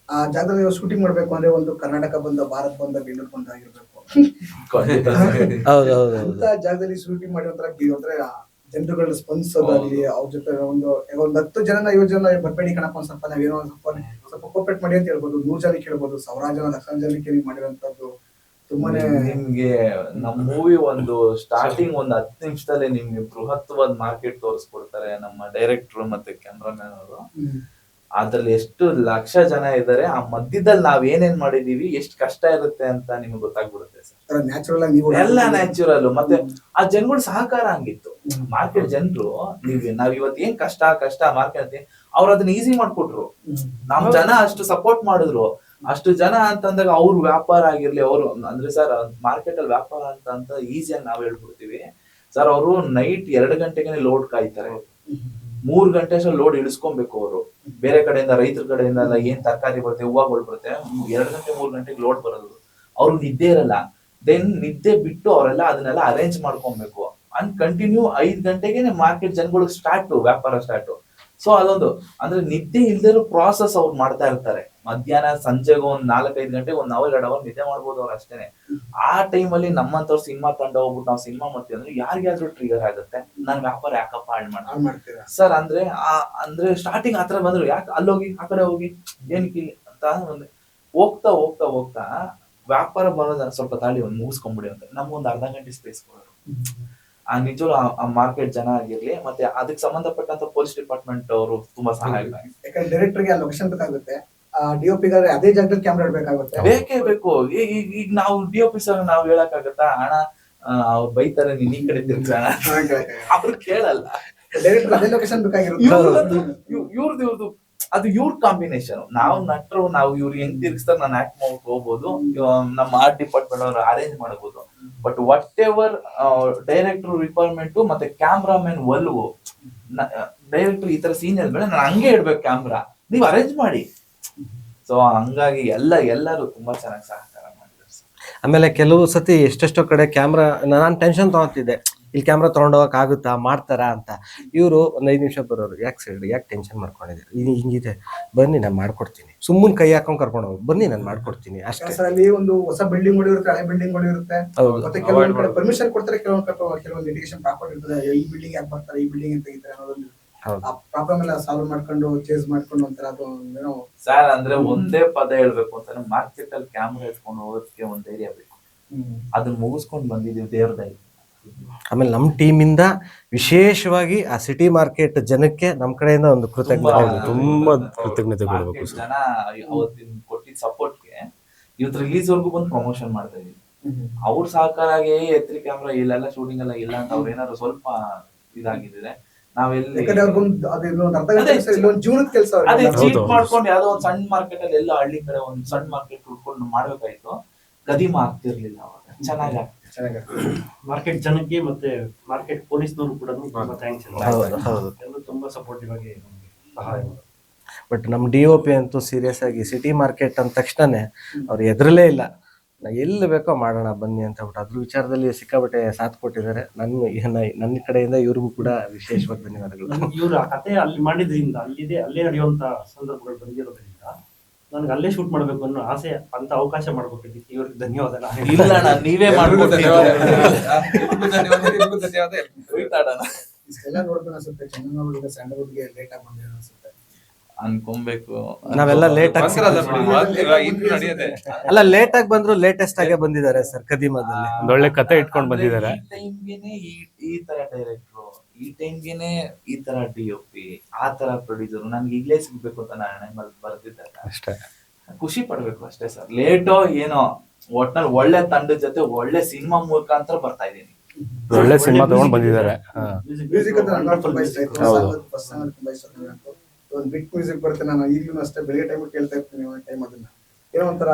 ಆ ಜಾಗದಲ್ಲಿ ಶೂಟಿಂಗ್ ಮಾಡ್ಬೇಕು ಅಂದ್ರೆ ಒಂದು ಕರ್ನಾಟಕ ಬಂದ, ಭಾರತ್ ಬಂದ, ಬೆಂಗಳೂರು ಬಂದ ಆಗಿರ್ಬೇಕು. ಅಂತ ಜಾಗದಲ್ಲಿ ಶೂಟಿಂಗ್ ಮಾಡಿ ಒಂಥರ ಜನರುಗಳ ಸ್ಪಂದಿಸೋದಾಗ್ಲಿ, ಅವ್ರ ಜೊತೆ ಒಂದು 10 ಜನ 50 ಜನ ಬರ್ಬೇಡಿ ಕಣಪ್ಪ, ಒಂದ್ ಸ್ವಲ್ಪ ನಾವೇನೋ ಸ್ವಲ್ಪ ಕೋಪರೇಟ್ ಮಾಡಿ ಅಂತ ಹೇಳ್ಬೋದು. 100 ಜನಕ್ಕೆ ಹೇಳ್ಬೋದು, 1000 ಜನ 1,00,000 ಜನಕ್ಕೆ ನೀವು ಮಾಡಿರೋಂಥದ್ದು ತುಂಬಾನೇ. ನಿಮ್ಗೆ ನಮ್ ಮೂವಿ ಒಂದು ಸ್ಟಾರ್ಟಿಂಗ್ ಒಂದ್ 10 ನಿಮಿಷದಲ್ಲೇ ನಿಮ್ಗೆ ಬೃಹತ್ವಾದ ಮಾರ್ಕೆಟ್ ತೋರಿಸ್ಕೊಡ್ತಾರೆ ನಮ್ಮ ಡೈರೆಕ್ಟರ್ ಮತ್ತೆ ಕ್ಯಾಮ್ರಾಮನ್ ಅವರು. ಅದ್ರಲ್ಲಿ ಎಷ್ಟು ಲಕ್ಷ ಜನ ಇದ್ದಾರೆ, ಆ ಮಧ್ಯದಲ್ಲಿ ನಾವ್ ಏನೇನ್ ಮಾಡಿದೀವಿ, ಎಷ್ಟು ಕಷ್ಟ ಇರುತ್ತೆ ಅಂತ ನಿಮ್ಗೆ ಗೊತ್ತಾಗ್ಬಿಡುತ್ತೆ ಸರ್. ಎಲ್ಲ ನ್ಯಾಚುರಲ್. ಮತ್ತೆ ಆ ಜನಗಳ ಸಹಕಾರ ಹಂಗಿತ್ತು. ಮಾರ್ಕೆಟ್ ಜನರು ನಾವ್ ಇವತ್ತು ಏನ್ ಕಷ್ಟ ಮಾರ್ಕೆಟ್ ಅವ್ರು ಅದನ್ನ ಈಸಿ ಮಾಡ್ಕೊಟ್ರು. ನಮ್ ಜನ ಅಷ್ಟು ಸಪೋರ್ಟ್ ಮಾಡಿದ್ರು. ಅಷ್ಟು ಜನ ಅಂತಂದಾಗ ಅವ್ರ ವ್ಯಾಪಾರ ಆಗಿರ್ಲಿ, ಅವ್ರು ಅಂದ್ರೆ ಸರ್ ಮಾರ್ಕೆಟ್ ಅಲ್ಲಿ ವ್ಯಾಪಾರ ಅಂತ ಈಸಿಯಾಗಿ ನಾವ್ ಹೇಳ್ಬಿಡ್ತೀವಿ ಸರ್. ಅವರು ನೈಟ್ 2 ಗಂಟೆಗೆ ಲೋಡ್ ಕಾಯ್ತಾರೆ, 3 ಗಂಟೆ ಅಷ್ಟು ಲೋಡ್ ಇಳಿಸ್ಕೊಬೇಕು. ಅವರು ಬೇರೆ ಕಡೆಯಿಂದ ರೈತರ ಕಡೆಯಿಂದ ಎಲ್ಲ ಏನ್ ತರಕಾರಿ ಬರುತ್ತೆ, ಹೂವಗಳು ಬರುತ್ತೆ, 2 ಗಂಟೆ 3 ಗಂಟೆಗೆ ಲೋಡ್ ಬರೋದು. ಅವ್ರು ನಿದ್ದೆ ಇರಲ್ಲ. ದೆನ್ ನಿದ್ದೆ ಬಿಟ್ಟು ಅವರೆಲ್ಲ ಅದನ್ನೆಲ್ಲ ಅರೇಂಜ್ ಮಾಡ್ಕೊಬೇಕು. ಅಂಡ್ ಕಂಟಿನ್ಯೂ 5 ಗಂಟೆಗೆ ಮಾರ್ಕೆಟ್ ಜನಗಳು ವ್ಯಾಪಾರ ಸ್ಟಾರ್ಟ್. ಸೊ ಅದೊಂದು ಅಂದ್ರೆ ನಿದ್ದೆ ಇಲ್ದಿರೋ ಪ್ರಾಸೆಸ್ ಅವ್ರು ಮಾಡ್ತಾ ಇರ್ತಾರೆ. ಮಧ್ಯಾಹ್ನ ಸಂಜೆಗೆ ಒಂದ್ 4-5 ಗಂಟೆಗೆ 1 ಅವರ್ 2 ಅವರ್ ನಿದ್ದೆ ಮಾಡ್ಬೋದು ಅವ್ರು ಅಷ್ಟೇನೆ. ಆ ಟೈಮಲ್ಲಿ ನಮ್ಮಂತವ್ರು ಸಿನಿಮಾ ತಂಡ ಹೋಗ್ಬಿಟ್ಟು ನಾವು ಸಿನಿಮಾ ಮಾಡ್ತೀವಿ ಅಂದ್ರೆ ಯಾರಿಗಾದ್ರೂ ಟ್ರಿಗರ್ ಆಗುತ್ತೆ, ನನ್ ವ್ಯಾಪಾರ ಯಾಕಪ್ಪ ಹಾಳು ಮಾಡ್ತೀವಿ ಸರ್. ಅಂದ್ರೆ ಸ್ಟಾರ್ಟಿಂಗ್ ಆತರ ಬಂದ್ರು, ಯಾಕೆ ಅಲ್ಲೋಗಿ ಆ ಕಡೆ ಹೋಗಿ ಏನಕ್ಕೆ ಅಂತ ಒಂದು ಹೋಗ್ತಾ ವ್ಯಾಪಾರ ಬರೋದ ಸ್ವಲ್ಪ ತಾಳಿ ಒಂದ್ ಮುಗಿಸ್ಕೊಂಡ್ಬಿಡಿ ಅಂತ ನಮ್ಗೊಂದು ಅರ್ಧ ಗಂಟೆ ಸ್ಪೇಸ್ ಕೊಡೋರು. ಆ ನಿಜವೂ ಆ ಮಾರ್ಕೆಟ್ ಜನ ಆಗಿರ್ಲಿ, ಮತ್ತೆ ಅದಕ್ಕೆ ಸಂಬಂಧಪಟ್ಟಂತ ಪೊಲೀಸ್ ಡಿಪಾರ್ಟ್ಮೆಂಟ್ ಅವರು ತುಂಬಾ ಸಹಾಯ. ಯಾಕಂದ್ರೆ ಡೈರೆಕ್ಟರ್ಗೆ ಆ ಲೊಕೇಶನ್ ಬೇಕಾಗುತ್ತೆ, DOP ಗಾದ್ರೆ ಅದೇ ಜಾಗದಲ್ಲಿ ಕ್ಯಾಮ್ರಾ ಇಡಬೇಕಾಗುತ್ತೆ. ಬೇಕೇ ಬೇಕು. ಈಗ ನಾವು DOP ಸರ್ ನಾವ್ ಹೇಳಕ್ಕಾಗತ್ತಾ, ಹಣ ಅವ್ರು ಬೈತಾರೆ, ನೀನ್ ಈ ಕಡೆ ತಿರ್ಗೋಣ ಅವ್ರು ಕೇಳಲ್ಲ. ಡೈರೆಕ್ಟರ್ ಅದೇ ಲೊಕೇಶನ್ ಬೇಕಾಗಿರುತ್ತೆ. ಇವ್ರದ್ದು ಅದು ಇವ್ರ ಕಾಂಬಿನೇಷನ್. ನಾವು ನಟರು, ನಾವು ಇವ್ರು ಹೆಂಗ್ ತಿರ್ಗಿಸ್ತಾರೆ ನಾನು ಆಕ್ಟ್ ಮಾಡ್ಕೊಂಡು ಹೋಗ್ಬೋದು, ನಮ್ಮ ಆರ್ಟ್ ಡಿಪಾರ್ಟ್ಮೆಂಟ್ ಅವ್ರು ಅರೇಂಜ್ ಮಾಡಬಹುದು. But what ever director requirement ಮತ್ತೆ ಕ್ಯಾಮ್ರಾಮನ್ ಒಲ್ವು, ಡೈರೆಕ್ಟರ್ ಈ ತರ ಸೀನ್ ಹೇಳ್ಬೇಡ, ನಾನು ಹಂಗೆ ಇಡ್ಬೇಕು ಕ್ಯಾಮ್ರಾ, ನೀವ್ ಅರೇಂಜ್ ಮಾಡಿ. ಸೊ ಹಂಗಾಗಿ ಎಲ್ಲರೂ ತುಂಬಾ ಚೆನ್ನಾಗಿ ಸಹಕಾರ ಮಾಡಿದ್ದಾರೆ. ಆಮೇಲೆ ಕೆಲವು ಸತಿ ಎಷ್ಟೆಷ್ಟೋ ಕಡೆ ಕ್ಯಾಮ್ರಾ ನಾನು ಟೆನ್ಷನ್ ತಗೋತಿದ್ದೆ, ಇಲ್ಲಿ ಕ್ಯಾಮ್ರಾ ತಗೊಂಡೋಗಕ್ ಆಗುತ್ತಾ, ಮಾಡ್ತಾರಾ ಅಂತ. ಇವರು ಒಂದ್ 5 ನಿಮಿಷ ಬರೋರು, ಯಾಕೆ ಸೈಡ್, ಯಾಕೆ ಟೆನ್ಷನ್ ಮಾಡ್ಕೊಂಡಿದ್ದೀರಿ, ಹಿಂಗಿದೆ ಬನ್ನಿ ನಾನು ಮಾಡ್ಕೊಡ್ತೀನಿ, ಸುಮ್ಮನೆ ಕೈ ಹಾಕೊಂಡ್ ಕರ್ಕೊಂಡು ಹೋಗಿ ಬನ್ನಿ ನಾನು ಮಾಡ್ಕೊಡ್ತೀನಿ ಅಷ್ಟೇ. ಅಲ್ಲಿ ಒಂದು ಹೊಸ ಬಿಲ್ಡಿಂಗ್ ಇರುತ್ತೆ, ಹಳೆ ಬಿಲ್ಡಿಂಗ್ ಇರುತ್ತೆ, ಮತ್ತೆ ಕೆಲವೊಂದು ಕಡೆ ಪರ್ಮಿಷನ್ ಕೊಡ್ತಾರೆ, ಕೆಲವೊಂದು ಇಂಡಿಕೇಶನ್ ಪ್ರಾಪರ್ ಇರ್ತದೆ, ಈ ಬಿಲ್ಡಿಂಗ್ ಯಾಕೆ ಬರ್ತಾರೆ, ಈ ಬಿಲ್ಡಿಂಗ್ ತೆಗಿತಾರೆ ಅನ್ನೋದೊಂದು ಪ್ರಾಬ್ಲಮ್ ಎಲ್ಲ ಸಾಲ್ವ್ ಮಾಡ್ಕೊಂಡು ಚೇಂಜ್ ಮಾಡ್ಕೊಂಡು ಒಂಥರ ಅದು ಏನೋ ಸರ್. ಅಂದ್ರೆ ಒಂದೇ ಪದ ಹೇಳ್ಬೇಕು ಅಂತಂದ್ರೆ ಮಾರ್ಕೆಟ್ ಅಲ್ಲಿ ಕ್ಯಾಮ್ರಾ ಎತ್ಕೊಂಡು ಹೋಗೋದಕ್ಕೆ ಒಂದ್ ಧೈರ್ಯ ಬೇಕು. ಅದನ್ನ ಮುಗಿಸ್ಕೊಂಡು ಬಂದಿದ್ದೀವಿ, ದೇವ್ರ ದಯ. ಆಮೇಲೆ ನಮ್ಮ ಟೀಮಿಂದ ವಿಶೇಷವಾಗಿ ಆ ಸಿಟಿ ಮಾರ್ಕೆಟ್ ಜನಕ್ಕೆ ನಮ್ಮ ಕಡೆಯಿಂದ ಒಂದು ಕೃತಜ್ಞತೆ, ತುಂಬಾ ಕೃತಜ್ಞತೆ ಕೊಡಬೇಕು. ಜನ ಅವತ್ತಿನ ಕೊಟ್ಟಿದ್ದ ಸಪೋರ್ಟ್ಗೆ ಇವತ್ತು ರಿಲೀಸ್ ವರ್ಗು ಬಂದು ಪ್ರಮೋಷನ್ ಮಾಡ್ತಾ ಇದೀವಿ. ಅವ್ರ ಸಹಕಾರ ಆಗಿ ಎತ್ರಿ ಕ್ಯಾಮ್ರಾ ಇಲ್ಲೆಲ್ಲ ಶೂಟಿಂಗ್ ಎಲ್ಲ ಇಲ್ಲ ಅಂತ ಅವ್ರು ಏನಾದ್ರು ಸ್ವಲ್ಪ ಇದಾಗಿದ್ರೆ ನಾವೆಲ್ಲಿ ಯಾಕಂದ್ರೆ ಅವ್ರಿಗೊಂದು ಅದು ಇನ್ನೊಂದು ಅರ್ಧ ಗಂಟೆ ಅದೇ ಕೆಲಸ, ಇಲ್ಲೊಂದು ಜೀವನದ ಕೆಲಸ ಅದೇ ಅವ್ರಿಗೆ. ಚೀಟ್ ಹೌದು. ಮಾಡ್ಕೊಂಡು ಯಾವ್ದೋ ಒಂದ್ ಸಣ್ಣ ಮಾರ್ಕೆಟ್ ಅಲ್ಲಿ ಎಲ್ಲ ಹಳ್ಳಿ ಕಡೆ ಒಂದ್ ಸಣ್ಣ ಮಾರ್ಕೆಟ್ ಹುಡ್ಕೊಂಡು ಮಾಡ್ಬೇಕಾಯ್ತು. ಗದಿಮ ಆಗ್ತಿರ್ಲಿಲ್ಲ ಅವಾಗ, ಚೆನ್ನಾಗಿ ಆಗ್ತಿತ್ತು. ಚೆನ್ನಾಗಿ ಮಾರ್ಕೆಟ್ ಜನಕ್ಕೆ ಮತ್ತೆ ಮಾರ್ಕೆಟ್ ಪೊಲೀಸ್ನವರು ಕೂಡ ತುಂಬಾ ಥ್ಯಾಂಕ್ಸ್ ಹೌದು ಹೌದು. ಎಲ್ಲರೂ ತುಂಬಾ ಸಪೋರ್ಟಿವ್ ಆಗಿ ನಮಗೆ ಸಹಾಯ ಮಾಡಿದ್ರು. ಬಟ್ ನಮ್ಮ DOP ಅಂತೂ ಸೀರಿಯಸ್ ಆಗಿ ಸಿಟಿ ಮಾರ್ಕೆಟ್ ಅಂದ ತಕ್ಷಣನೇ ಅವ್ರು ಎದುರಲೇ ಇಲ್ಲ, ನಾ ಎಲ್ಲಿ ಬೇಕೋ ಮಾಡೋಣ ಬನ್ನಿ ಅಂತ ಹೇಳ್ಬಿಟ್ಟು ಅದ್ರ ವಿಚಾರದಲ್ಲಿ ಸಿಕ್ಕಾಬಟ್ಟೆ ಸಾಥ್ ಕೊಟ್ಟಿದ್ದಾರೆ. ನನ್ನ ಕಡೆಯಿಂದ ಇವ್ರಿಗೂ ಕೂಡ ವಿಶೇಷವಾದ ಧನ್ಯವಾದಗಳು. ಇವ್ರು ಆ ಕತೆ ಅಲ್ಲಿ ಮಾಡಿದ್ರಿಂದ ಅಲ್ಲೇ ನಡೆಯುವಂತ ಸಂದರ್ಭಗಳು ಬಂದಿರೋದ್ರಿಂದ ನನಗೆ ಅಲ್ಲೇ ಶೂಟ್ ಮಾಡ್ಬೇಕು ಅನ್ನೋ ಆಸೆ, ಅಂತ ಅವಕಾಶ ಮಾಡ್ಕೊಟ್ಟಿದ್ದಕ್ಕೆ ಇವ್ರಿಗೆ ಧನ್ಯವಾದ. ಇಲ್ಲ ಅಣ್ಣ, ನೀವೇ ಮಾಡ್ಕೊಡ್ತೀವಿ. ಇಷ್ಟೆಲ್ಲ ನೋಡ್ಕೊಂಡು ಅನ್ಸುತ್ತೆ ಚಂದನವರಿಗೆ ಸ್ಯಾಂಡಲ್ವುಡ್ಗೆ ಲೇಟ್ ಆಗಿ ಬಂದಿರೋ ಅನ್ಸುತ್ತೆ. ಅನ್ಕೊಬೇಕು. ನಾವೆಲ್ಲ ಲೇಟ್ ಆಗಿ ಬಂದ್ರಲ್ಲ ಬಿಡಿ, ಇವಾಗ ಇನ್ನು ನಡೆಯೋದೆ. ಅಲ್ಲ ಲೇಟ್ ಆಗಿ ಬಂದ್ರು ಲೇಟೆಸ್ಟ್ ಆಗೇ ಬಂದಿದ್ದಾರೆ ಸರ್ ಕದಿಮದಲ್ಲಿ. ಒಂದೊಳ್ಳೆ ಕತೆ ಇಟ್ಕೊಂಡು ಬಂದಿದ್ದಾರೆ. ಈ ಟೈಮ್ಗೆನೆ ಈ ತರ ಡೈರೆಕ್ಟ್ರು, ಈ ಟೈಮ್ಗೆನೆ ಈ ತರ DOP, ಆ ತರ ಪ್ರೊಡ್ಯೂಸರ್ ನನ್ಗೆ ಈಗ್ಲೇ ಸಿಗ್ಬೇಕು ಅಂತ ನಾನು ಬರ್ತಿದ್ದಾಗ ಅಷ್ಟೇ. ಖುಷಿ ಪಡ್ಬೇಕು ಅಷ್ಟೇ ಸರ್. ಲೇಟೋ ಏನೋ, ಒಟ್ನಲ್ಲಿ ಒಳ್ಳೆ ತಂಡದ ಜೊತೆ ಒಳ್ಳೆ ಸಿನಿಮಾ ಮುಖಾಂತರ ಬರ್ತಾ ಇದೀನಿ. ಒಳ್ಳೆ ಸಿನಿಮಾ ತಗೊಂಡ್ ಬಂದಿದ್ದಾರೆ. ಮ್ಯೂಸಿಕ್ ಅಂತ ನನಗೆ ತುಂಬಾ ಇಷ್ಟ ಆಯ್ತು. ಹೌದು. ಫಸ್ಟ್ ಸಾಂಗ್ ತುಂಬಾ ಇಷ್ಟ ಆಯ್ತು. ಒಂದು ಬಿಟ್ ಮ್ಯೂಸಿಕ್ ಬರುತ್ತೆ, ನಾನು ಈಗಲೂ ಅಷ್ಟೇ ಬೆಳಿಗ್ಗೆ ಟೈಮ್ ಕೇಳ್ತಾ ಇರ್ತೀನಿ. ಟೈಮ್ ಅದನ್ನ ಏನೋ ಒಂಥರ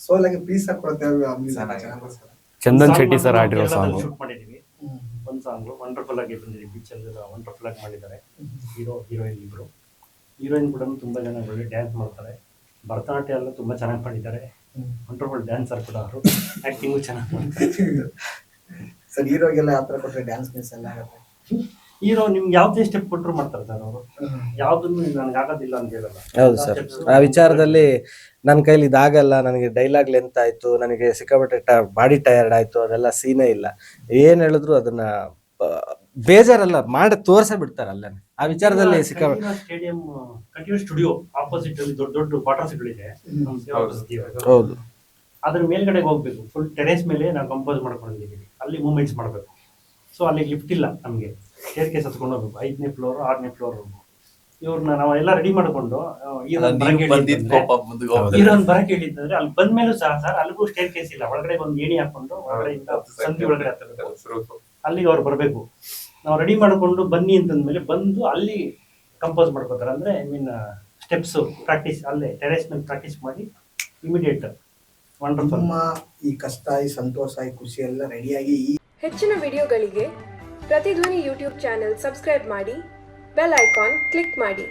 ಸೋಲ್ ಆಗಿ ಪೀಸ್ ಆಗಿ ಕೊಡುತ್ತೆ ಆ ಮ್ಯೂಸಿಕ್. ಚೆನ್ನಾಗಿ ಚಂದನ್ ಶೆಟ್ಟಿ ಸರ್ ಆಡಿರೋ ಸಾಂಗ್. ಶೂಟ್ ಮಾಡಿದೀವಿ. ಒಂದು ಸಾಂಗ್ ವಂಡರ್ಫುಲ್ ಆಗಿ ಬಂದಿದೆ, ಪಿಕ್ಚರ್ ವಂಡರ್ಫುಲ್ ಆಗಿ ಮಾಡಿದ್ದಾರೆ. ಹೀರೋಯಿನ್ ಇಬ್ರು. ಹೀರೋಯಿನ್ ಕೂಡ ತುಂಬಾ ಜನ ಒಳ್ಳೆ ಡ್ಯಾನ್ಸ್ ಮಾಡ್ತಾರೆ. ಭರತನಾಟ್ಯ ಎಲ್ಲ ತುಂಬಾ ಚೆನ್ನಾಗಿ ಮಾಡಿದ್ದಾರೆ. ವಂಡರ್ಫುಲ್ ಡ್ಯಾನ್ಸರ್ ಕೂಡ ಅವರು. ಆಕ್ಟಿಂಗು ಚೆನ್ನಾಗಿ ಮಾಡ್ತಾರೆ. ಸರ್ ಹೀರೋಗೆಲ್ಲ ಯಾವ ತರ ಕೊಟ್ಟರೆ ಡ್ಯಾನ್ಸ್ ಮಿಸ್ ಎಲ್ಲ ಆಗುತ್ತೆ. ಹೀರೋ ನಿಮ್ಗೆ ಯಾವ್ದೇ ಸ್ಟೆಪ್ ಕೊಟ್ಟರು ಮಾಡ್ತಾರೆ ಸರ್ ಅವರು. ಯಾವ್ದನ್ನು ನನಗೆ ಆಗೋದಿಲ್ಲ ಅಂತ ಹೇಳಲ್ಲ. ಹೌದು ಸರ್, ಆ ವಿಚಾರದಲ್ಲಿ ನನ್ನ ಕೈಲಿ ಇದಾಗಲ್ಲ, ನನಗೆ ಡೈಲಾಗ್ ಲೆಂತ್ ಆಯ್ತು, ನನಗೆ ಸಿಕ್ಕಾಪಟ್ಟೆ ಬಾಡಿ ಟಯರ್ಡ್ ಆಯ್ತು, ಅದೆಲ್ಲ ಸೀನೇ ಇಲ್ಲ. ಏನ್ ಹೇಳಿದ್ರು ಅದನ್ನ ಬೇಜಾರಲ್ಲ ಮಾಡಿ ತೋರ್ಸೇ ಬಿಡ್ತಾರೆ ಅಲ್ಲೇ. ಆ ವಿಚಾರದಲ್ಲಿ ಸಿಕ್ಕಾಪಟ್ಟೆ ಸ್ಟೇಡಿಯಂ ಕಂಟಿನ್ಯೂಸ್ ಸ್ಟುಡಿಯೋ ಆಪೋಸಿಟ್ ಅಲ್ಲಿ ದೊಡ್ಡ ದೊಡ್ಡ ಕ್ವಾರ್ಟರ್ಸ್ಗಳಿದೆ. ಹೌದು. ಅದ್ರ ಮೇಲ್ಗಡೆ ಹೋಗ್ಬೇಕು, ಫುಲ್ ಟೆರೇಸ್ ಮೇಲೆ ನಾವು ಕಂಪೋಸ್ ಮಾಡ್ಕೊಂಡಿದ್ದೀವಿ. ಅಲ್ಲಿ ಮೂವ್ಮೆಂಟ್ಸ್ ಮಾಡಬೇಕು. ಸೊ ಅಲ್ಲಿ ಲಿಫ್ಟ್ ಇಲ್ಲ ನಮಗೆ, ಸ್ಟೇರ್ ಕೇಸ್ ಹತ್ಕೊಂಡು ಹೋಗ್ಬೇಕು. 5ನೇ ಫ್ಲೋರ್ 6ನೇ ಫ್ಲೋರ್. ಇವ್ರನ್ನ ನಾವು ಎಲ್ಲ ರೆಡಿ ಮಾಡ್ಕೊಂಡು ಹೀರೋನ್ ಬರಕ್ ಹೇಳಿದ್ರೆ ಅಲ್ಲಿ ಬಂದ್ಮೇಲೂ ಸಹ ಸರ್ ಅಲ್ಲಿಗೂ ಸ್ಟೇರ್ ಕೇಸ್ ಇಲ್ಲ. ಒಳಗಡೆ ಒಂದು ಏಣಿ ಹಾಕೊಂಡು ಒಳಗಡೆಯಿಂದ ಸಂಧಿ ಒಳಗಡೆ ಹತ್ತಬೇಕು. ಅಲ್ಲಿಗೆ ಅವ್ರು ಬರಬೇಕು. ನಾವು ರೆಡಿ ಮಾಡ್ಕೊಂಡು ಬನ್ನಿ ಅಂತಂದ್ಮೇಲೆ ಬಂದು ಅಲ್ಲಿ ಕಂಪೋಸ್ ಮಾಡ್ಕೋತಾರೆ. ಅಂದ್ರೆ ಐ ಮೀನ್ ಸ್ಟೆಪ್ಸ್ ಪ್ರಾಕ್ಟೀಸ್ ಅಲ್ಲೇ ಟೆರೇಸ್ ಮೇಲೆ ಪ್ರಾಕ್ಟೀಸ್ ಮಾಡಿ ಇಮಿಡಿಯೇಟ್ ವಂಡರ್ಫುಲ್. ನಮ್ಮ ಈ ಕಷ್ಟ, ಈ ಸಂತೋಷ, ಈ ಖುಷಿ ಎಲ್ಲ ರೆಡಿಯಾಗಿ ಹೆಚ್ಚಿನ ವಿಡಿಯೋಗಳಿಗೆ ಪ್ರತಿಧ್ವನಿ ಯೂಟ್ಯೂಬ್ ಚಾನೆಲ್ ಸಬ್ಸ್ಕ್ರೈಬ್ ಮಾಡಿ, ಬೆಲ್ ಐಕಾನ್ ಕ್ಲಿಕ್ ಮಾಡಿ.